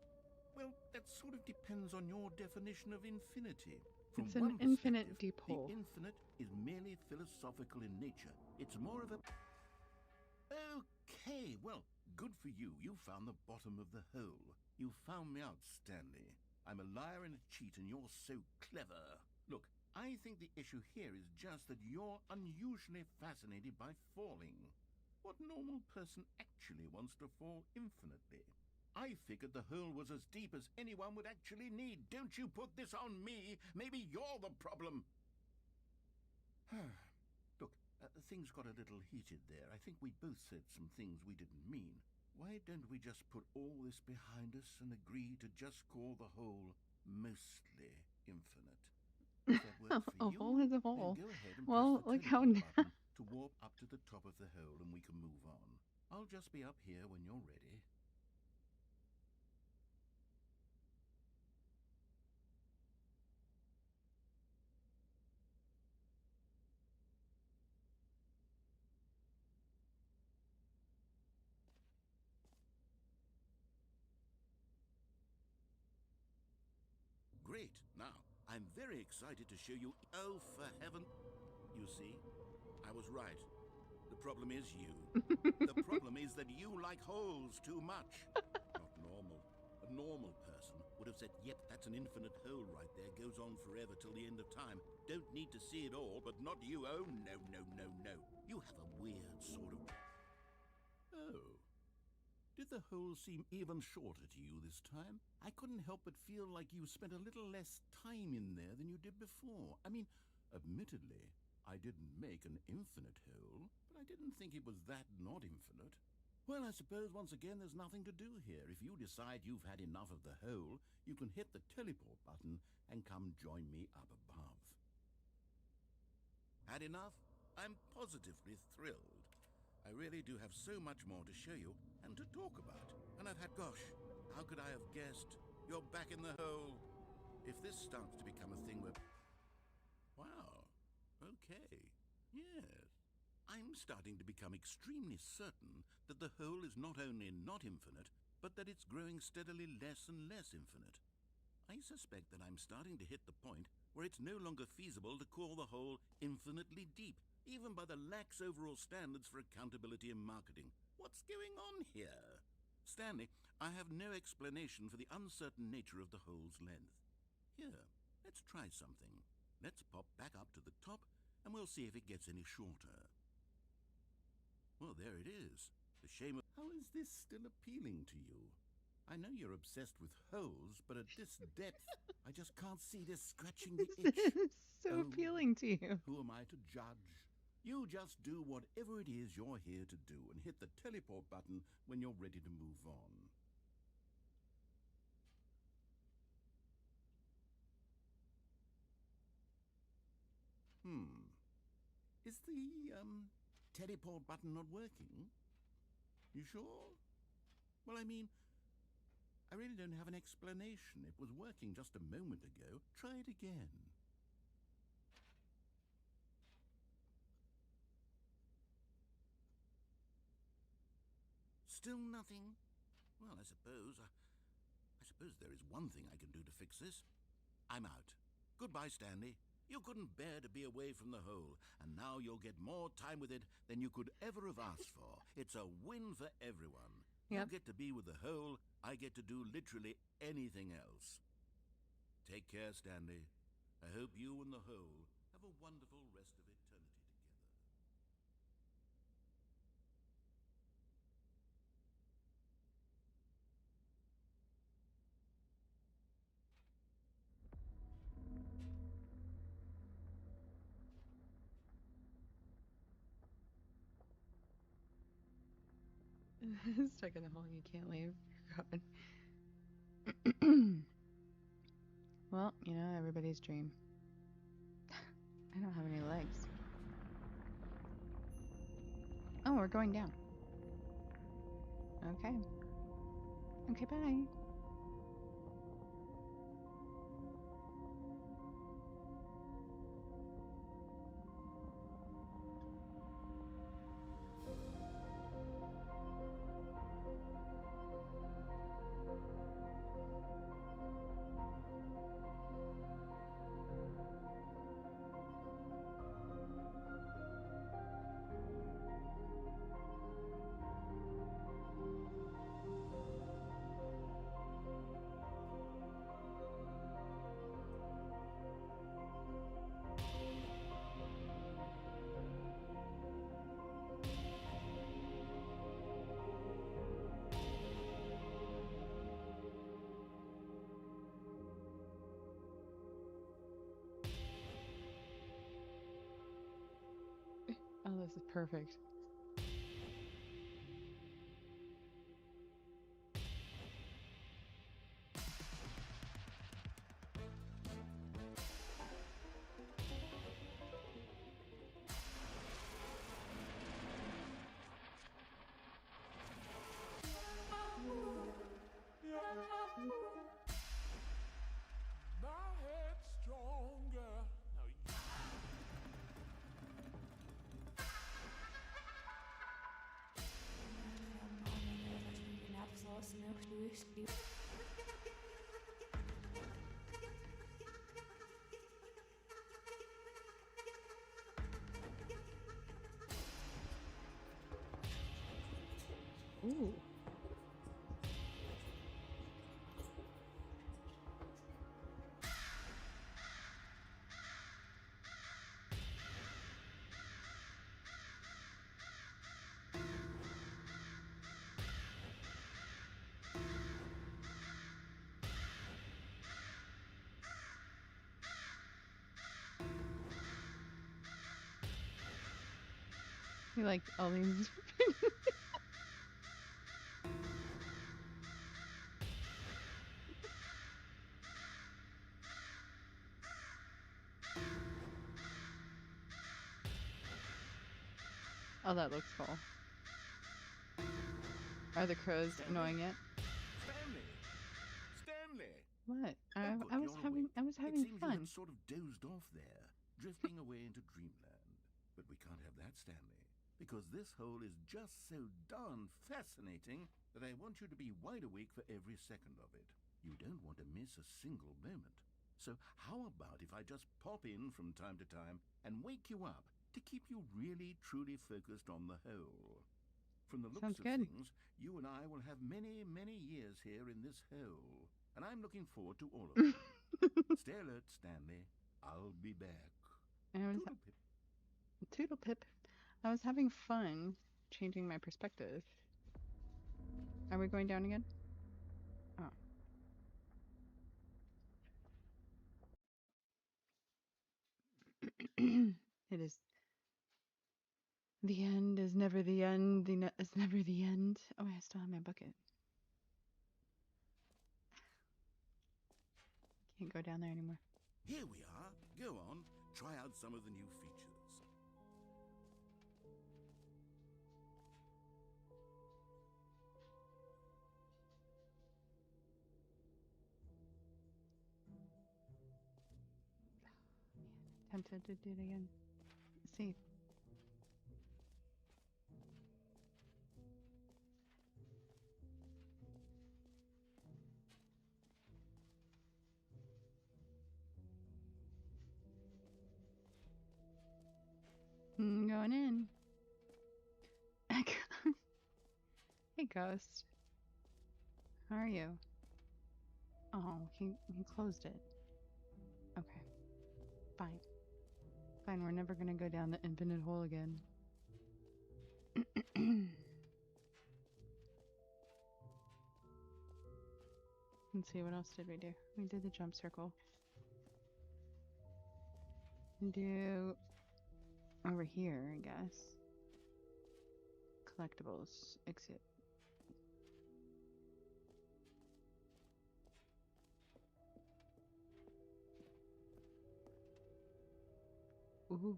Well, that sort of depends on your definition of infinity. From It's an one infinite perspective, deep hole. the infinite is merely philosophical in nature. It's more of a... Okay, well, good for you. You found the bottom of the hole. You found me out, Stanley. I'm a liar and a cheat, and you're so clever. Look, I think the issue here is just that you're unusually fascinated by falling. What normal person actually wants to fall infinitely? I figured the hole was as deep as anyone would actually need. Don't you put this on me. Maybe you're the problem. Look, things got a little heated there. I think we both said some things we didn't mean. Why don't we just put all this behind us and agree to just call the hole mostly infinite? If that works for A you, hole is a then hole. go ahead and Well, press the like how teleport button to warp up to the top of the hole and we can move on. I'll just be up here when you're ready. Great. Now, I'm very excited to show you... Oh, for heaven... You see, I was right. The problem is you. The problem is that you like holes too much. Not normal. A normal person would have said, yep, that's an infinite hole right there. Goes on forever till the end of time. Don't need to see it all, but not you. Oh, no, no, no, no. You have a weird sort of... Oh. Did the hole seem even shorter to you this time? I couldn't help but feel like you spent a little less time in there than you did before. I mean, admittedly, I didn't make an infinite hole, but I didn't think it was that not infinite. Well, I suppose once again there's nothing to do here. If you decide you've had enough of the hole, you can hit the teleport button and come join me up above. Had enough? I'm positively thrilled. I really do have so much more to show you and to talk about. And I've had, gosh, how could I have guessed? You're back in the hole. If this starts to become a thing where... Wow. Okay. Yes. I'm starting to become extremely certain that the hole is not only not infinite, but that it's growing steadily less and less infinite. I suspect that I'm starting to hit the point where it's no longer feasible to call the hole infinitely deep, even by the lax overall standards for accountability and marketing. What's going on here? Stanley, I have no explanation for the uncertain nature of the hole's length. Here, let's try something. Let's pop back up to the top, and we'll see if it gets any shorter. Well, there it is. The shame of... How is this still appealing to you? I know you're obsessed with holes, but at this depth, I just can't see this scratching the itch. It's so Oh. appealing to you. Who am I to judge? You just do whatever it is you're here to do and hit the teleport button when you're ready to move on. Is the, teleport button not working? You sure? Well, I mean, I really don't have an explanation. It was working just a moment ago. Try it again. Still nothing? Well, I suppose there is one thing I can do to fix this. I'm out. Goodbye, Stanley. You couldn't bear to be away from the hole, and now you'll get more time with it than you could ever have asked for. It's a win for everyone. Yep. You get to be with the hole, I get to do literally anything else. Take care, Stanley. I hope you and the hole have a wonderful rest of eternity together. Stuck in the hole, you can't leave. God. Well, you know, everybody's dream. I don't have any legs. Oh, we're going down. Okay. Okay, bye. Oh, this is perfect. My head's stronger. No, you. Ooh. You like all these. Oh, that looks cool. Are the crows Stanley? annoying yet? Stanley! Stanley! What? Oh, good, you're awake. I was It having seems you fun. had sort of dozed off there, drifting away into dreamland. But we can't have that, Stanley, because this hole is just so darn fascinating that I want you to be wide awake for every second of it. You don't want to miss a single moment. So how about if I just pop in from time to time and wake you up to keep you really, truly focused on the hole? From the looks Sounds of good. things, you and I will have many, many years here in this hole, and I'm looking forward to all of them. Stay alert, Stanley. I'll be back. I was Toodle pip. toodle pip. I was having fun changing my perspective. Are we going down again? Oh. It is. The end is never the end. Is never the end. Oh, I still have my bucket. Can't go down there anymore. Here we are. Go on. Try out some of the new features. Tempted to do it again. Let's see. Going in. Hey, Ghost. How are you? Oh, he closed it. Okay. Fine. Fine, we're never gonna go down the infinite hole again. Let's see, what else did we do? We did the jump circle. Do over here, I guess. Collectibles. Exit. Ooh.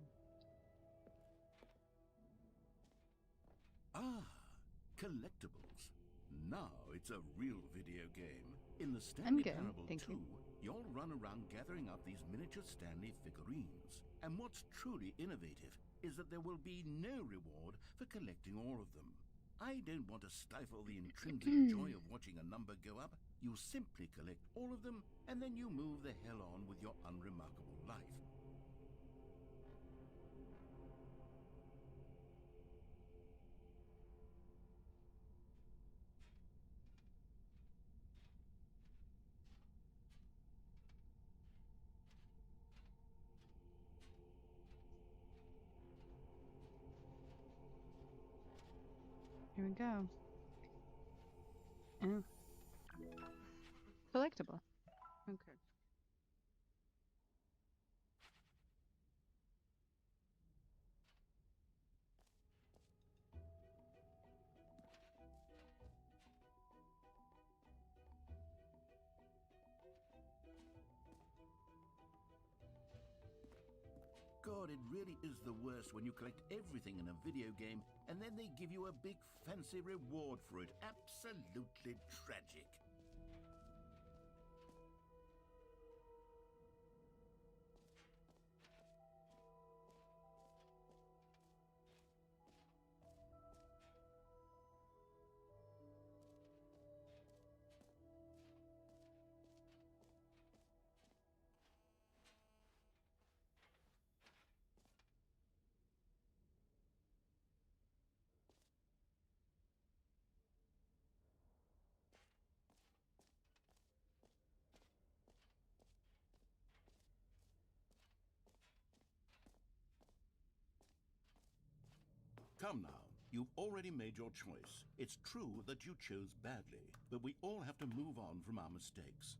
Ah, collectibles. Now it's a real video game. In the Stanley good, Parable thank 2, you. you'll run around gathering up these miniature Stanley figurines. And what's truly innovative is that there will be no reward for collecting all of them. I don't want to stifle the intrinsic joy of watching a number go up. You simply collect all of them, and then you move the hell on with your unremarkable life. Here we go. Oh. Collectible. Okay. God, it really is the worst when you collect everything in a video game and then they give you a big fancy reward for it. Absolutely tragic. Come now, you've already made your choice. It's true that you chose badly, but we all have to move on from our mistakes.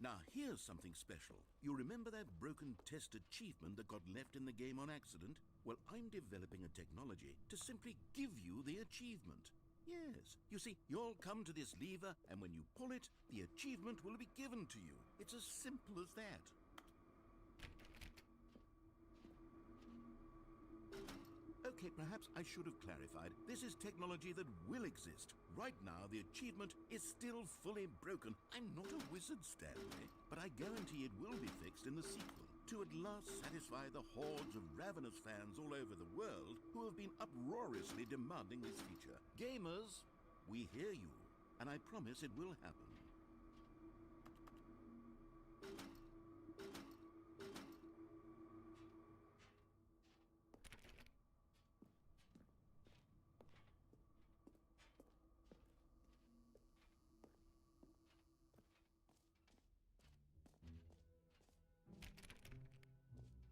Now here's something special. You remember that broken test achievement that got left in the game on accident? Well, I'm developing a technology to simply give you the achievement. Yes, you see, you'll come to this lever, and when you pull it, the achievement will be given to you. It's as simple as that. Okay, perhaps I should have clarified. This is technology that will exist. Right now, the achievement is still fully broken. I'm not a wizard, Stanley, but I guarantee it will be fixed in the sequel to at last satisfy the hordes of ravenous fans all over the world who have been uproariously demanding this feature. Gamers, we hear you, and I promise it will happen.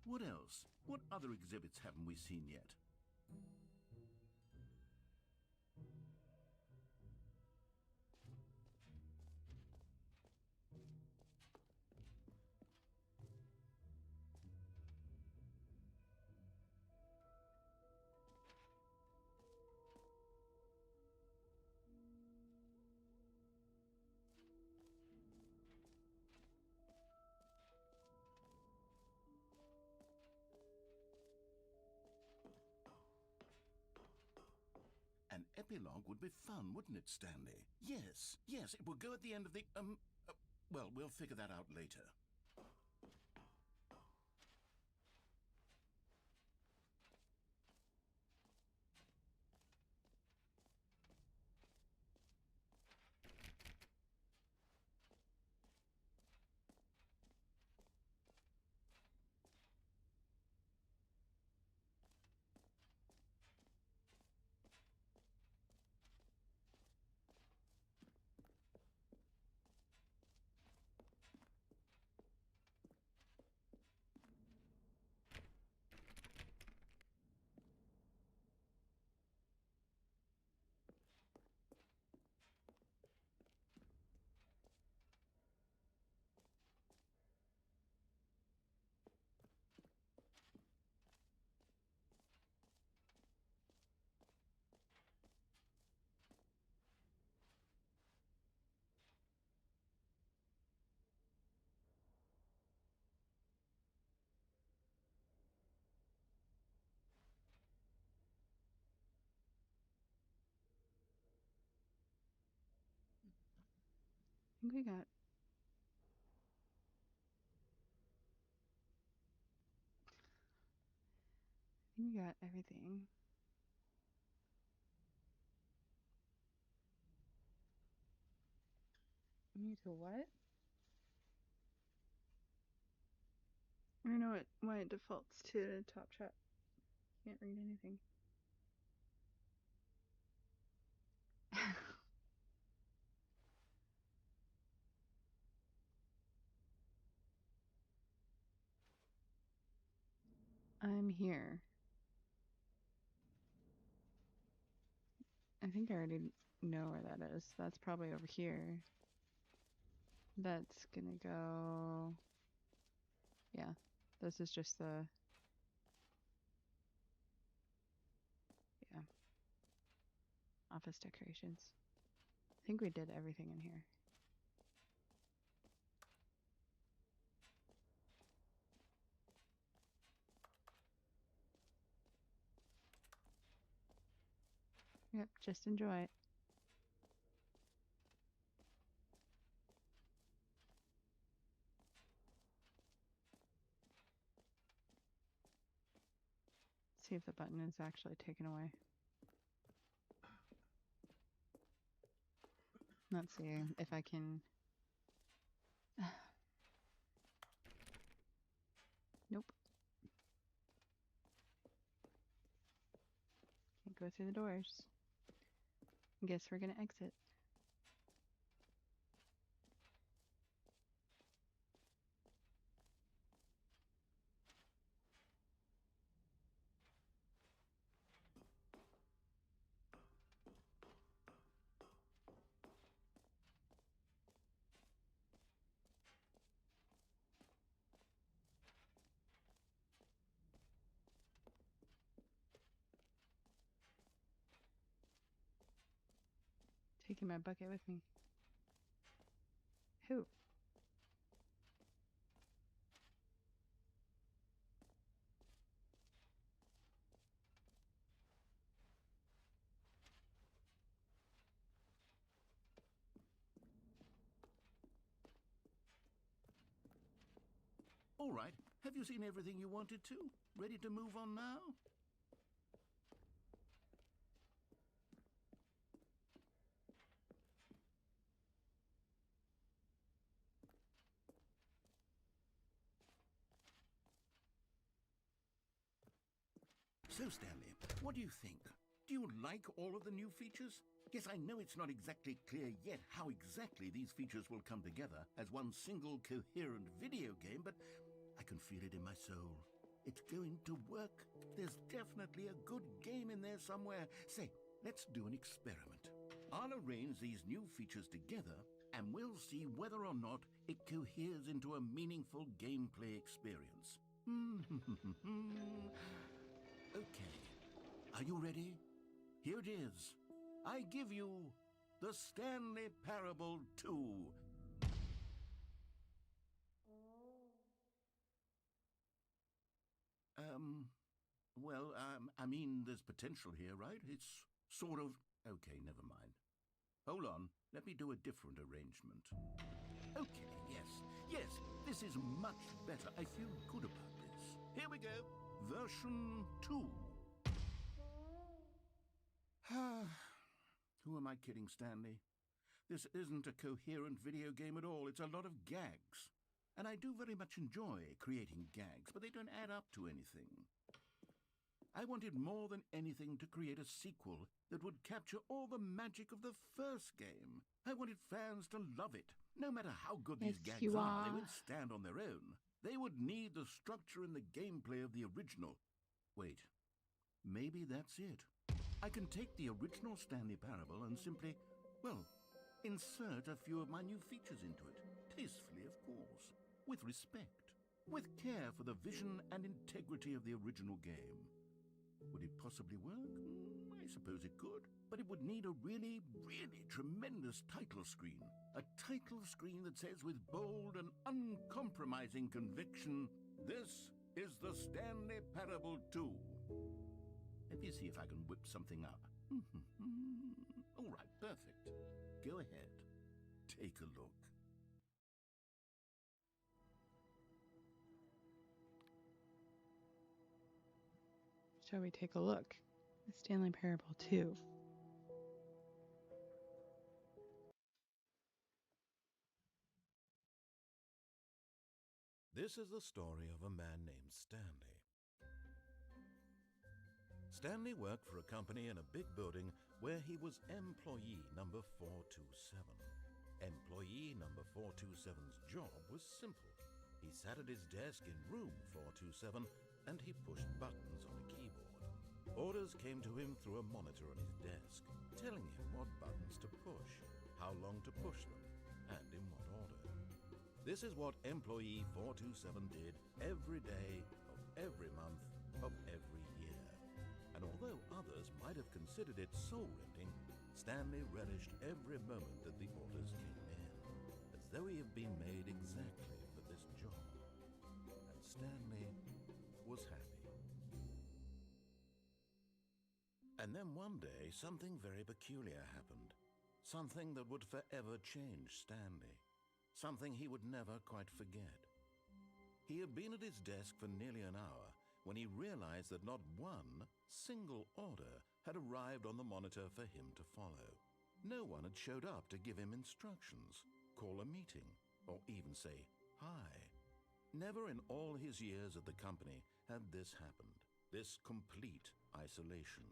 What else? What other exhibits haven't we seen yet? An epilogue would be fun, wouldn't it, Stanley? Yes, it will go at the end of the, well, we'll figure that out later. think we got. I think we got everything. Me to what? I don't know why it defaults to top chat. Can't read anything. I'm here. I think I already know where that is. That's probably over here. That's gonna go. Yeah, this is just the. Yeah. Office decorations. I think we did everything in here. Yep, just enjoy it. See if the button is actually taken away. Let's see if I can. Nope. Can't go through the doors. Guess we're gonna exit. Taking my bucket with me. Who? All right. Have you seen everything you wanted to? Ready to move on now? So, Stanley, what do you think? Do you like all of the new features? Yes, I know it's not exactly clear yet how exactly these features will come together as one single coherent video game, but I can feel it in my soul. It's going to work. There's definitely a good game in there somewhere. Say, let's do an experiment. I'll arrange these new features together, and we'll see whether or not it coheres into a meaningful gameplay experience. Okay. Are you ready? Here it is. I give you the Stanley Parable 2. I mean, there's potential here, right? It's sort of... Okay, never mind. Hold on. Let me do a different arrangement. Okay, yes, this is much better. I feel good about this. Here we go. Version 2. Who am I kidding, Stanley? This isn't a coherent video game at all. It's a lot of gags. And I do very much enjoy creating gags, but they don't add up to anything. I wanted more than anything to create a sequel that would capture all the magic of the first game. I wanted fans to love it. No matter how good these Yes, gags you are, they are. would stand on their own. They would need the structure and the gameplay of the original. Wait, maybe that's it. I can take the original Stanley Parable and simply, well, insert a few of my new features into it. Tastefully, of course. With respect. With care for the vision and integrity of the original game. Would it possibly work? I suppose it could. But it would need a really, really tremendous title screen. A title screen that says with bold and uncompromising conviction, "This is the Stanley Parable 2. Let me see if I can whip something up. All right, perfect. Go ahead. Take a look. Shall we take a look? The Stanley Parable 2. This is the story of a man named Stanley. Stanley worked for a company in a big building where he was employee number 427. Employee number 427's job was simple. He sat at his desk in room 427 and he pushed buttons on a keyboard. Orders came to him through a monitor on his desk, telling him what buttons to push, how long to push them, and in what order. This is what employee 427 did every day of every month of every year. And although others might have considered it soul-rending, Stanley relished every moment that the orders came in, as though he had been made exactly for this job. And Stanley was happy. And then one day, something very peculiar happened. Something that would forever change Stanley. Something he would never quite forget. He had been at his desk for nearly an hour when he realized that not one single order had arrived on the monitor for him to follow. No one had showed up to give him instructions, call a meeting, or even say hi. Never in all his years at the company had this happened, this complete isolation.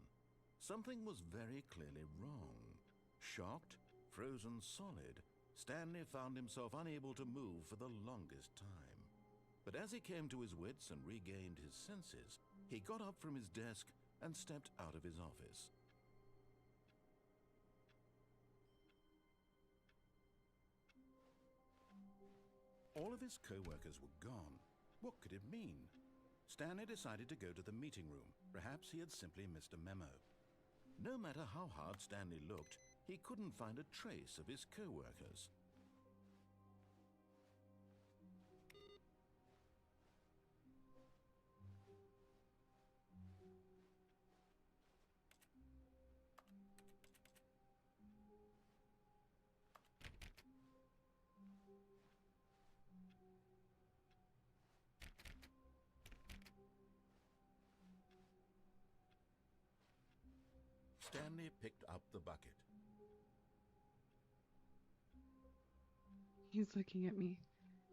Something was very clearly wrong. Shocked, frozen solid, Stanley found himself unable to move for the longest time. But as he came to his wits and regained his senses, he got up from his desk and stepped out of his office. All of his co-workers were gone. What could it mean? Stanley decided to go to the meeting room. Perhaps he had simply missed a memo. No matter how hard Stanley looked, he couldn't find a trace of his co-workers. Stanley picked up the bucket. He's looking at me.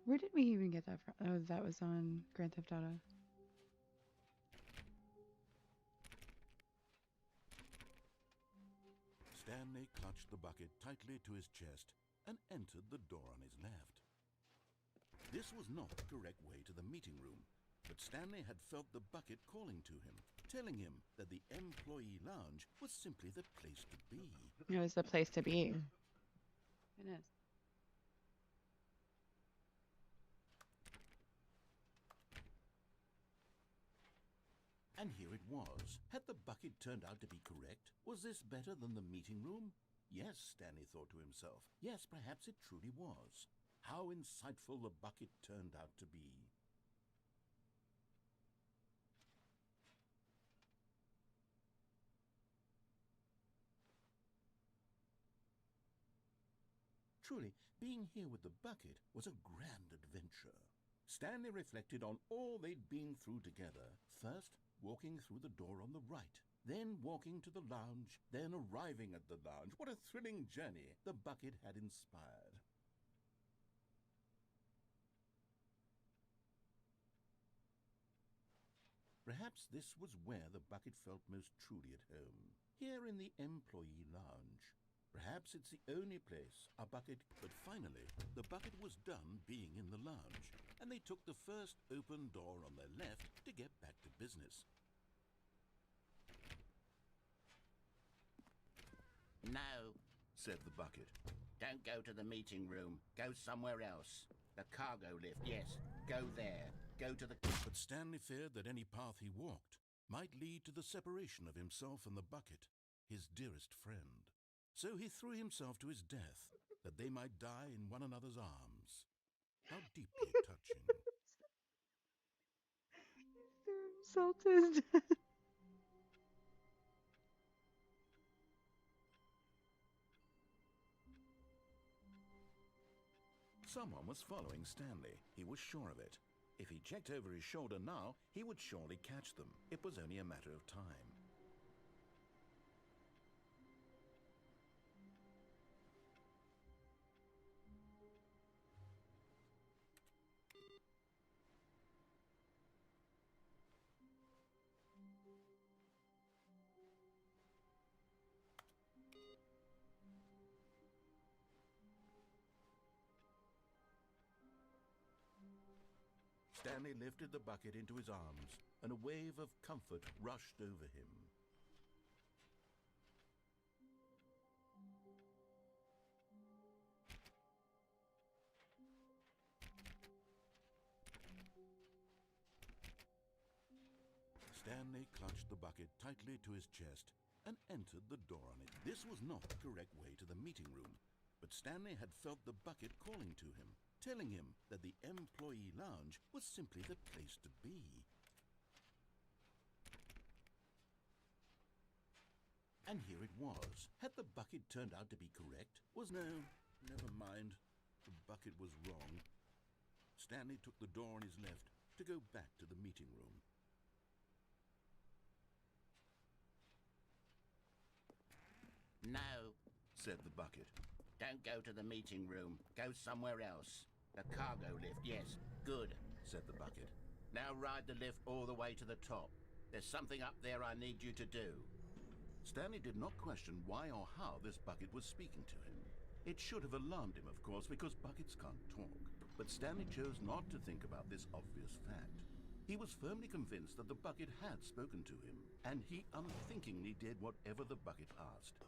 Where did we even get that from? Oh, that was on Grand Theft Auto. Stanley clutched the bucket tightly to his chest and entered the door on his left. This was not the correct way to the meeting room, but Stanley had felt the bucket calling to him, telling him that the employee lounge was simply the place to be. It was the place to be. It is. And here it was. Had the bucket turned out to be correct? Was this better than the meeting room? Yes, Stanley thought to himself. Yes, perhaps it truly was. How insightful the bucket turned out to be. Truly, being here with the bucket was a grand adventure. Stanley reflected on all they'd been through together. First, walking through the door on the right, then walking to the lounge, then arriving at the lounge. What a thrilling journey the bucket had inspired. Perhaps this was where the bucket felt most truly at home, here in the employee lounge. Perhaps it's the only place a bucket... But finally, the bucket was done being in the lounge, and they took the first open door on their left to get back to business. No, said the bucket. don't go to the meeting room. Go somewhere else. The cargo lift, yes. Go there. Go to the... But Stanley feared that any path he walked might lead to the separation of himself and the bucket, his dearest friend. So he threw himself to his death, that they might die in one another's arms. How deeply touching. He threw himself to his death. Someone was following Stanley. He was sure of it. If he checked over his shoulder now, he would surely catch them. It was only a matter of time. Stanley lifted the bucket into his arms, and a wave of comfort rushed over him. Stanley clutched the bucket tightly to his chest and entered the door on it. This was not the correct way to the meeting room, but Stanley had felt the bucket calling to him, telling him that the employee lounge was simply the place to be. And here it was. Had the bucket turned out to be correct? Never mind. The bucket was wrong. Stanley took the door on his left to go back to the meeting room. No, said the bucket. don't go to the meeting room. Go somewhere else. The cargo lift, yes. Good, Said the bucket. now ride the lift all the way to the top. There's something up there I need you to do. Stanley did not question why or how this bucket was speaking to him. It should have alarmed him, of course, because buckets can't talk. But Stanley chose not to think about this obvious fact. He was firmly convinced that the bucket had spoken to him, and he unthinkingly did whatever the bucket asked.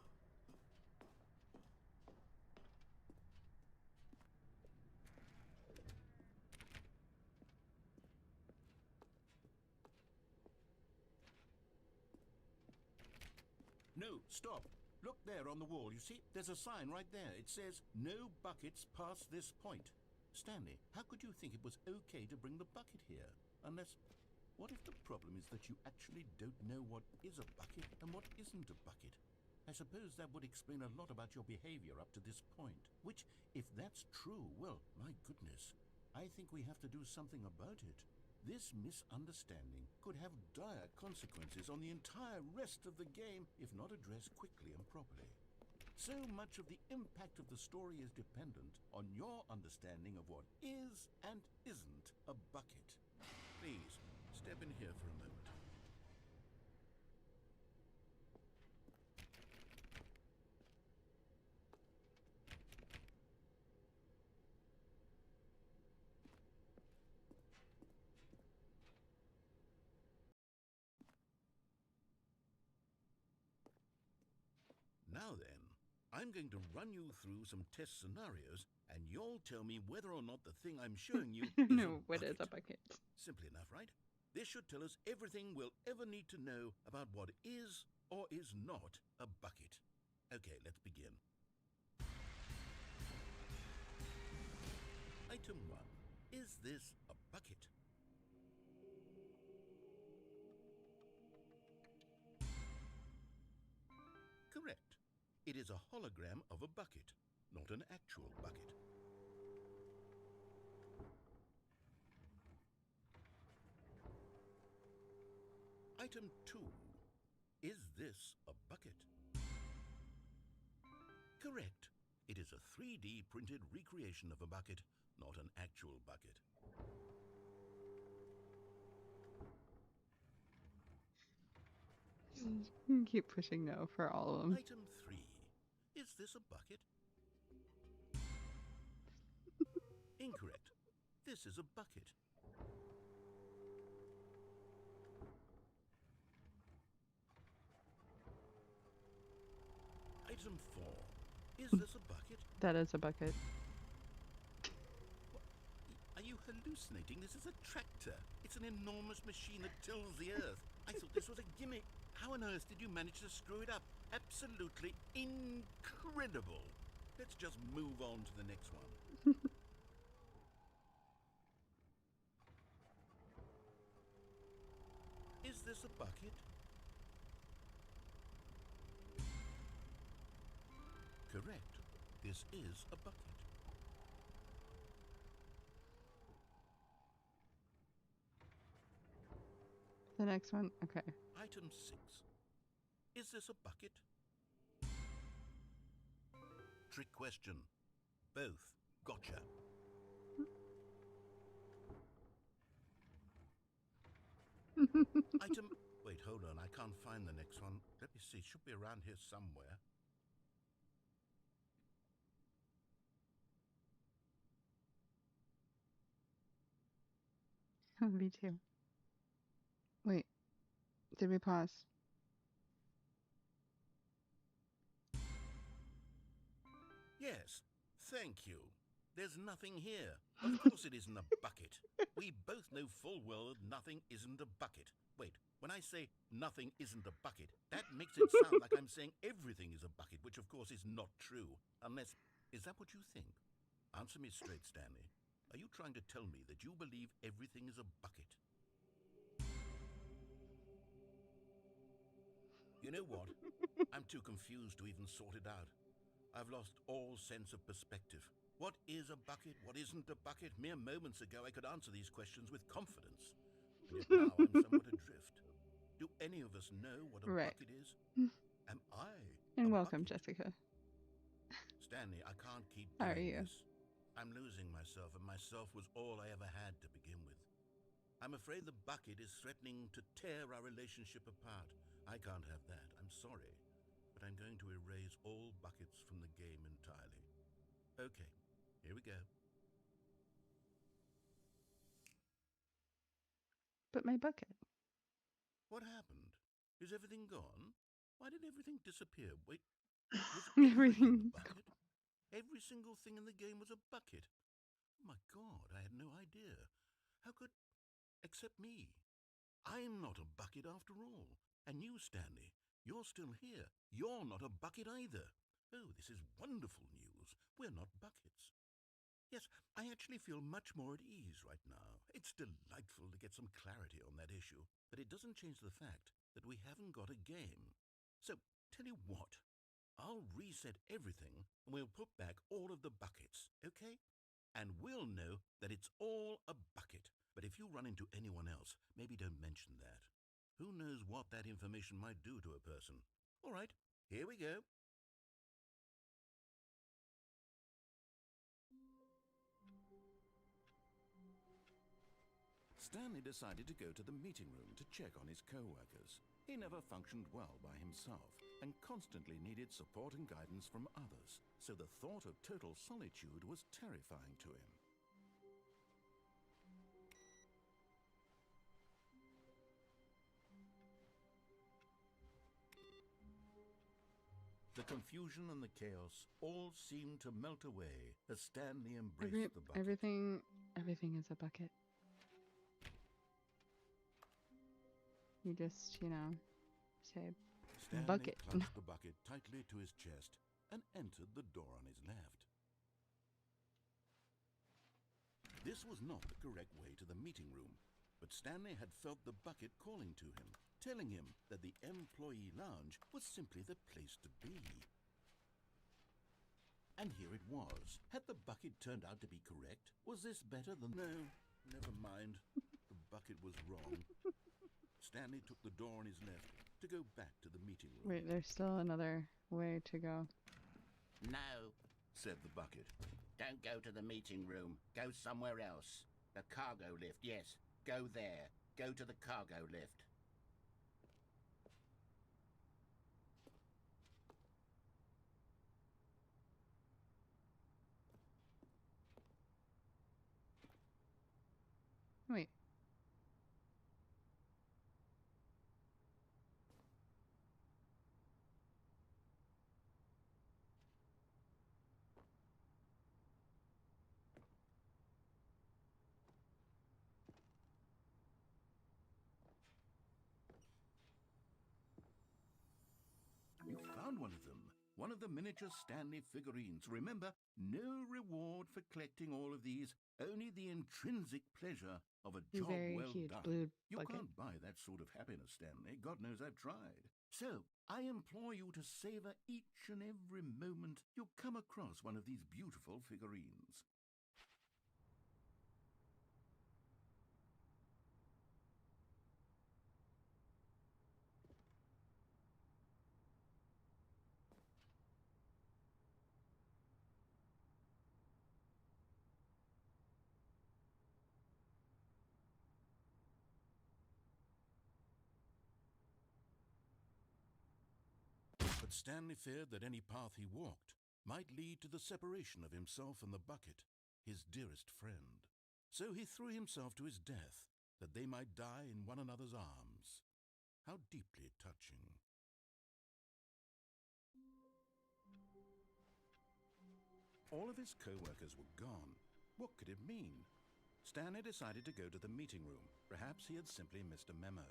No, stop. Look there on the wall. You see, there's a sign right there. It says, "No buckets past this point." Stanley, how could you think it was okay to bring the bucket here? Unless, what if the problem is that you actually don't know what is a bucket and what isn't a bucket? I suppose that would explain a lot about your behavior up to this point. Which, if that's true, well, my goodness, I think we have to do something about it. This misunderstanding could have dire consequences on the entire rest of the game if not addressed quickly and properly. So much of the impact of the story is dependent on your understanding of what is and isn't a bucket. Please, step in here for a moment. Now then, I'm going to run you through some test scenarios, and you'll tell me whether or not the thing I'm showing you is No, a what bucket. is a bucket? Simple enough, right? This should tell us everything we'll ever need to know about what is or is not a bucket. Okay, let's begin. Item 1. Is this a bucket? Correct. It is a hologram of a bucket, not an actual bucket. Item 2. Is this a bucket? Correct. It is a 3D printed recreation of a bucket, not an actual bucket. Keep pushing no for all of them. Item 3. Is this a bucket? Incorrect. This is a bucket. Item 4. Is this a bucket? That is a bucket. Are you hallucinating? This is a tractor. It's an enormous machine that tills the earth. I thought this was a gimmick. How on earth did you manage to screw it up? Absolutely incredible. Let's just move on to the next one. Is this a bucket? Correct. This is a bucket. The next one? Okay. Item 6. Is this a bucket? Trick question. Both. Gotcha. Item... Wait, hold on. I can't find the next one. Let me see. Should be around here somewhere. Me too. Wait. Did we pause? Yes. Thank you. There's nothing here. Of course it isn't a bucket. We both know full well nothing isn't a bucket. Wait, when I say nothing isn't a bucket, that makes it sound like I'm saying everything is a bucket, which of course is not true. Unless, is that what you think? Answer me straight, Stanley. Are you trying to tell me that you believe everything is a bucket? You know what? I'm too confused to even sort it out. I've lost all sense of perspective. What is a bucket? What isn't a bucket? Mere moments ago I could answer these questions with confidence. And yet now I'm somewhat adrift. Do any of us know what a Right. bucket is? Am I And a welcome, bucket? Jessica. Stanley, I can't keep How are doing you? this. I'm losing myself, and myself was all I ever had to begin with. I'm afraid the bucket is threatening to tear our relationship apart. I can't have that. I'm sorry. But I'm going to erase all buckets from the game entirely. Okay, here we go. But my bucket. What happened? Is everything gone? Why did everything disappear? Wait, was Everything. everything a bucket? Every single thing in the game was a bucket. Oh my God, I had no idea. How could... except me. I'm not a bucket after all. And you, Stanley, you're still here. You're not a bucket either. Oh, this is wonderful news. We're not buckets. Yes, I actually feel much more at ease right now. It's delightful to get some clarity on that issue, but it doesn't change the fact that we haven't got a game. So, tell you what, I'll reset everything and we'll put back all of the buckets, okay? And we'll know that it's all a bucket. But if you run into anyone else, maybe don't mention that. Who knows what that information might do to a person? All right, here we go. Stanley decided to go to the meeting room to check on his co-workers. He never functioned well by himself and constantly needed support and guidance from others, so the thought of total solitude was terrifying to him. The confusion and the chaos all seemed to melt away as Stanley embraced the bucket. Everything is a bucket. You just, say Stanley bucket. clutched the bucket tightly to his chest and entered the door on his left. This was not the correct way to the meeting room, but Stanley had felt the bucket calling to him, telling him that the employee lounge was simply the place to be. And here it was. Had the bucket turned out to be correct? Was this better than... No, never mind. The bucket was wrong. Stanley took the door on his left to go back to the meeting room. Wait, there's still another way to go. No, said the bucket. don't go to the meeting room. Go somewhere else. The cargo lift, yes. Go there. Go to the cargo lift. Wait. You found one of them. One of the miniature Stanley figurines. Remember, no reward for collecting all of these, only the intrinsic pleasure of a The job very well huge done. blue You bucket. can't buy that sort of happiness, Stanley. God knows I've tried. So, I implore you to savor each and every moment you come across one of these beautiful figurines. But Stanley feared that any path he walked might lead to the separation of himself and the bucket, his dearest friend. So he threw himself to his death, that they might die in one another's arms. How deeply touching. All of his co-workers were gone. What could it mean? Stanley decided to go to the meeting room. Perhaps he had simply missed a memo.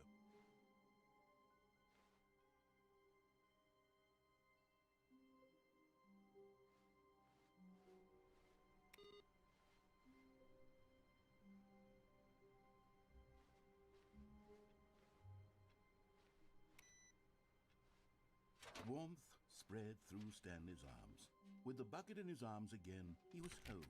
Warmth spread through Stanley's arms. With the bucket in his arms again, he was home.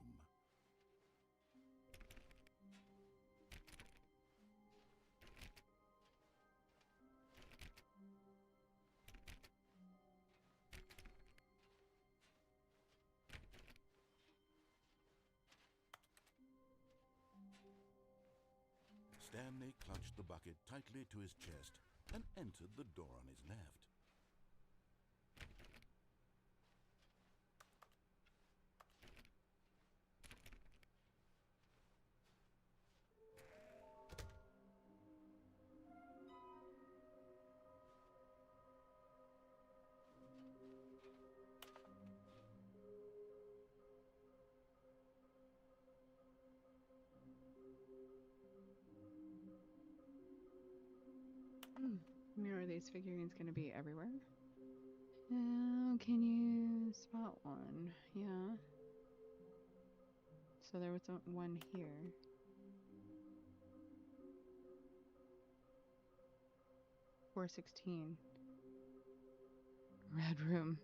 Stanley clutched the bucket tightly to his chest and entered the door on his left. Are these figurines going to be everywhere? Oh, can you spot one? Yeah. So there was one here. $4.16. Red room.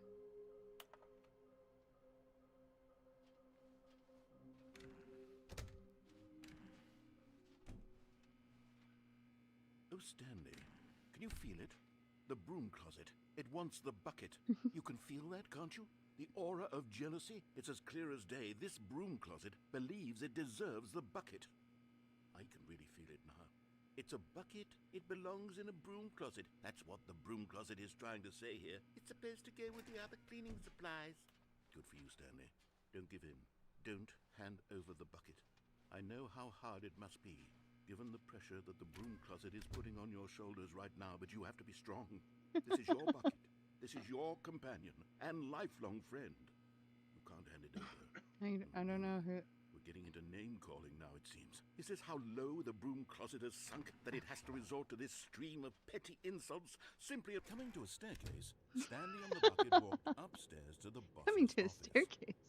Oh, Stanley, can you feel it? The broom closet. It wants the bucket. You can feel that, can't you? The aura of jealousy? It's as clear as day. This broom closet believes it deserves the bucket. I can really feel it now. It's a bucket. It belongs in a broom closet. That's what the broom closet is trying to say here. It's supposed to go with the other cleaning supplies. Good for you, Stanley. Don't give in. Don't hand over the bucket. I know how hard it must be, given the pressure that the broom closet is putting on your shoulders right now, but you have to be strong. This is your bucket. This is your companion and lifelong friend. You can't hand it over. I don't know who... We're getting into name-calling now, it seems. Is this how low the broom closet has sunk, that it has to resort to this stream of petty insults simply coming to a staircase? Stanley and the bucket walked upstairs to the boss's Coming to a office. staircase.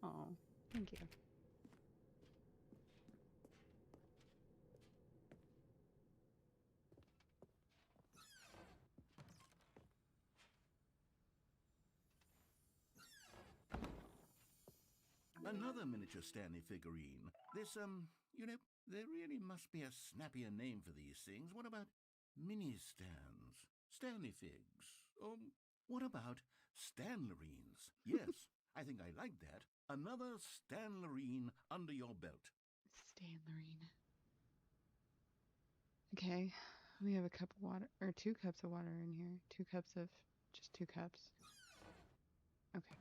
Oh, thank you. Another miniature Stanley figurine. This, there really must be a snappier name for these things. What about mini-stands? Stanley figs? What about Stanlerines? Yes, I think I like that. Another Stanlerine under your belt. Stanlerine. Okay, we have a cup of water, or 2 cups of water in here. 2 cups of, just 2 cups. Okay.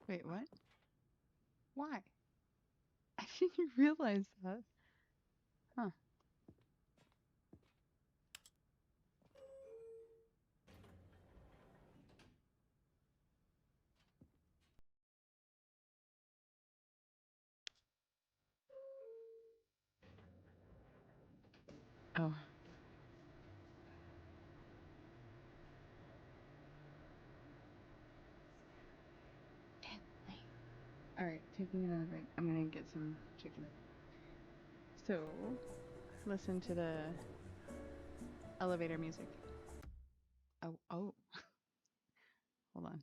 Wait, what? Why? I didn't realize that. Huh. Oh. Stanley. Alright, taking another break. I'm gonna get some chicken. So, listen to the elevator music. Oh. Hold on.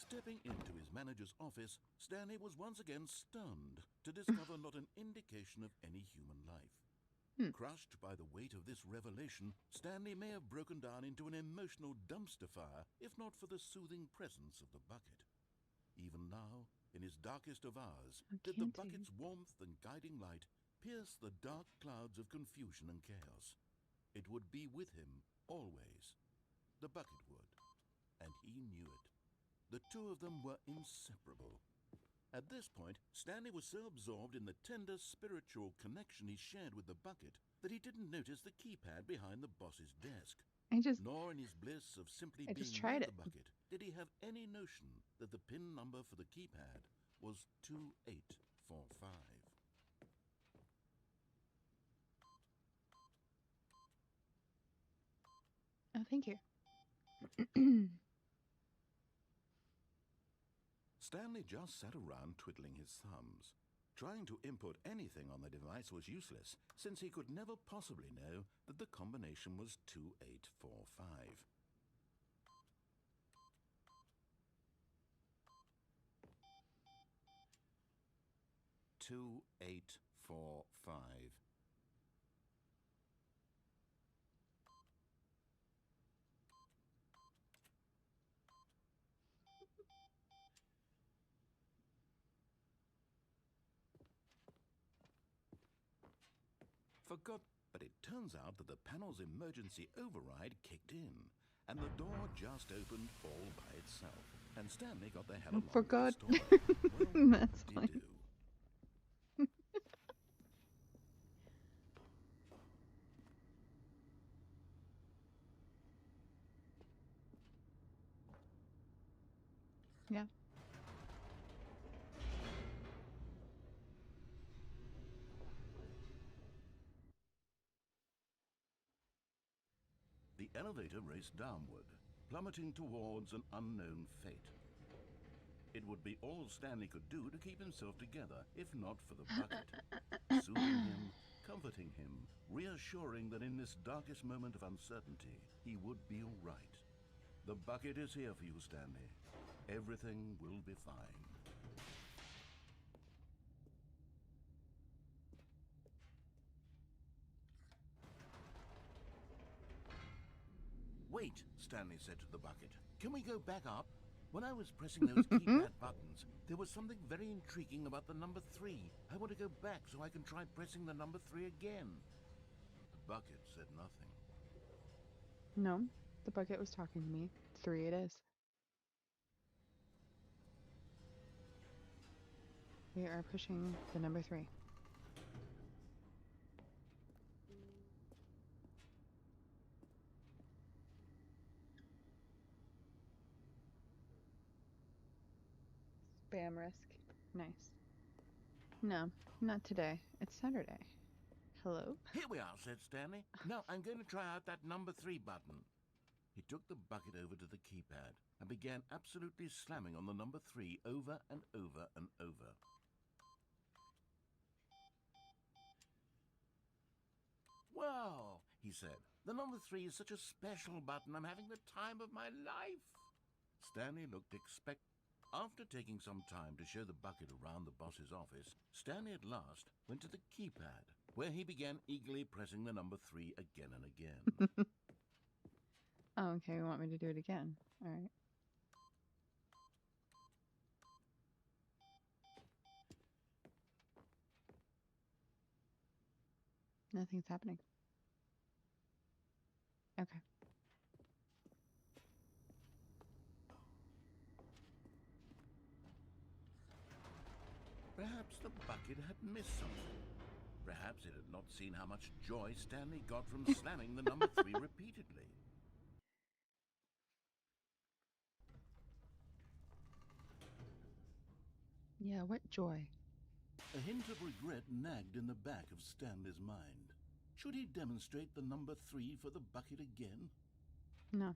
Stepping into his manager's office, Stanley was once again stunned to discover not an indication of any human life. Crushed by the weight of this revelation, Stanley may have broken down into an emotional dumpster fire if not for the soothing presence of the bucket. Even now, in his darkest of hours, did the bucket's warmth and guiding light pierce the dark clouds of confusion and chaos. It would be with him always. The bucket would, and he knew it. The two of them were inseparable. At this point, Stanley was so absorbed in the tender spiritual connection he shared with the bucket that he didn't notice the keypad behind the boss's desk. Nor in his bliss of simply being near the bucket did he have any notion that the PIN number for the keypad was 2845. Oh, thank you. Stanley just sat around twiddling his thumbs. Trying to input anything on the device was useless, since he could never possibly know that the combination was 2845. Forgot, but it turns out that the panel's emergency override kicked in, and the door just opened all by itself, and Stanley got the hell along with the story. Well, That's fine. Yeah. The elevator raced downward, plummeting towards an unknown fate. It would be all Stanley could do to keep himself together, if not for the bucket. Soothing him, comforting him, reassuring that in this darkest moment of uncertainty, he would be all right. The bucket is here for you, Stanley. Everything will be fine. Wait, Stanley said to the bucket. Can we go back up? When I was pressing those keypad buttons, there was something very intriguing about the number 3. I want to go back so I can try pressing the number 3 again. The bucket said nothing. No, the bucket was talking to me. 3 it is. We are pushing the number 3. Spam risk. Nice. No, not today. It's Saturday. Hello? Here we are, said Stanley. Now I'm going to try out that number 3 button. He took the bucket over to the keypad and began absolutely slamming on the number 3 over and over and over. Well, he said, the number 3 is such a special button. I'm having the time of my life. Stanley looked After taking some time to show the bucket around the boss's office, Stanley at last went to the keypad, where he began eagerly pressing the number 3 again and again. Oh, okay, you want me to do it again. All right. Nothing's happening. Okay. Perhaps the bucket had missed something. Perhaps it had not seen how much joy Stanley got from slamming the number 3 repeatedly. Yeah, what joy. A hint of regret nagged in the back of Stanley's mind. Should he demonstrate the number 3 for the bucket again? No.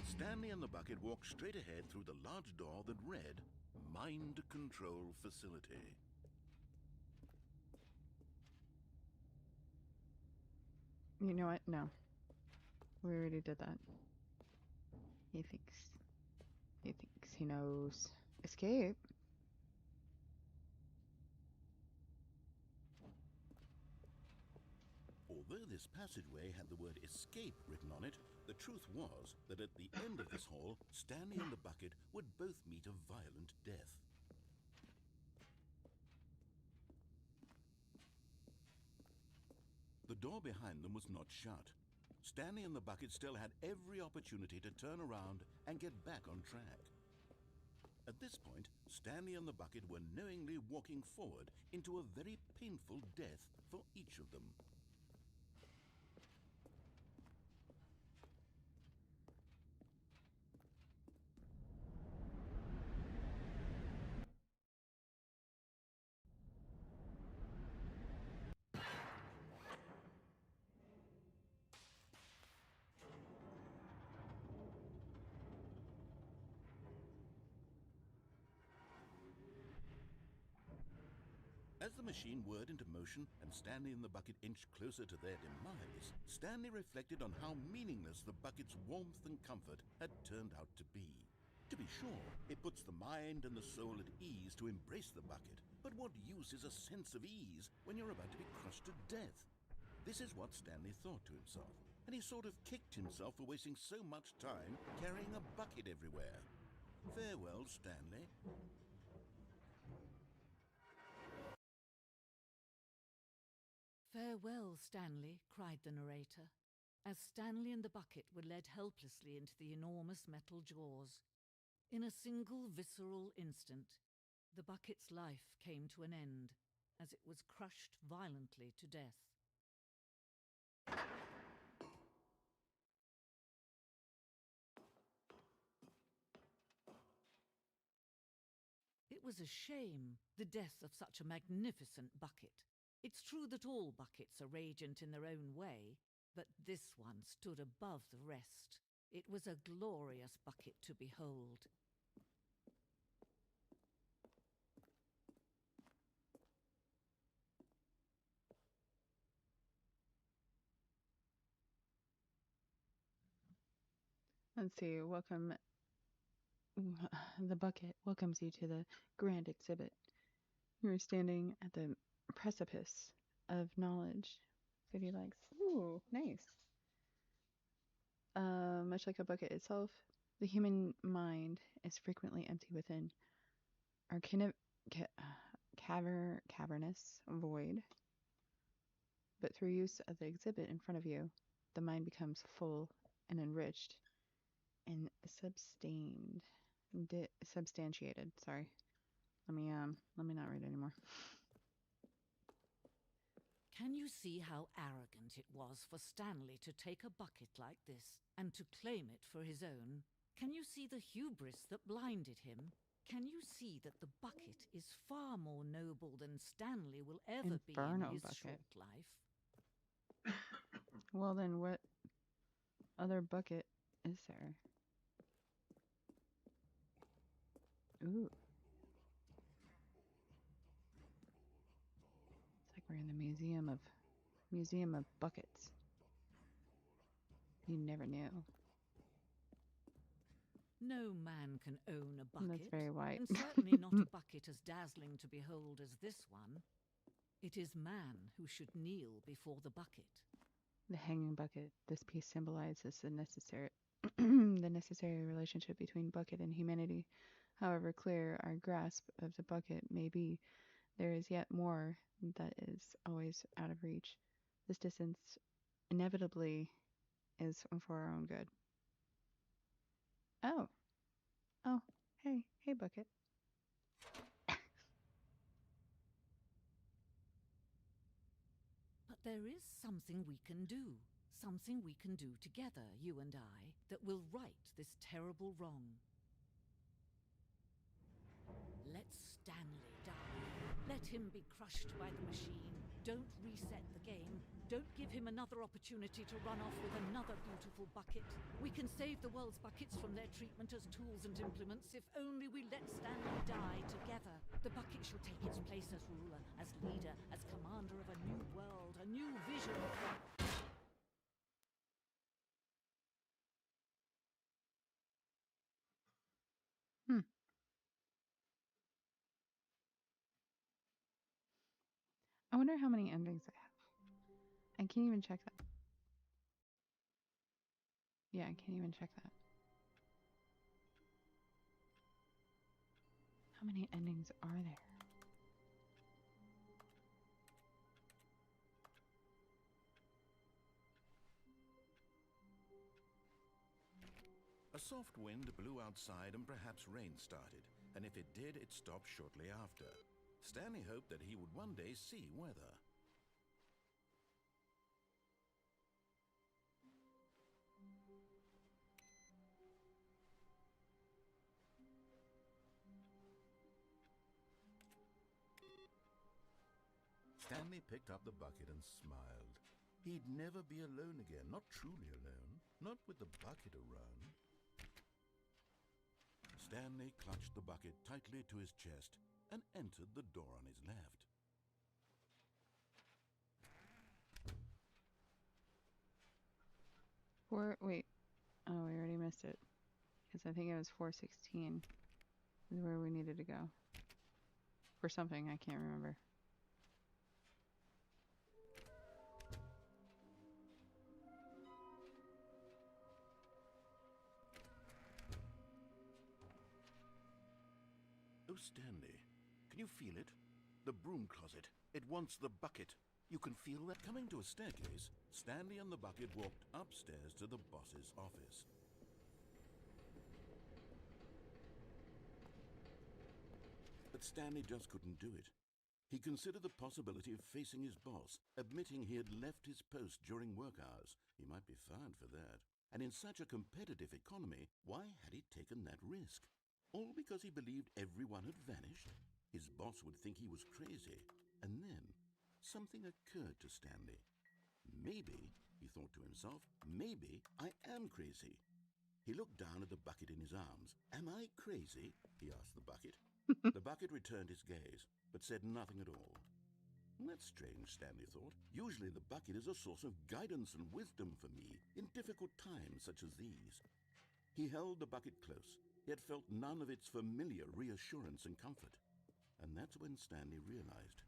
Stanley and the bucket walked straight ahead through the large door that read, Mind Control Facility. You know what? No. We already did that. He thinks He thinks he knows. Escape? Although this passageway had the word escape written on it, the truth was that at the end of this hall, Stanley and the bucket would both meet a violent death. The door behind them was not shut. Stanley and the bucket still had every opportunity to turn around and get back on track. At this point, Stanley and the bucket were knowingly walking forward into a very painful death for each of them. As the machine whirred into motion and Stanley and the bucket inched closer to their demise, Stanley reflected on how meaningless the bucket's warmth and comfort had turned out to be. To be sure, it puts the mind and the soul at ease to embrace the bucket, but what use is a sense of ease when you're about to be crushed to death? This is what Stanley thought to himself, and he sort of kicked himself for wasting so much time carrying a bucket everywhere. Farewell, Stanley. Farewell, Stanley, cried the narrator, as Stanley and the bucket were led helplessly into the enormous metal jaws. In a single visceral instant, the bucket's life came to an end, as it was crushed violently to death. It was a shame, the death of such a magnificent bucket. It's true that all buckets are radiant in their own way, but this one stood above the rest. It was a glorious bucket to behold. Let's see. Welcome. The bucket welcomes you to the grand exhibit. You are standing at the precipice of knowledge. City likes. Ooh, nice. Much like a bucket itself, the human mind is frequently empty within. Our cavernous void. But through use of the exhibit in front of you, the mind becomes full and enriched and substantiated. Sorry. Let me not read anymore. Can you see how arrogant it was for Stanley to take a bucket like this and to claim it for his own? Can you see the hubris that blinded him? Can you see that the bucket is far more noble than Stanley will ever be in his short life? Well, then what other bucket is there? Ooh. It's like we're in the Museum of Buckets. You never knew. No man can own a bucket. That's very white. And certainly not a bucket as dazzling to behold as this one. It is man who should kneel before the bucket. The hanging bucket. This piece symbolizes the necessary relationship between bucket and humanity. However clear our grasp of the bucket may be, there is yet more that is always out of reach. This distance inevitably is for our own good. Oh. Oh, hey, bucket. But there is something we can do. Something we can do together, you and I, that will right this terrible wrong. Let Stanley die. Let him be crushed by the machine. Don't reset the game. Don't give him another opportunity to run off with another beautiful bucket. We can save the world's buckets from their treatment as tools and implements if only we let Stanley die together. The bucket shall take its place as ruler, as leader, as commander of a new world, a new vision. Hmm. I wonder how many endings I have. I can't even check that. Yeah, I can't even check that. How many endings are there? A soft wind blew outside and perhaps rain started, and if it did, it stopped shortly after. Stanley hoped that he would one day see weather. Stanley picked up the bucket and smiled. He'd never be alone again, not truly alone, not with the bucket around. Stanley clutched the bucket tightly to his chest and entered the door on his left. Wait. Oh, we already missed it. Because I think it was 416 is where we needed to go. For something, I can't remember. Oh, Stanley, can you feel it? The broom closet. It wants the bucket. You can feel that? Coming to a staircase, Stanley and the bucket walked upstairs to the boss's office. But Stanley just couldn't do it. He considered the possibility of facing his boss, admitting he had left his post during work hours. He might be fired for that. And in such a competitive economy, why had he taken that risk? All because he believed everyone had vanished? His boss would think he was crazy. And then, something occurred to Stanley. Maybe, he thought to himself, maybe I am crazy. He looked down at the bucket in his arms. Am I crazy? He asked the bucket. The bucket returned his gaze, but said nothing at all. That's strange, Stanley thought. Usually the bucket is a source of guidance and wisdom for me in difficult times such as these. He held the bucket close, yet felt none of its familiar reassurance and comfort. And that's when Stanley realized,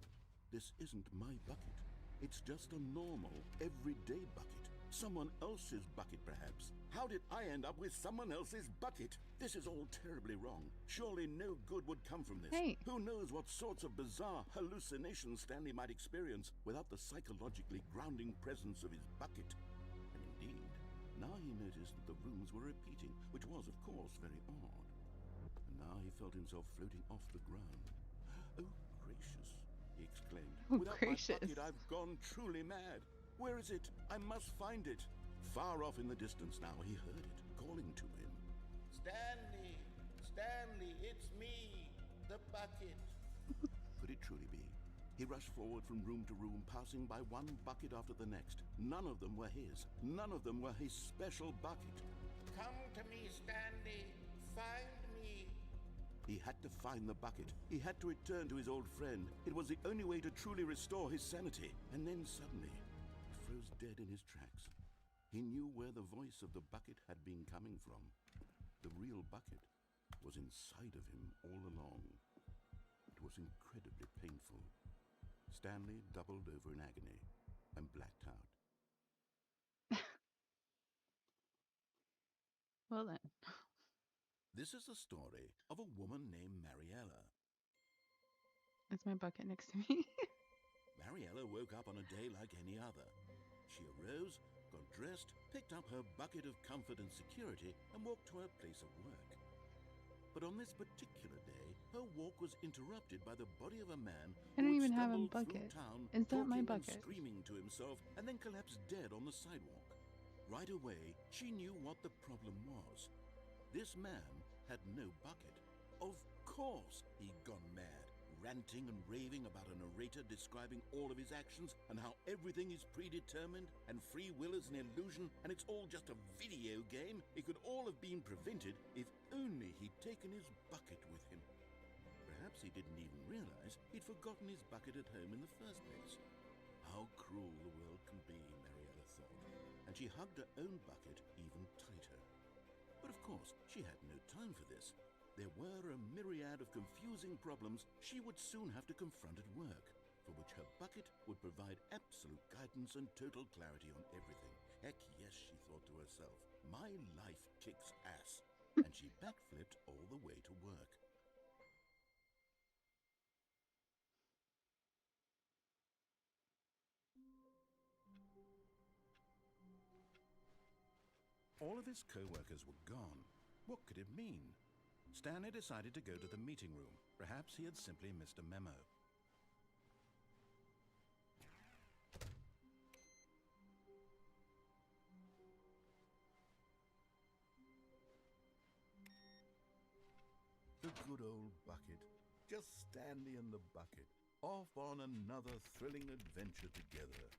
this isn't my bucket. It's just a normal, everyday bucket. Someone else's bucket, perhaps. How did I end up with someone else's bucket? This is all terribly wrong. Surely no good would come from this. Hey. Who knows what sorts of bizarre hallucinations Stanley might experience without the psychologically grounding presence of his bucket. And indeed, now he noticed that the rooms were repeating, which was, of course, very odd. And now he felt himself floating off the ground. Oh, gracious, he exclaimed. Oh, Without gracious. my bucket, I've gone truly mad. Where is it? I must find it. Far off in the distance now, he heard it, calling to him. Stanley! Stanley, it's me! The bucket! Could it truly be? He rushed forward from room to room, passing by one bucket after the next. None of them were his. None of them were his special bucket. Come to me, Stanley! Find me! He had to find the bucket. He had to return to his old friend. It was the only way to truly restore his sanity. And then suddenly, he froze dead in his tracks. He knew where the voice of the bucket had been coming from. The real bucket was inside of him all along. It was incredibly painful. Stanley doubled over in agony and blacked out. Well then. This is the story of a woman named Mariella. Is my bucket next to me? Mariella woke up on a day like any other. She arose, got dressed, picked up her bucket of comfort and security, and walked to her place of work. But on this particular day, her walk was interrupted by the body of a man I don't who had even have a stumbled bucket. through town, Is that my talking and bucket? screaming to himself, and then collapsed dead on the sidewalk. Right away, she knew what the problem was. This man had no bucket. Of course he'd gone mad, ranting and raving about a narrator describing all of his actions and how everything is predetermined and free will is an illusion and it's all just a video game. It could all have been prevented if only he'd taken his bucket with him. Perhaps he didn't even realize he'd forgotten his bucket at home in the first place. How cruel the world can be, Mariella thought, and she hugged her own bucket even tighter. But of course, she had no time for this. There were a myriad of confusing problems she would soon have to confront at work, for which her bucket would provide absolute guidance and total clarity on everything. Heck yes, she thought to herself, my life kicks ass. And she backflipped all the way to work. All of his co-workers were gone. What could it mean? Stanley decided to go to the meeting room. Perhaps he had simply missed a memo. The good old bucket. Just Stanley and the bucket, off on another thrilling adventure together.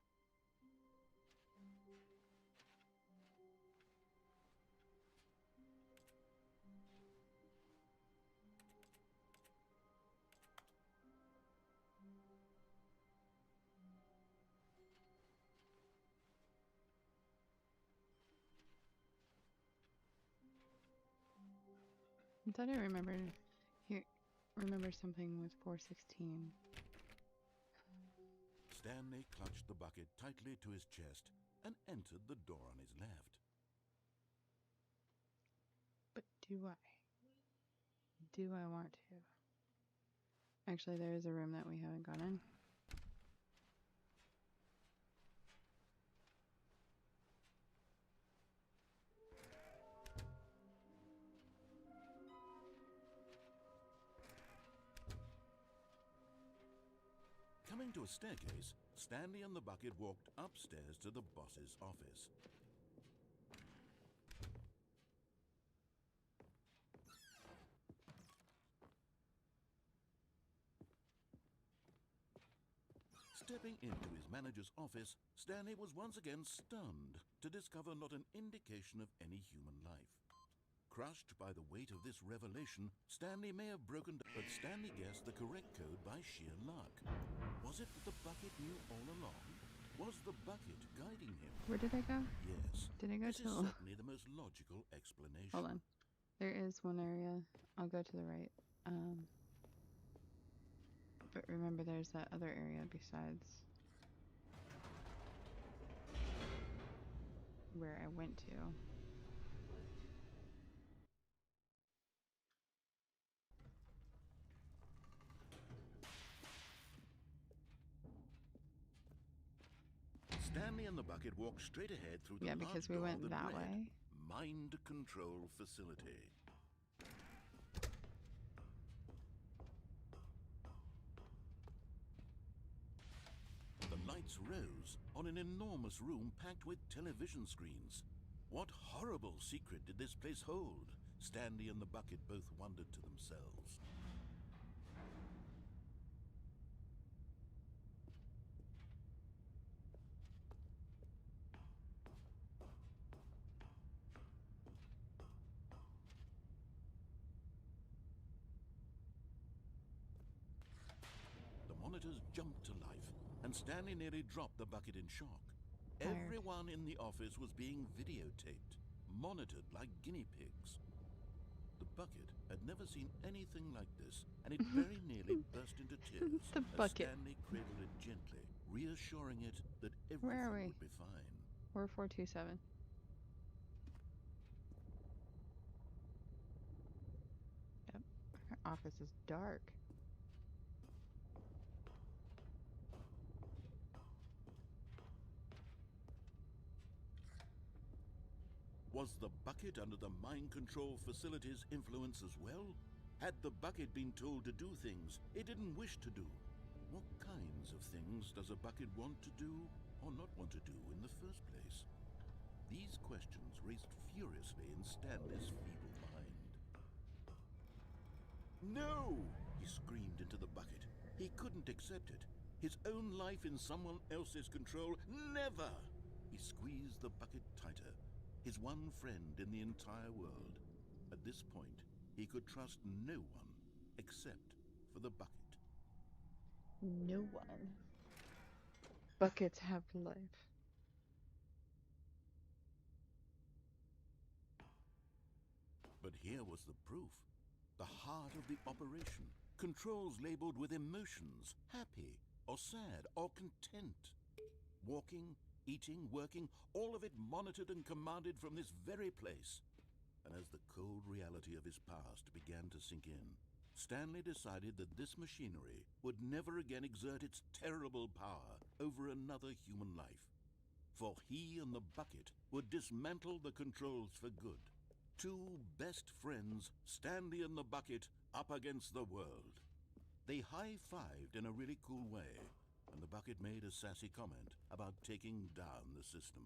I thought I remembered something with 416. Stanley clutched the bucket tightly to his chest and entered the door on his left. But do I? Do I want to? Actually, there is a room that we haven't gone in. Coming to a staircase, Stanley and the bucket walked upstairs to the boss's office. Stepping into his manager's office, Stanley was once again stunned to discover not an indication of any human life. Crushed by the weight of this revelation, Stanley may have broken down, but Stanley guessed the correct code by sheer luck. Was it that the bucket knew all along? Was the bucket guiding him? Where did I go? Yes. Did I go This is to? certainly the most logical explanation. Hold on. There is one area. I'll go to the right. But remember, there's that other area besides where I went to. Stanley and the bucket walked straight ahead through the Yeah, large because we door went that read, way. Mind Control Facility. The lights rose on an enormous room packed with television screens. What horrible secret did this place hold? Stanley and the bucket both wondered to themselves. The monitors jumped to life, and Stanley nearly dropped the bucket in shock. Tired. Everyone in the office was being videotaped, monitored like guinea pigs. The bucket had never seen anything like this, and it very nearly burst into tears The as bucket. Stanley cradled it gently, reassuring it that Where are everything we? would be fine. We're 427. Yep. Our office is dark. Was the bucket under the mind control facility's influence as well? Had the bucket been told to do things it didn't wish to do? What kinds of things does a bucket want to do or not want to do in the first place? These questions raced furiously in Stanley's feeble mind. No! He screamed into the bucket. He couldn't accept it. His own life in someone else's control. Never! He squeezed the bucket tighter. His one friend in the entire world. At this point, he could trust no one except for the bucket. No one. Buckets have life. But here was the proof. the heart of the operation. Controls labeled with emotions, happy or sad or content. Walking, eating, working, all of it monitored and commanded from this very place. And as the cold reality of his past began to sink in, Stanley decided that this machinery would never again exert its terrible power over another human life. For he and the bucket would dismantle the controls for good. Two best friends, Stanley and the bucket, up against the world. They high-fived in a really cool way, and the bucket made a sassy comment about taking down the system.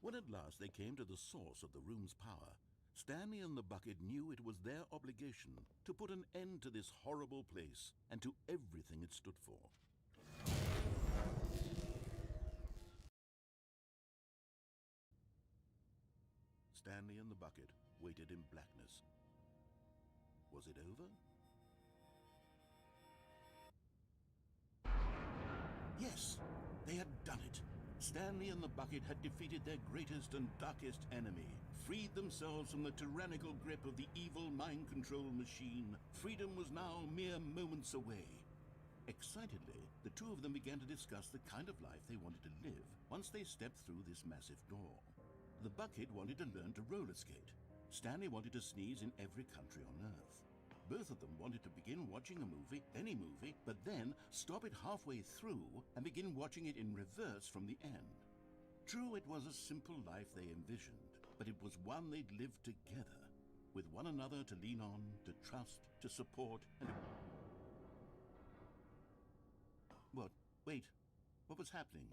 When at last they came to the source of the room's power, Stanley and the bucket knew it was their obligation to put an end to this horrible place and to everything it stood for. Stanley and the bucket waited in blackness. Was it over? Yes, they had done it. Stanley and the bucket had defeated their greatest and darkest enemy, freed themselves from the tyrannical grip of the evil mind control machine. Freedom was now mere moments away. Excitedly, the two of them began to discuss the kind of life they wanted to live once they stepped through this massive door. The bucket wanted to learn to roller skate. Stanley wanted to sneeze in every country on Earth. Both of them wanted to begin watching a movie, any movie, but then stop it halfway through and begin watching it in reverse from the end. True, it was a simple life they envisioned, but it was one they'd lived together, with one another to lean on, to trust, to support, and... What? Wait. What was happening?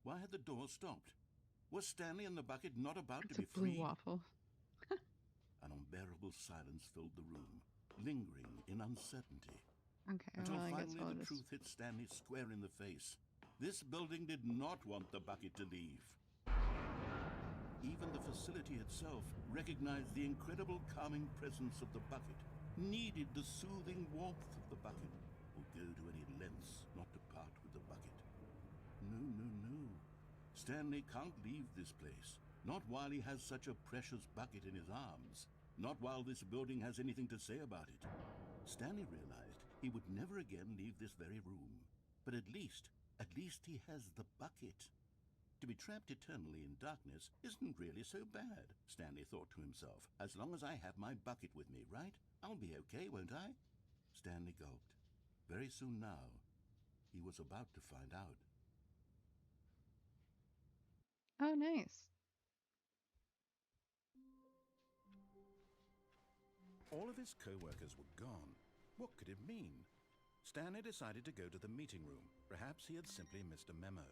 Why had the door stopped? Was Stanley and the bucket not about It's to a be blue free? waffle. An unbearable silence filled the room, lingering in uncertainty. Okay, Until well, I guess finally we'll the just... truth hit Stanley square in the face. This building did not want the bucket to leave. Even the facility itself recognized the incredible calming presence of the bucket, needed the soothing warmth of the bucket, would go to any lengths not to part with the bucket. No, no, no. Stanley can't leave this place. Not while he has such a precious bucket in his arms. Not while this building has anything to say about it. Stanley realized he would never again leave this very room. But at least he has the bucket. To be trapped eternally in darkness isn't really so bad, Stanley thought to himself. As long as I have my bucket with me, right? I'll be okay, won't I? Stanley gulped. Very soon now, he was about to find out. Oh, nice. All of his co-workers were gone. What could it mean? Stanley decided to go to the meeting room. Perhaps he had simply missed a memo.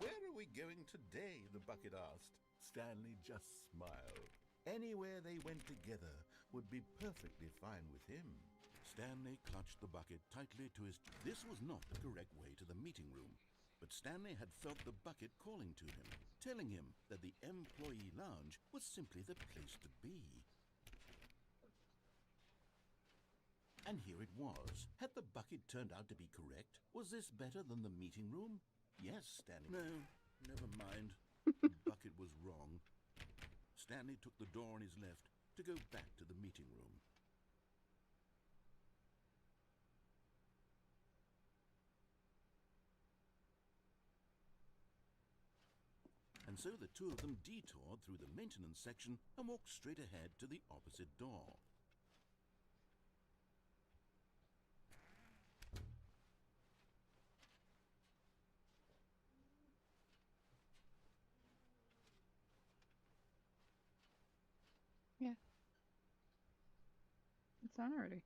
Where are we going today? The bucket asked. Stanley just smiled. Anywhere they went together would be perfectly fine with him. Stanley clutched the bucket tightly to his... This was not the correct way to the meeting room, but Stanley had felt the bucket calling to him, telling him that the employee lounge was simply the place to be. And here it was. Had the bucket turned out to be correct? Was this better than the meeting room? Yes, Stanley. No, never mind. The bucket was wrong. Stanley took the door on his left to go back to the meeting room. And so the two of them detoured through the maintenance section and walked straight ahead to the opposite door. Yeah. It's on already.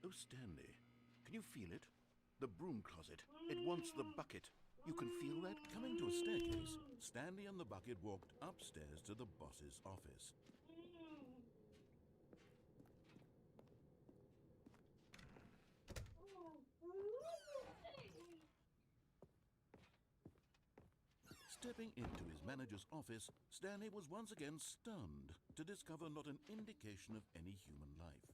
Oh, Stanley, can you feel it? The broom closet. It wants the bucket. You can feel that coming to a staircase. Stanley and the bucket walked upstairs to the boss's office. Stepping into his manager's office, Stanley was once again stunned to discover not an indication of any human life.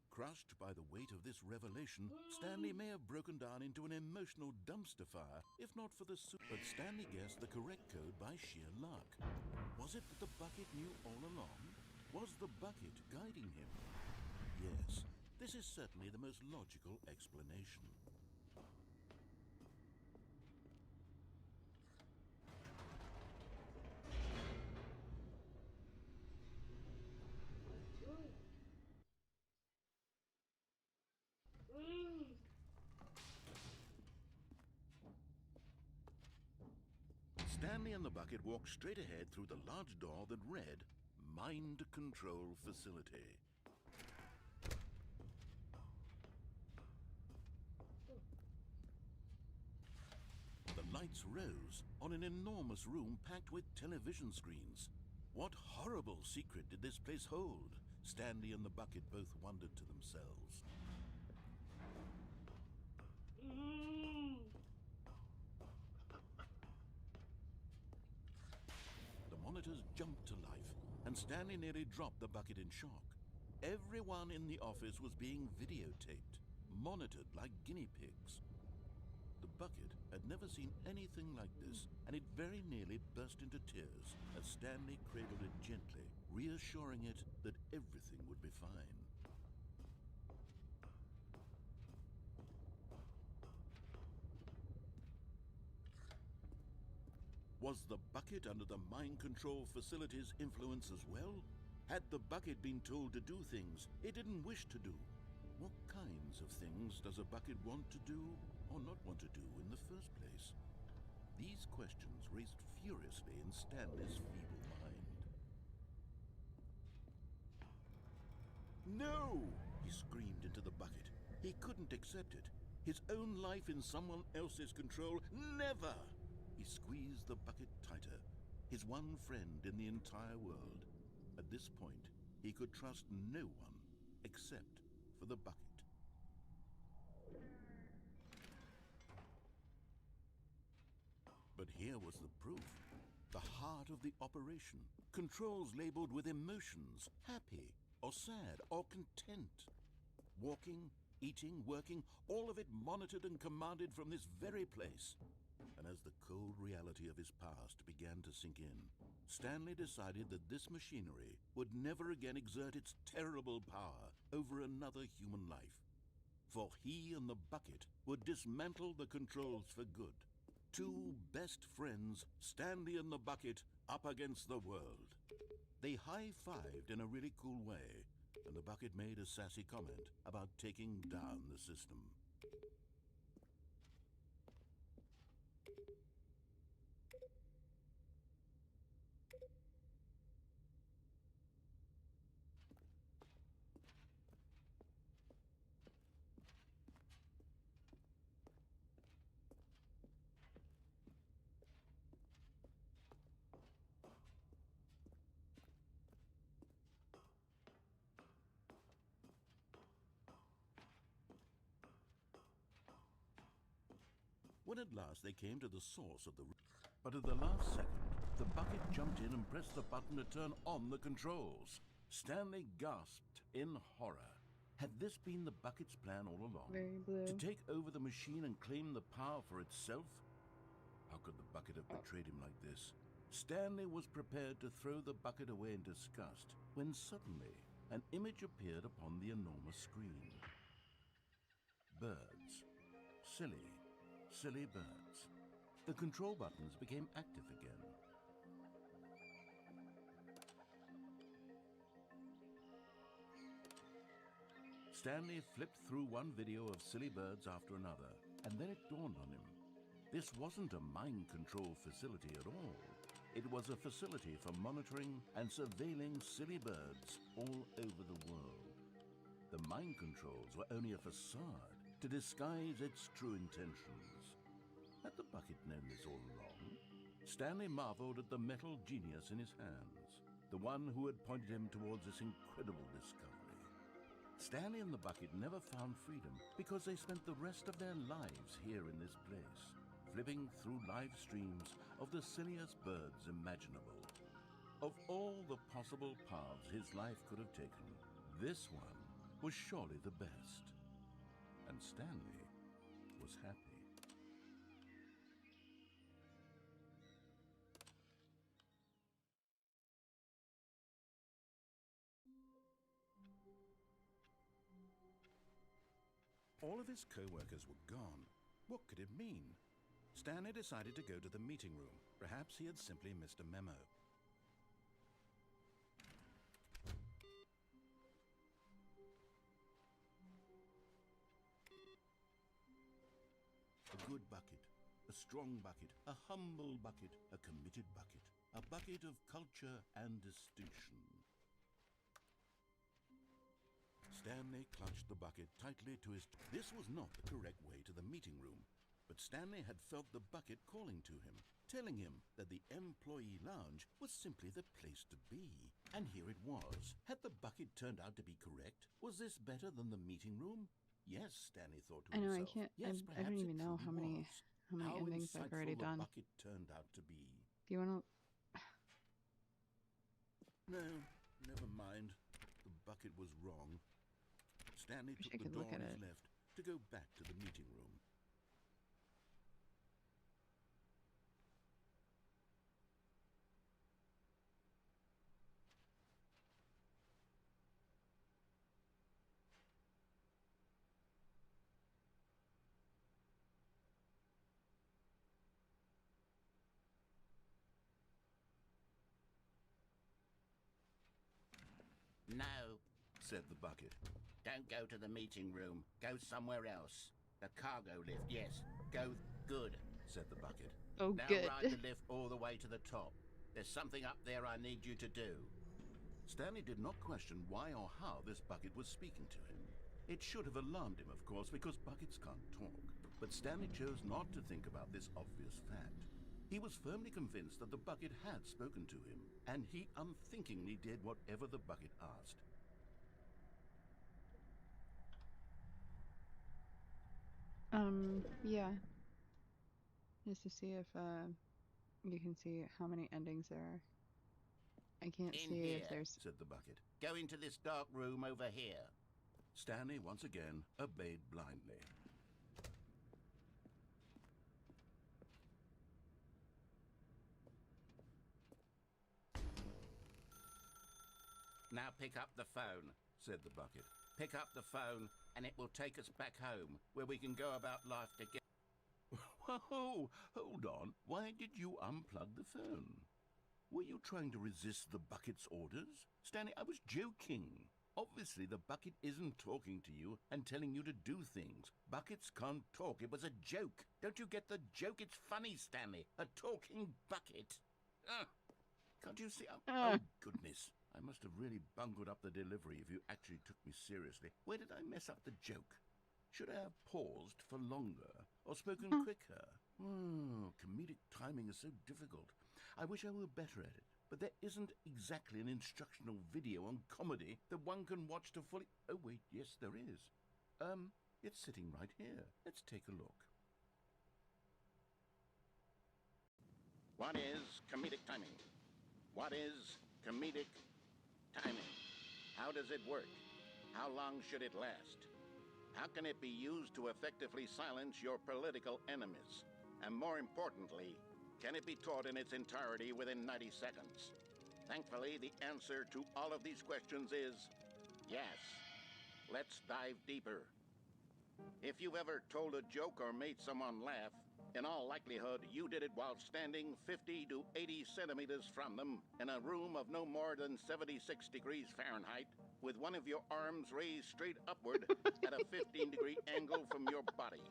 Crushed by the weight of this revelation, Stanley may have broken down into an emotional dumpster fire, if not for the but Stanley guessed the correct code by sheer luck. Was it that the bucket knew all along? Was the bucket guiding him? Yes, this is certainly the most logical explanation. Stanley and the bucket walked straight ahead through the large door that read, Mind Control Facility. The lights rose on an enormous room packed with television screens. What horrible secret did this place hold? Stanley and the bucket both wondered to themselves. The monitors jumped to life, and Stanley nearly dropped the bucket in shock. Everyone in the office was being videotaped, monitored like guinea pigs. The bucket had never seen anything like this, and it very nearly burst into tears as Stanley cradled it gently, reassuring it that everything would be fine. Was the bucket under the mind control facility's influence as well? Had the bucket been told to do things it didn't wish to do? What kinds of things does a bucket want to do or not want to do in the first place? These questions raced furiously in Stanley's feeble mind. No! He screamed into the bucket. He couldn't accept it. His own life in someone else's control, never! He squeezed the bucket tighter, his one friend in the entire world. At this point, he could trust no one except for the bucket. But here was the proof. The heart of the operation. Controls labeled with emotions, happy or sad or content. Walking, eating, working, all of it monitored and commanded from this very place. And as the cold reality of his past began to sink in, Stanley decided that this machinery would never again exert its terrible power over another human life. For he and the bucket would dismantle the controls for good. Two best friends, Stanley and the bucket, up against the world. They high-fived in a really cool way, and the bucket made a sassy comment about taking down the system. When at last they came to the source of the... But at the last second, the bucket jumped in and pressed the button to turn on the controls. Stanley gasped in horror. Had this been the bucket's plan all along? Very blue. To take over the machine and claim the power for itself? How could the bucket have betrayed him like this? Stanley was prepared to throw the bucket away in disgust when suddenly an image appeared upon the enormous screen. Birds. Silly, silly birds. The control buttons became active again. Stanley flipped through one video of silly birds after another, and then it dawned on him. This wasn't a mind control facility at all. It was a facility for monitoring and surveilling silly birds all over the world. The mind controls were only a facade to disguise its true intentions. Had the bucket known this all along? Stanley marveled at the metal genius in his hands, the one who had pointed him towards this incredible discovery. Stanley and the bucket never found freedom because they spent the rest of their lives here in this place, flipping through live streams of the silliest birds imaginable. Of all the possible paths his life could have taken, this one was surely the best. And Stanley was happy. All of his co-workers were gone. What could it mean? Stanley decided to go to the meeting room. Perhaps he had simply missed a memo. A good bucket, a strong bucket, a humble bucket, a committed bucket, a bucket of culture and distinction. Stanley clutched the bucket tightly to his... This was not the correct way to the meeting room, but Stanley had felt the bucket calling to him, telling him that the employee lounge was simply the place to be. And here it was. Had the bucket turned out to be correct? Was this better than the meeting room? Yes, Stanley thought to I know, himself. I can't, Yes, I don't perhaps even it know truly how many was. endings I've already How done. insightful the bucket turned out to be. Do you want to? No, never mind. The bucket was wrong. Stanley Wish took I the could door look on at his it. left to go back to the meeting room. No, Said the bucket. don't go to the meeting room. Go somewhere else. The cargo lift, yes. Go good. Said the bucket. Oh, Now good. ride the lift all the way to the top. There's something up there I need you to do. Stanley did not question why or how this bucket was speaking to him. It should have alarmed him, of course, because buckets can't talk. But Stanley chose not to think about this obvious fact. He was firmly convinced that the bucket had spoken to him, and he unthinkingly did whatever the bucket asked. Yeah. Just to see if you can see how many endings there are. I can't In see here. if there's. Said the bucket. Go into this dark room over here. Stanley once again obeyed blindly. Now pick up the phone. Said the bucket. Pick up the phone and it will take us back home, where we can go about life together. Whoa, hold on. Why did you unplug the phone? Were you trying to resist the bucket's orders? Stanley, I was joking. Obviously, the bucket isn't talking to you and telling you to do things. Buckets can't talk. It was a joke. Don't you get the joke? It's funny, Stanley. A talking bucket. Can't you see? Oh, goodness. I must have really bungled up the delivery if you actually took me seriously. Where did I mess up the joke? Should I have paused for longer or spoken quicker? Oh, comedic timing is so difficult. I wish I were better at it, but there isn't exactly an instructional video on comedy that one can watch to fully... Oh, wait, yes, there is. It's sitting right here. Let's take a look. What is comedic timing? What is comedic timing? How does it work? How long should it last? How can it be used to effectively silence your political enemies? And more importantly, can it be taught in its entirety within 90 seconds? Thankfully, the answer to all of these questions is yes. Let's dive deeper. If you've ever told a joke or made someone laugh, in all likelihood, you did it while standing 50 to 80 centimeters from them in a room of no more than 76 degrees Fahrenheit, with one of your arms raised straight upward at a 15-degree angle from your body.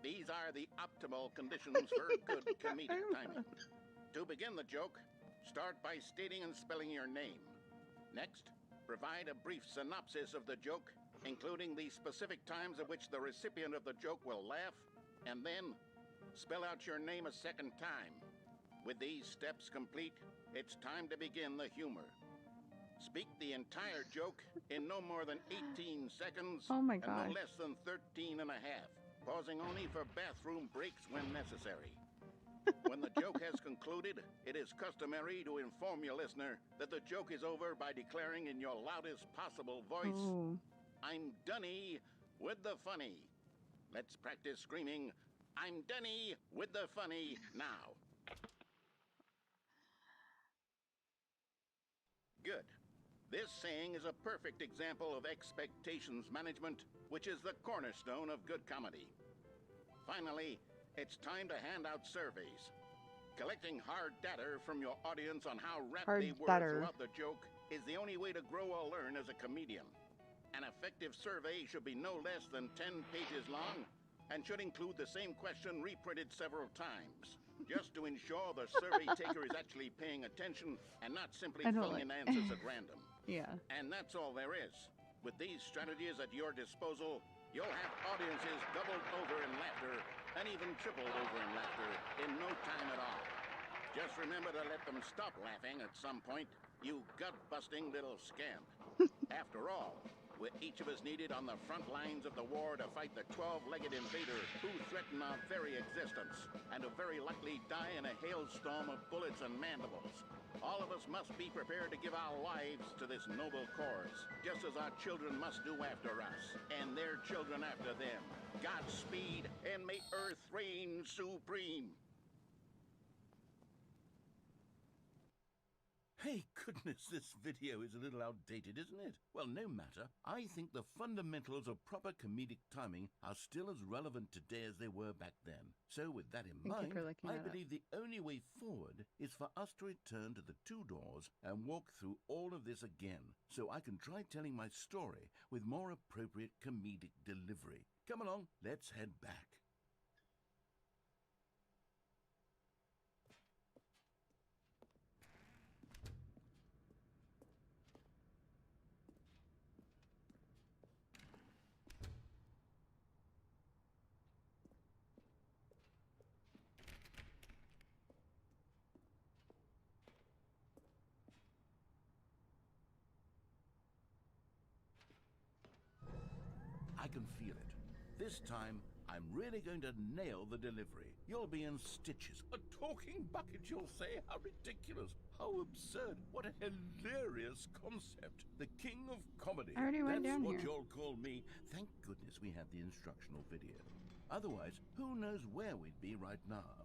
These are the optimal conditions for good comedic timing. To begin the joke, start by stating and spelling your name. Next, provide a brief synopsis of the joke, including the specific times at which the recipient of the joke will laugh, and then spell out your name a second time. With these steps complete, it's time to begin the humor. Speak the entire joke in no more than 18 seconds Oh my and no gosh. less than 13 and a half, pausing only for bathroom breaks when necessary. When the joke has concluded, it is customary to inform your listener that the joke is over by declaring in your loudest possible voice, Oh. "I'm Dunny with the funny." Let's practice screaming, "I'm Dunny with the funny" now. Good. This saying is a perfect example of expectations management, which is the cornerstone of good comedy. Finally, it's time to hand out surveys. Collecting hard data from your audience on how rapt Hard they were data. throughout the joke is the only way to grow or learn as a comedian. An effective survey should be no less than 10 pages long and should include the same question reprinted several times, just to ensure the survey taker is actually paying attention and not simply I don't filling in like- answers at random. Yeah. And that's all there is. With these strategies at your disposal, you'll have audiences doubled over in laughter and even tripled over in laughter in no time at all. Just remember to let them stop laughing at some point, you gut-busting little scamp. After all, we're each of us needed on the front lines of the war to fight the 12-legged invader who threaten our very existence and who very likely die in a hailstorm of bullets and mandibles. All of us must be prepared to give our lives to this noble cause, just as our children must do after us, and their children after them. Godspeed, and may Earth reign supreme. Hey, goodness, this video is a little outdated, isn't it? Well, no matter. I think the fundamentals of proper comedic timing are still as relevant today as they were back then. So with that in Thank you mind, for looking I that up. believe the only way forward is for us to return to the 2 doors and walk through all of this again, so I can try telling my story with more appropriate comedic delivery. Come along, let's head back. I can feel it. This time, I'm really going to nail the delivery. You'll be in stitches. A talking bucket, you'll say? How ridiculous. How absurd. What a hilarious concept. The king of comedy. I already went That's down what here. you'll call me. Thank goodness we have the instructional video. Otherwise, who knows where we'd be right now?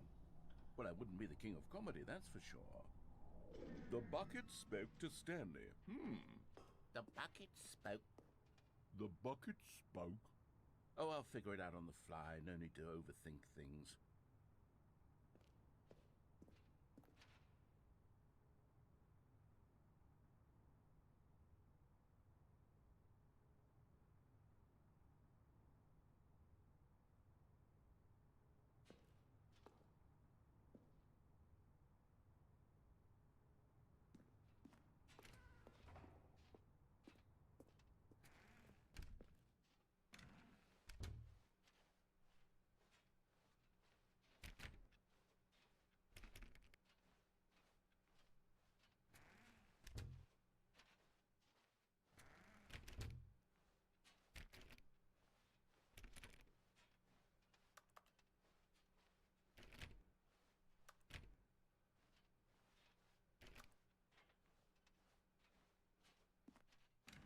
Well, I wouldn't be the king of comedy, that's for sure. The bucket spoke to Stanley. The bucket spoke. The bucket spoke. Oh, I'll figure it out on the fly. No need to overthink things.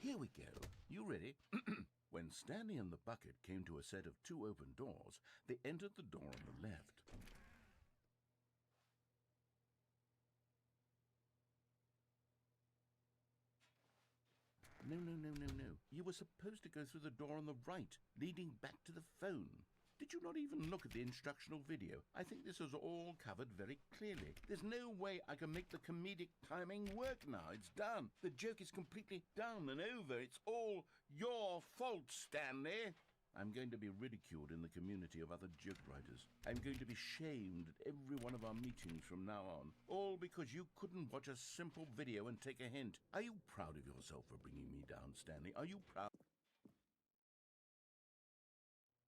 Here we go. You ready? When Stanley and the bucket came to a set of 2 open doors, they entered the door on the left. No. You were supposed to go through the door on the right, leading back to the phone. Did you not even look at the instructional video? I think this is all covered very clearly. There's no way I can make the comedic timing work now. It's done. The joke is completely done and over. It's all your fault, Stanley. I'm going to be ridiculed in the community of other joke writers. I'm going to be shamed at every one of our meetings from now on. All because you couldn't watch a simple video and take a hint. Are you proud of yourself for bringing me down, Stanley? Are you proud?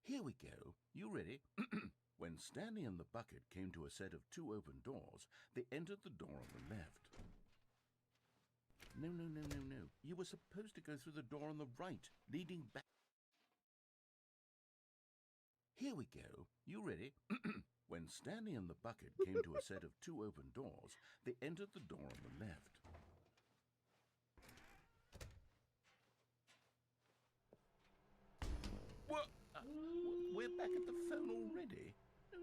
Here we go. You ready? When Stanley and the bucket came to a set of 2 open doors, they entered the door on the left. No. You were supposed to go through the door on the right, leading back. Here we go. You ready? When Stanley and the bucket came to a set of 2 open doors, they entered the door on the left. What? We're back at the phone already?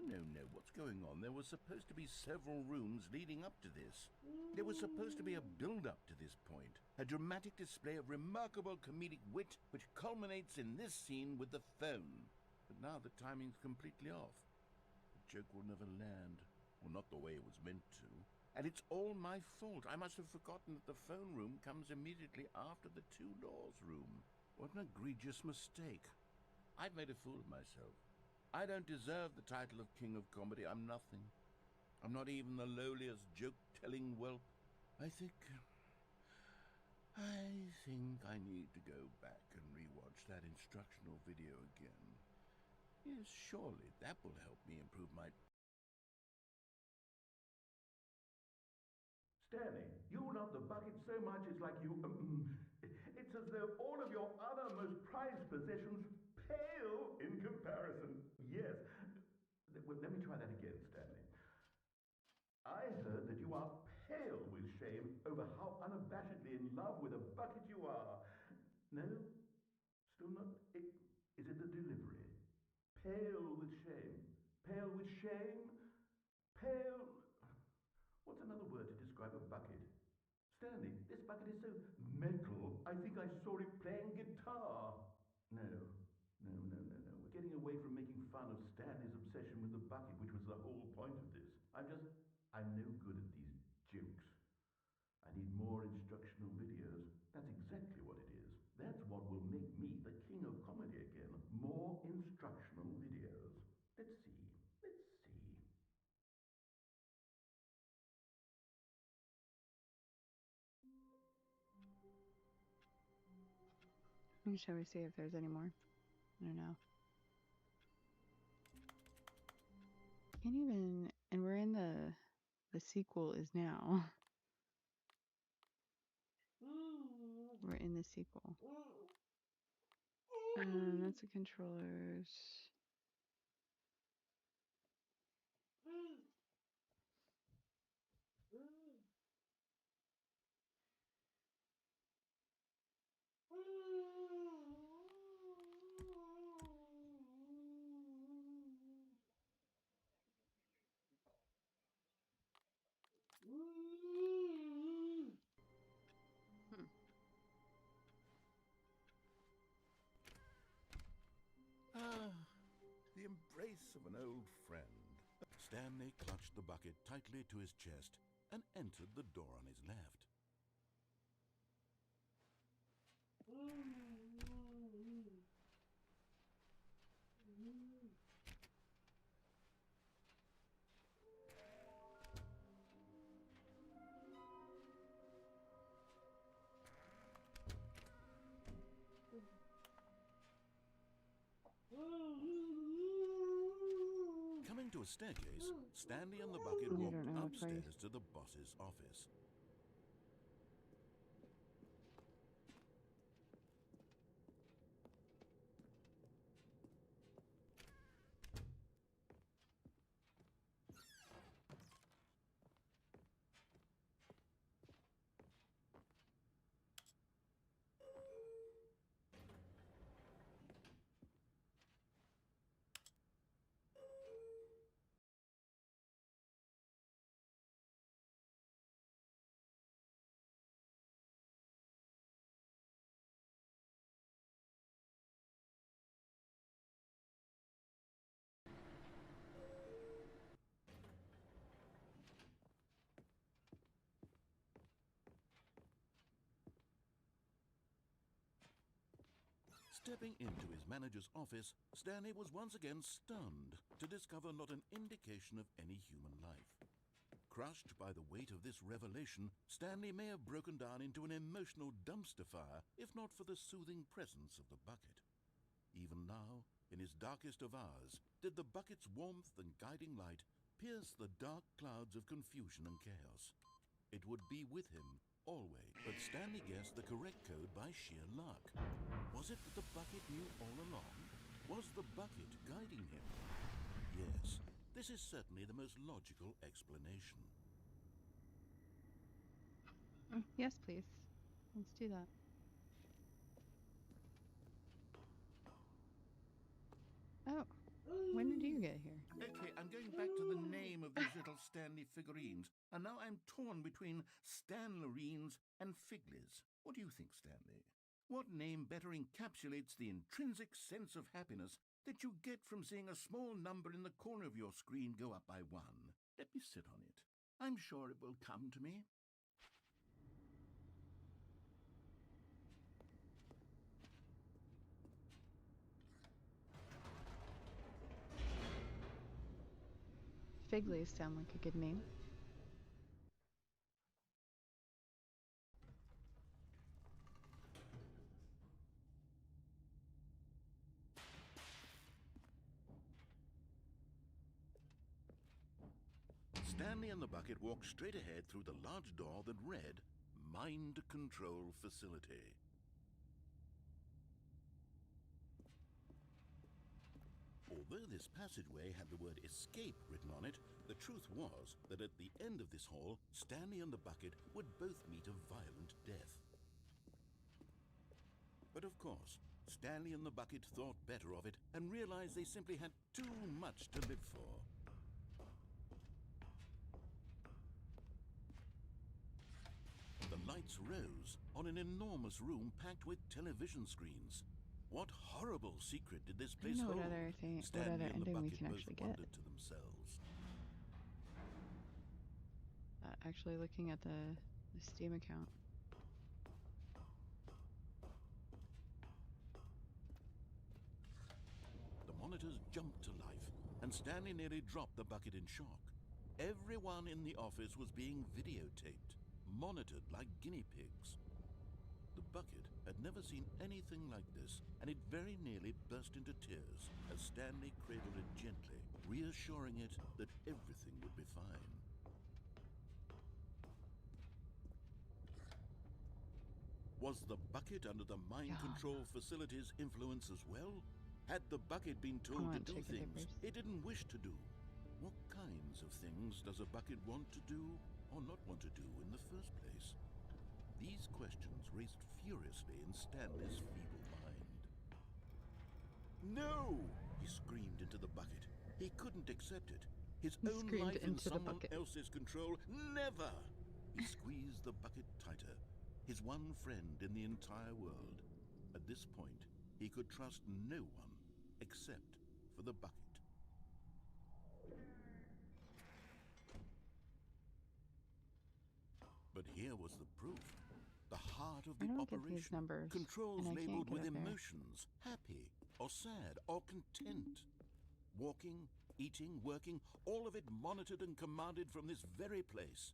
No. What's going on? There were supposed to be several rooms leading up to this. There was supposed to be a build-up to this point. A dramatic display of remarkable comedic wit which culminates in this scene with the phone. But now the timing's completely off. The joke will never land. Well, not the way it was meant to. And it's all my fault. I must have forgotten that the phone room comes immediately after the 2 doors room. What an egregious mistake. I've made a fool of myself. I don't deserve the title of King of Comedy. I'm nothing. I'm not even the lowliest joke-telling whelp. I think I need to go back and rewatch that instructional video again. Yes, surely that will help me improve my... Stanley, you love the bucket so much it's like you... it's as though all of your other most prized possessions pale in comparison. Yes. Well, let me try that again, Stanley. I heard that you are pale with shame over how unabashedly in love with a bucket you are. No? Still not? Is it the delivery? Pale with shame. Pale with shame? Pale... What's another word to describe a bucket? Stanley, this bucket is so metal. I think I saw it playing guitar. No. We're getting away from making fun of Stanley's obsession with the bucket, which was the whole point of this. I'm no good at these jokes. I need more instructional videos. That's exactly what it is. That's what will make me the king of comedy again. More instructional videos. Let's see. Shall we see if there's any more? I don't know. Can't even... And we're in the sequel is now. We're in the sequel. That's the controllers. The embrace of an old friend. Stanley clutched the bucket tightly to his chest and entered the door on his left. Coming to a staircase, Stanley and the bucket walked upstairs to the boss's office. Stepping into his manager's office, Stanley was once again stunned to discover not an indication of any human life. Crushed by the weight of this revelation, Stanley may have broken down into an emotional dumpster fire if not for the soothing presence of the bucket. Even now, in his darkest of hours, did the bucket's warmth and guiding light pierce the dark clouds of confusion and chaos. It would be with him always, but Stanley guessed the correct code by sheer luck. Was it that the bucket knew all along? Was the bucket guiding him? Yes, this is certainly the most logical explanation. Yes, please. Let's do that. Oh, when did you get here? Okay, I'm going back to the name of these little Stanley figurines, and now I'm torn between Stanlerines and Figlies. What do you think, Stanley? What name better encapsulates the intrinsic sense of happiness that you get from seeing a small number in the corner of your screen go up by 1? Let me sit on it. I'm sure it will come to me. Figley's sound like a good name. Stanley and the bucket walked straight ahead through the large door that read, Mind Control Facility. Although this passageway had the word escape written on it, the truth was that at the end of this hall, Stanley and the bucket would both meet a violent death. But of course, Stanley and the bucket thought better of it and realized they simply had too much to live for. The lights rose on an enormous room packed with television screens. What horrible secret did this place hold? What other Stanley and the ending we bucket can both actually get. wondered to themselves. Actually looking at the Steam account. The monitors jumped to life, and Stanley nearly dropped the bucket in shock. Everyone in the office was being videotaped, monitored like guinea pigs. The bucket had never seen anything like this, and it very nearly burst into tears as Stanley cradled it gently, reassuring it that everything would be fine. Was the bucket under the mind control facility's influence as well? Had the bucket been told to do things it didn't wish to do? What kinds of things does a bucket want to do or not want to do in the first place? These questions raced furiously in Stanley's feeble mind. No! He screamed into the bucket. He couldn't accept it. His own life in someone else's control. Never! He squeezed the bucket tighter. His one friend in the entire world. At this point, he could trust no one except for the bucket. But here was the proof. The heart of the operation. Controls labeled with emotions, happy or sad or content. Walking, eating, working, all of it monitored and commanded from this very place.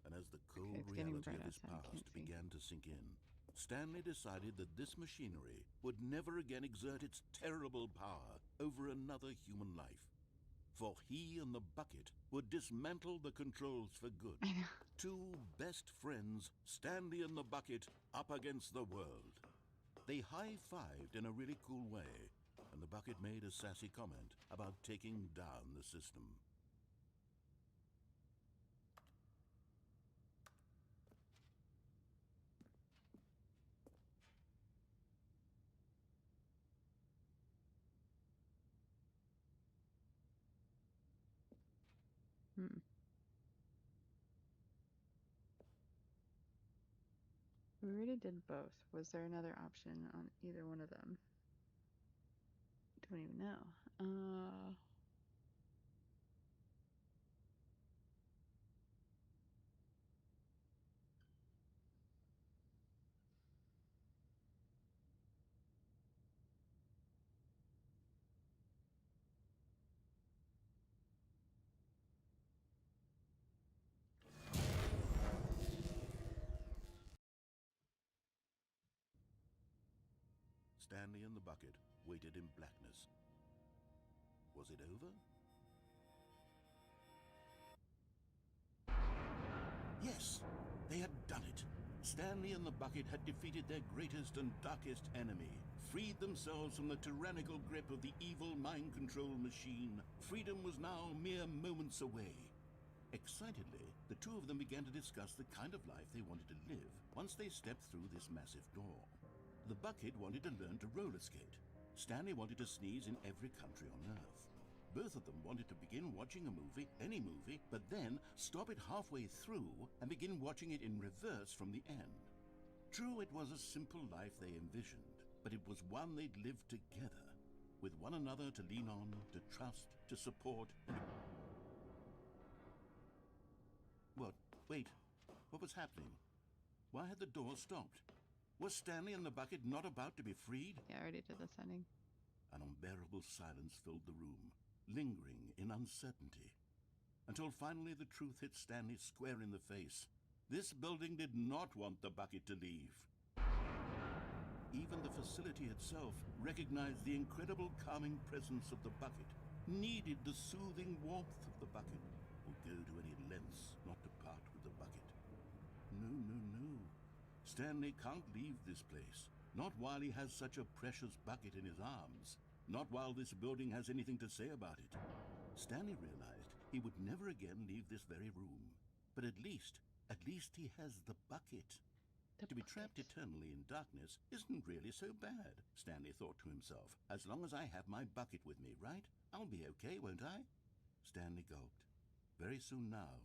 And as the cold reality of his past began to sink in, Stanley decided that this machinery would never again exert its terrible power over another human life. For he and the bucket would dismantle the controls for good. Two best friends, Stanley and the bucket, up against the world. They high-fived in a really cool way, and the bucket made a sassy comment about taking down the system. We already did both. Was there another option on either one of them? Don't even know. Stanley and the bucket waited in blackness. Was it over? Yes, they had done it. Stanley and the bucket had defeated their greatest and darkest enemy, freed themselves from the tyrannical grip of the evil mind control machine. Freedom was now mere moments away. Excitedly, the two of them began to discuss the kind of life they wanted to live once they stepped through this massive door. The bucket wanted to learn to roller skate. Stanley wanted to sneeze in every country on Earth. Both of them wanted to begin watching a movie, any movie, but then stop it halfway through and begin watching it in reverse from the end. True, it was a simple life they envisioned, but it was one they'd lived together, with one another to lean on, to trust, to support. What? Wait. What was happening? Why had the door stopped? Was Stanley and the bucket not about to be freed? Yeah, I already did the setting. An unbearable silence filled the room, lingering in uncertainty, until finally the truth hit Stanley square in the face. This building did not want the bucket to leave. Even the facility itself recognized the incredible calming presence of the bucket, needed the soothing warmth of the bucket, would go to any lengths not to part with the bucket. No, no, no. Stanley can't leave this place. Not while he has such a precious bucket in his arms. Not while this building has anything to say about it. Stanley realized he would never again leave this very room. But at least he has the bucket. To be trapped eternally in darkness isn't really so bad, Stanley thought to himself. As long as I have my bucket with me, right? I'll be okay, won't I? Stanley gulped. Very soon now,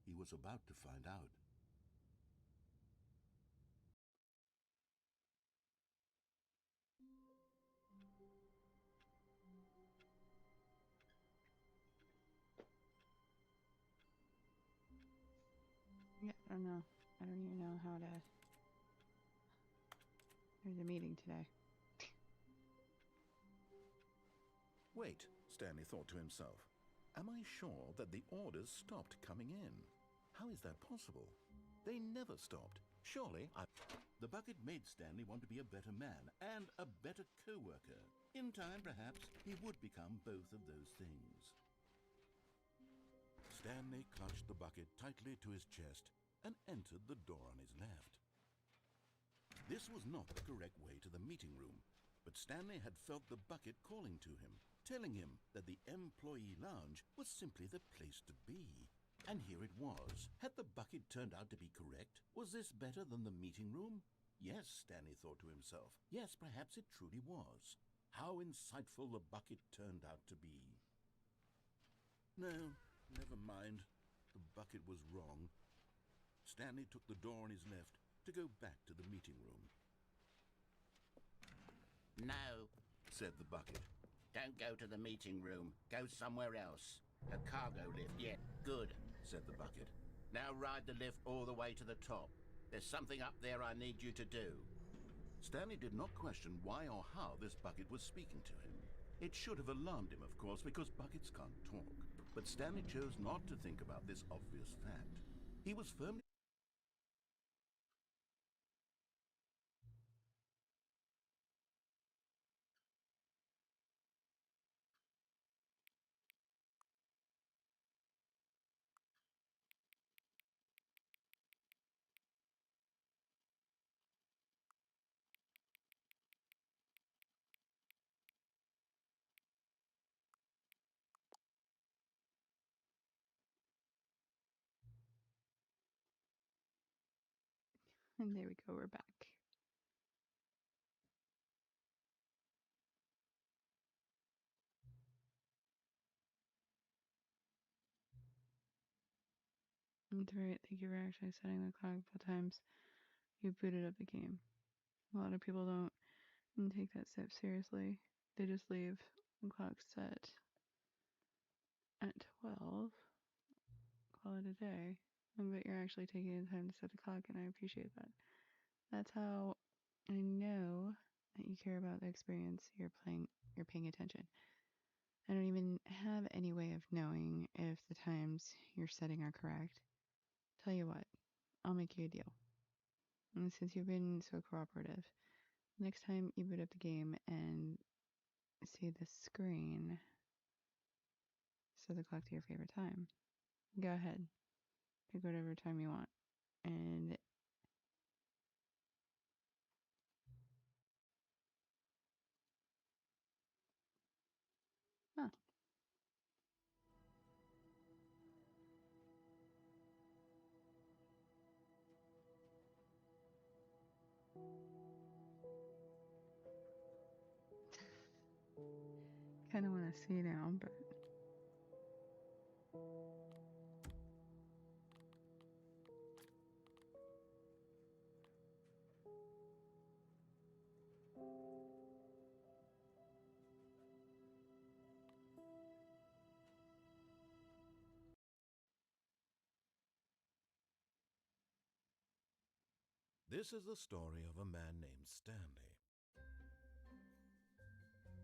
he was about to find out. Yeah, I don't know. I don't even know how to. There's a meeting today. Wait, Stanley thought to himself. Am I sure that the orders stopped coming in? How is that possible? They never stopped. Surely The bucket made Stanley want to be a better man and a better co-worker. In time, perhaps, he would become both of those things. Stanley clutched the bucket tightly to his chest and entered the door on his left. This was not the correct way to the meeting room, but Stanley had felt the bucket calling to him, telling him that the employee lounge was simply the place to be. And here it was. Had the bucket turned out to be correct? Was this better than the meeting room? Yes, Stanley thought to himself. Yes, perhaps it truly was. How insightful the bucket turned out to be. No, never mind. The bucket was wrong. Stanley took the door on his left to go back to the meeting room. No, Said the bucket. don't go to the meeting room. Go somewhere else. A cargo lift, yeah, good, Said the bucket. Now ride the lift all the way to the top. There's something up there I need you to do. Stanley did not question why or how this bucket was speaking to him. It should have alarmed him, of course, because buckets can't talk. But Stanley chose not to think about this obvious fact. He was firmly... And there we go, we're back. That's right. Thank you for actually setting the clock full times. You booted up the game. A lot of people don't take that step seriously. They just leave the clock set at 12. Call it a day. But you're actually taking the time to set the clock, and I appreciate that. That's how I know that you care about the experience you're paying attention. I don't even have any way of knowing if the times you're setting are correct. Tell you what, I'll make you a deal. And since you've been so cooperative, Next time you boot up the game and see the screen, set the clock to your favorite time. Go ahead. Pick whatever time you want. And huh. Kind of want to see now, but This is the story of a man named Stanley.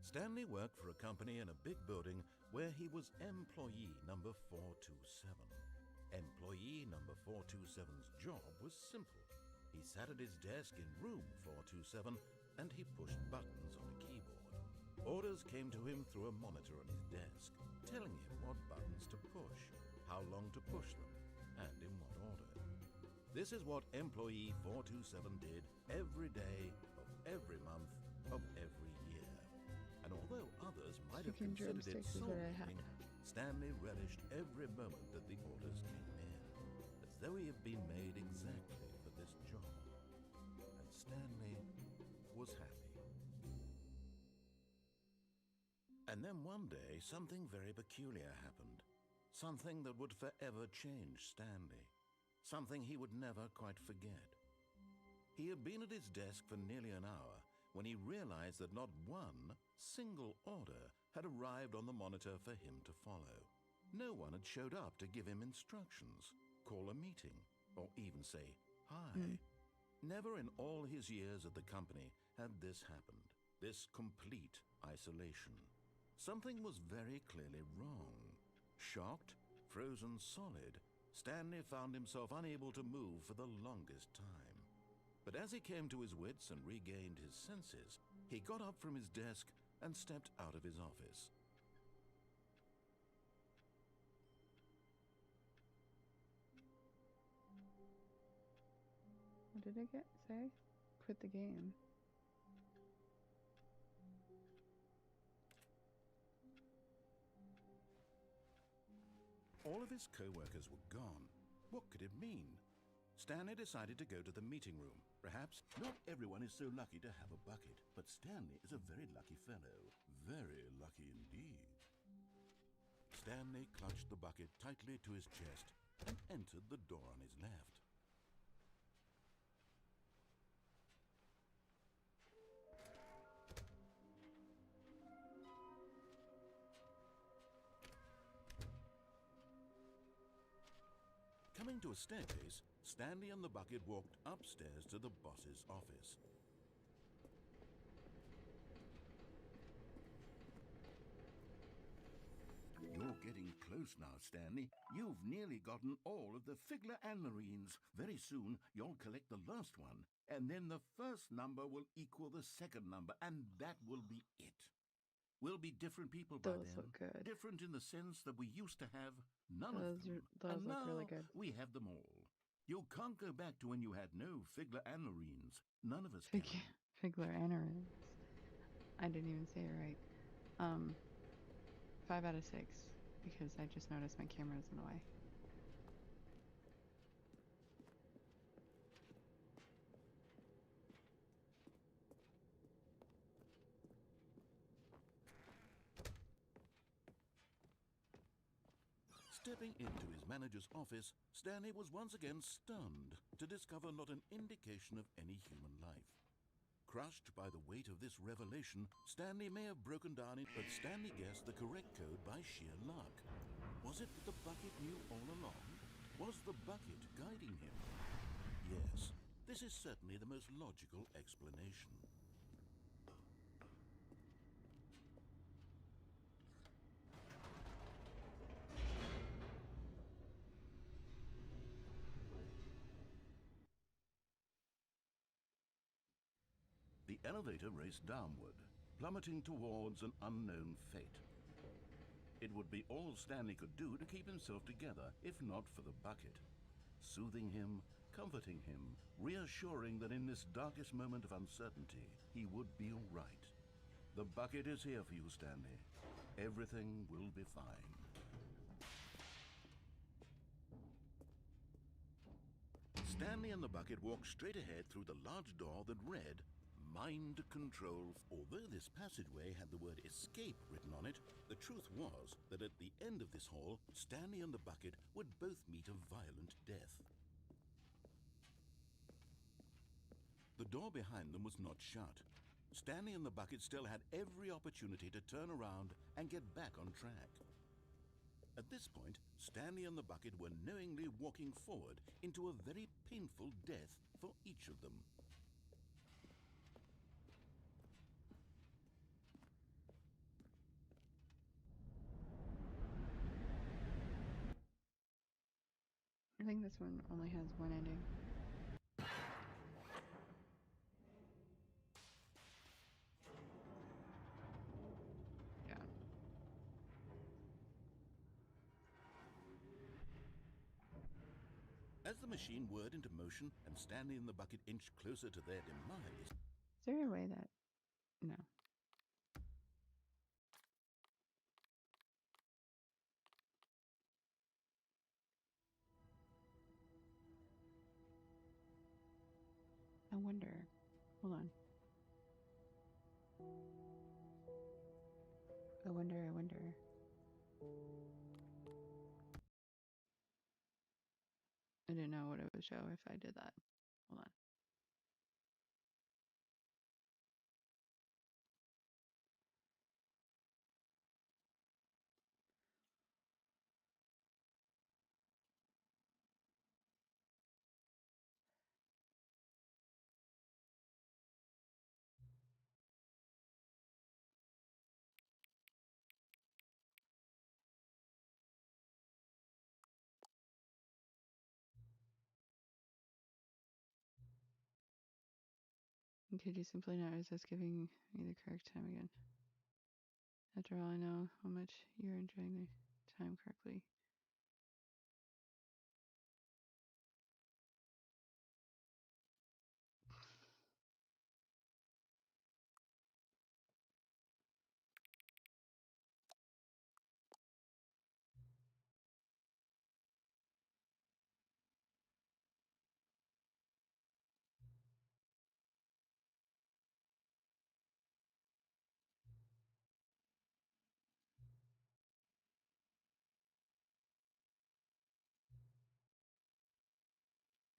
Stanley worked for a company in a big building where he was employee number 427. Employee number 427's job was simple. He sat at his desk in room 427 and he pushed buttons on a keyboard. Orders came to him through a monitor on his desk, telling him what buttons to push, how long to push them, and in what order. This is what employee 427 did every day of every month of every year. And although others might have chicken considered it drumsticks is what I had. soul-making, Stanley relished every moment that the orders came in, as though he had been made exactly for this job. And Stanley was happy. And then one day, something very peculiar happened. Something that would forever change Stanley. Something he would never quite forget. He had been at his desk for nearly an hour when he realized that not one single order had arrived on the monitor for him to follow. No one had showed up to give him instructions, call a meeting, or even say hi. Never in all his years at the company had this happened, this complete isolation. Something was very clearly wrong. Shocked, frozen solid, Stanley found himself unable to move for the longest time. But as he came to his wits and regained his senses, he got up from his desk and stepped out of his office. What did it say? Quit the game. All of his co-workers were gone. What could it mean? Stanley decided to go to the meeting room. Perhaps Not everyone is so lucky to have a bucket, but Stanley is a very lucky fellow. Very lucky indeed. Stanley clutched the bucket tightly to his chest and entered the door on his left. Coming to a staircase, Stanley and the bucket walked upstairs to the boss's office. You're getting close now, Stanley. You've nearly gotten all of the Figler and Marines. Very soon, you'll collect the last one, and then the first number will equal the second number, and that will be it. We'll be different people by Those then. look good. Different in the sense that we used to have none Those of them. those and look now really good. we have them all. You can't go back to when you had no Figler and Marines. None of us can. Figler Anarins. I didn't even say it right. 5 out of 6 because I just noticed my camera's in the way. Stepping into his manager's office, Stanley was once again stunned to discover not an indication of any human life. Crushed by the weight of this revelation, Stanley may have broken down, but Stanley guessed the correct code by sheer luck. Was it that the bucket knew all along? Was the bucket guiding him? Yes, this is certainly the most logical explanation. The elevator raced downward, plummeting towards an unknown fate. It would be all Stanley could do to keep himself together, if not for the bucket. Soothing him, comforting him, reassuring that in this darkest moment of uncertainty, he would be all right. The bucket is here for you, Stanley. Everything will be fine. Stanley and the bucket walked straight ahead through the large door that read, Mind Control. Although this passageway had the word escape written on it, the truth was that at the end of this hall, Stanley and the bucket would both meet a violent death. The door behind them was not shut. Stanley and the bucket still had every opportunity to turn around and get back on track. At this point, Stanley and the bucket were knowingly walking forward into a very painful death for each of them. I think this one only has one ending. Yeah. As the machine whirred into motion and Stanley and the bucket inched closer to their demise... Is there a way that... No. I wonder. Hold on. I wonder. I didn't know what it would show if I did that. Hold on. Could you simply not resist giving me the correct time again? After all, I know how much you're enjoying the time correctly.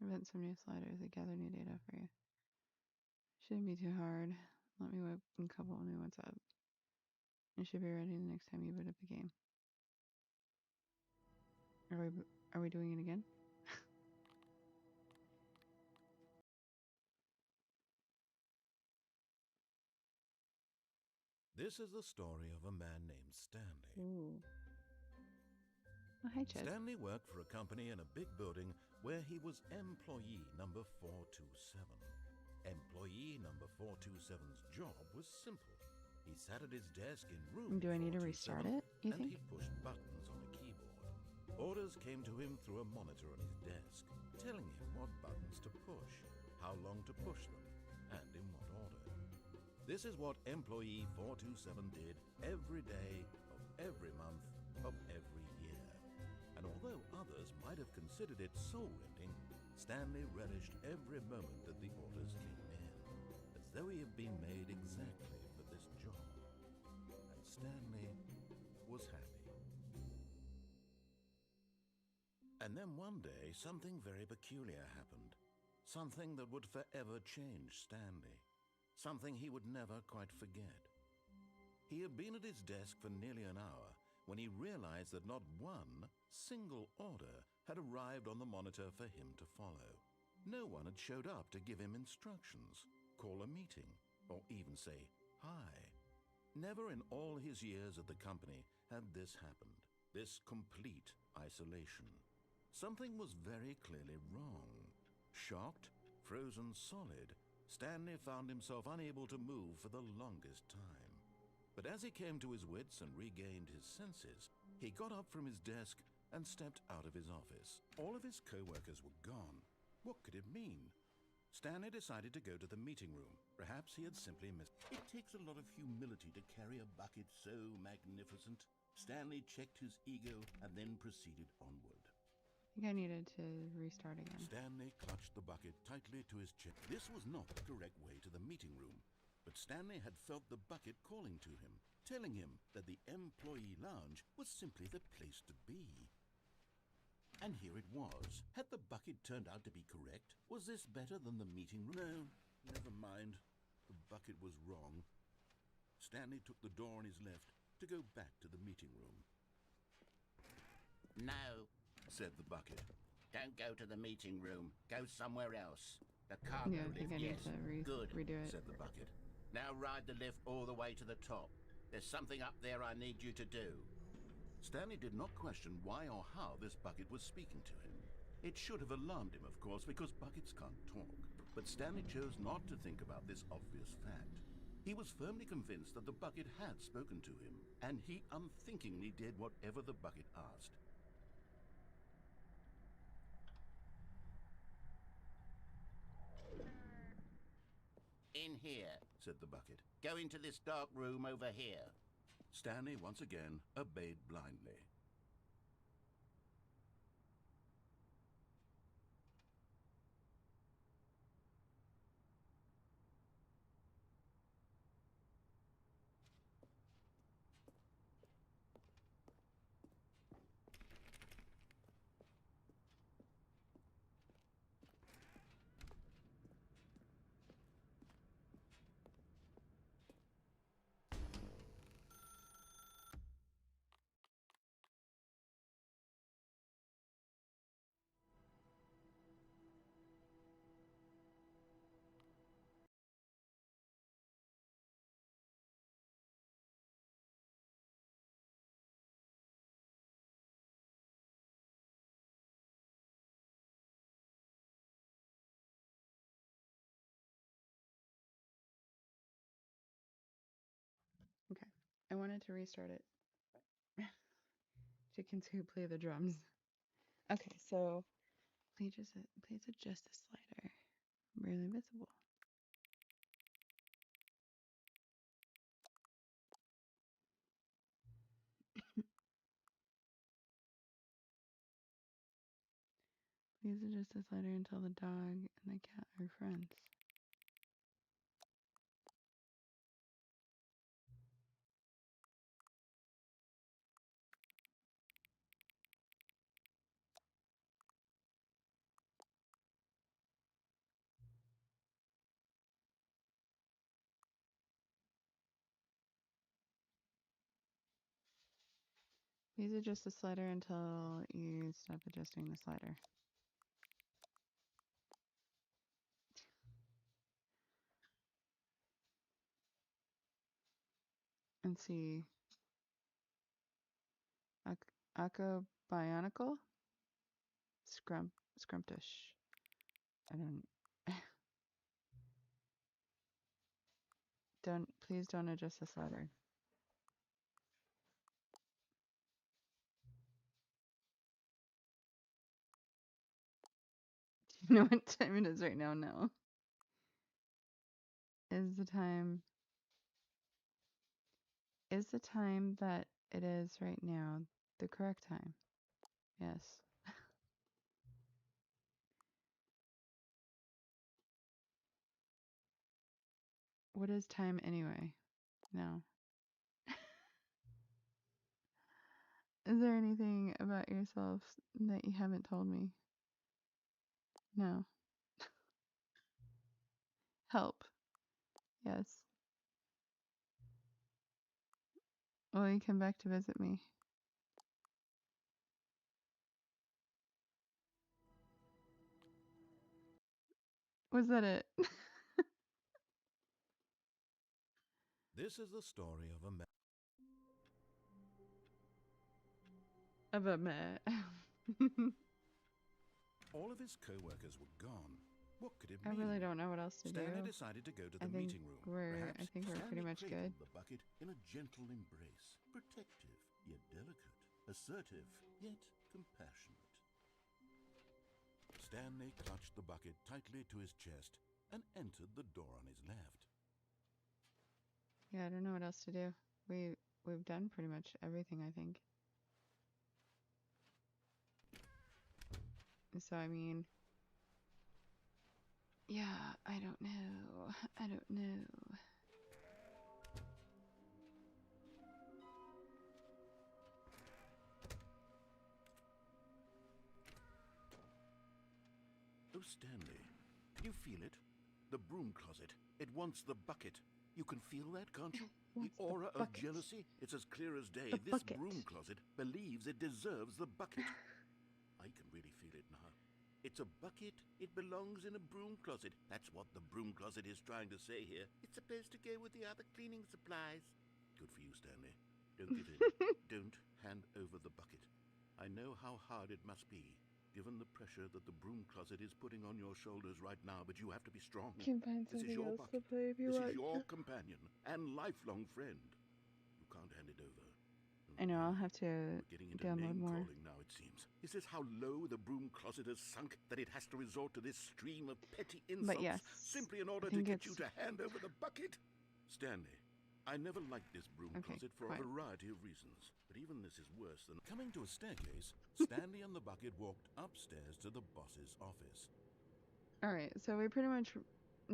Invent some new sliders that gather new data for you. Shouldn't be too hard. Let me whip a couple new ones up. It should be ready the next time you boot up the game. Are we doing it again? This is the story of a man named Stanley. Ooh. Oh, hi, Chad. Stanley worked for a company in a big building where he was employee number 427. Employee number 427's job was simple. He sat at his desk in room Do I need to 427, restart it, you and think? he pushed buttons on a keyboard. Orders came to him through a monitor on his desk, telling him what buttons to push, how long to push them, and in what order. This is what employee 427 did every day of every month of every year. And although others might have considered it soul-rending, Stanley relished every moment that the orders came in, as though he had been made exactly for this job. And Stanley was happy. And then one day, something very peculiar happened. Something that would forever change Stanley. Something he would never quite forget. He had been at his desk for nearly an hour when he realized that not one single order had arrived on the monitor for him to follow. No one had showed up to give him instructions, call a meeting, or even say hi. Never in all his years at the company had this happened, this complete isolation. Something was very clearly wrong. Shocked, frozen solid, Stanley found himself unable to move for the longest time. But as he came to his wits and regained his senses, he got up from his desk and stepped out of his office. All of his co-workers were gone. What could it mean? Stanley decided to go to the meeting room. Perhaps he had simply missed. It takes a lot of humility to carry a bucket so magnificent. Stanley checked his ego and then proceeded onward. I think I needed to restart again. Stanley clutched the bucket tightly to his chest. This was not the correct way to the meeting room, but Stanley had felt the bucket calling to him, telling him that the employee lounge was simply the place to be. And here it was. Had the bucket turned out to be correct? Was this better than the meeting room? No, never mind. The bucket was wrong. Stanley took the door on his left to go back to the meeting room. No, said the bucket. Don't go to the meeting room. Go somewhere else. The cargo Yeah, I lift, think I need yes. to Good, redo it. said the bucket. Now ride the lift all the way to the top. There's something up there I need you to do. Stanley did not question why or how this bucket was speaking to him. It should have alarmed him, of course, because buckets can't talk. But Stanley chose not to think about this obvious fact. He was firmly convinced that the bucket had spoken to him, and he unthinkingly did whatever the bucket asked. In here, said the bucket. Go into this dark room over here. Stanley once again obeyed blindly. Okay. I wanted to restart it. Chickens who play the drums. Okay, so please adjust the slider. Barely visible. Please adjust the slider until the dog and the cat are friends. Please adjust the slider until you stop adjusting the slider. And see. Acobionical? Scrumptious. I please don't adjust the slider. Do you know what time it is right now? No. Is the time that it is right now the correct time? Yes. What is time anyway? No. Is there anything about yourself that you haven't told me? No. Help. Yes. Will you come back to visit me? Was that it? This is the story of a man. About me. All of his co-workers were gone. What could it I mean? really don't know what else to Stanley do. decided to go to I the think meeting room. we're Perhaps pretty Stanley much good. cradled the bucket in a gentle embrace, protective yet delicate, assertive yet compassionate. Stanley clutched the bucket tightly to his chest and entered the door on his left. Yeah, I don't know what else to do. We've done pretty much everything, I think. So I mean, yeah, I don't know. I don't know. Oh, Stanley, you feel it? The broom closet. It wants the bucket. You can feel that, can't you? The Wants aura of bucket. jealousy? It's as clear as day. The This bucket. broom closet believes it deserves the bucket. I can really feel it now. It's a bucket. It belongs in a broom closet. That's what the broom closet is trying to say here. It's supposed to go with the other cleaning supplies. Good for you, Stanley. Don't give in. Don't hand over the bucket. I know how hard it must be, given the pressure that the broom closet is putting on your shoulders right now, but you have to be strong. Can find This is something your else to bucket. play if you This want. is your companion and lifelong friend. You can't hand it over. I know, I'll have to We're getting into download name more. calling now, it seems. Is this how low the broom closet has sunk that it has to resort to this stream of petty insults But yes, simply in order to think get you it's to hand over the bucket? Stanley, I never liked this broom Okay, closet for quiet. a variety of reasons, but even this is worse than... Coming to a staircase, Stanley and the bucket walked upstairs to the boss's office. Alright, so we pretty much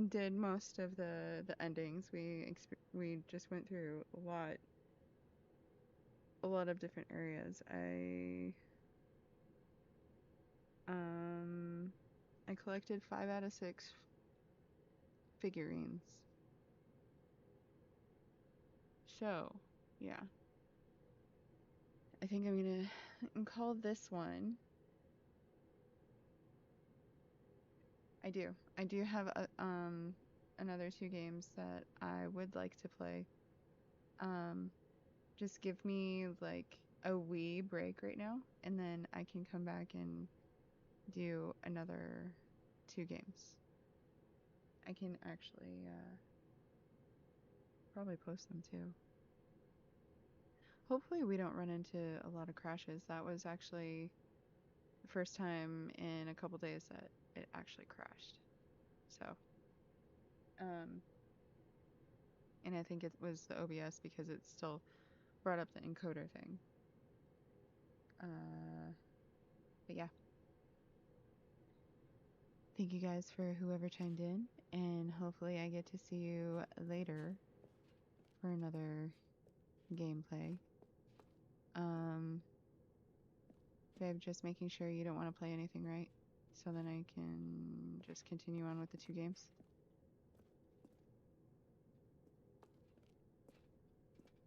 did most of the endings. We just went through a lot of different areas. I collected 5 out of 6 figurines. So, yeah. I think I'm gonna call this one. I do have another 2 games that I would like to play. Just give me like a wee break right now, and then I can come back and do another 2 games. I can actually probably post them too. Hopefully we don't run into a lot of crashes. That was actually the first time in a couple days that it actually crashed. So, and I think it was the OBS because it still brought up the encoder thing. But yeah. Thank you guys for whoever chimed in, and hopefully I get to see you later for another gameplay. Babe, just making sure you don't want to play anything, right? So then I can just continue on with the 2 games.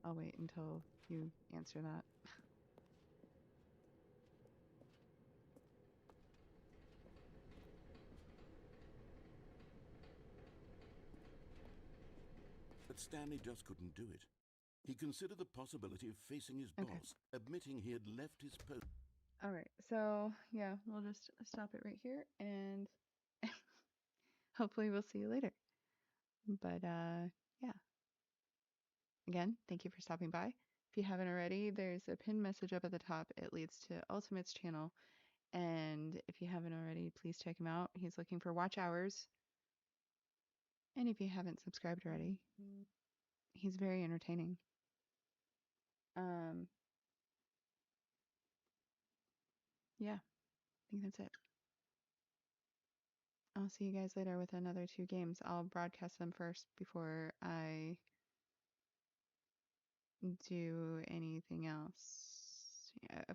I'll wait until you answer that. But Stanley just couldn't do it. He considered the possibility of facing his Okay. boss, admitting he had left his post. Alright, so yeah, we'll just stop it right here, and hopefully we'll see you later. But yeah. Again, thank you for stopping by. If you haven't already, there's a pinned message up at the top. It leads to Ultimate's channel. And if you haven't already, please check him out. He's looking for watch hours. And if you haven't subscribed already, he's very entertaining. Yeah, I think that's it. I'll see you guys later with another 2 games. I'll broadcast them first before I do anything else. Yeah, of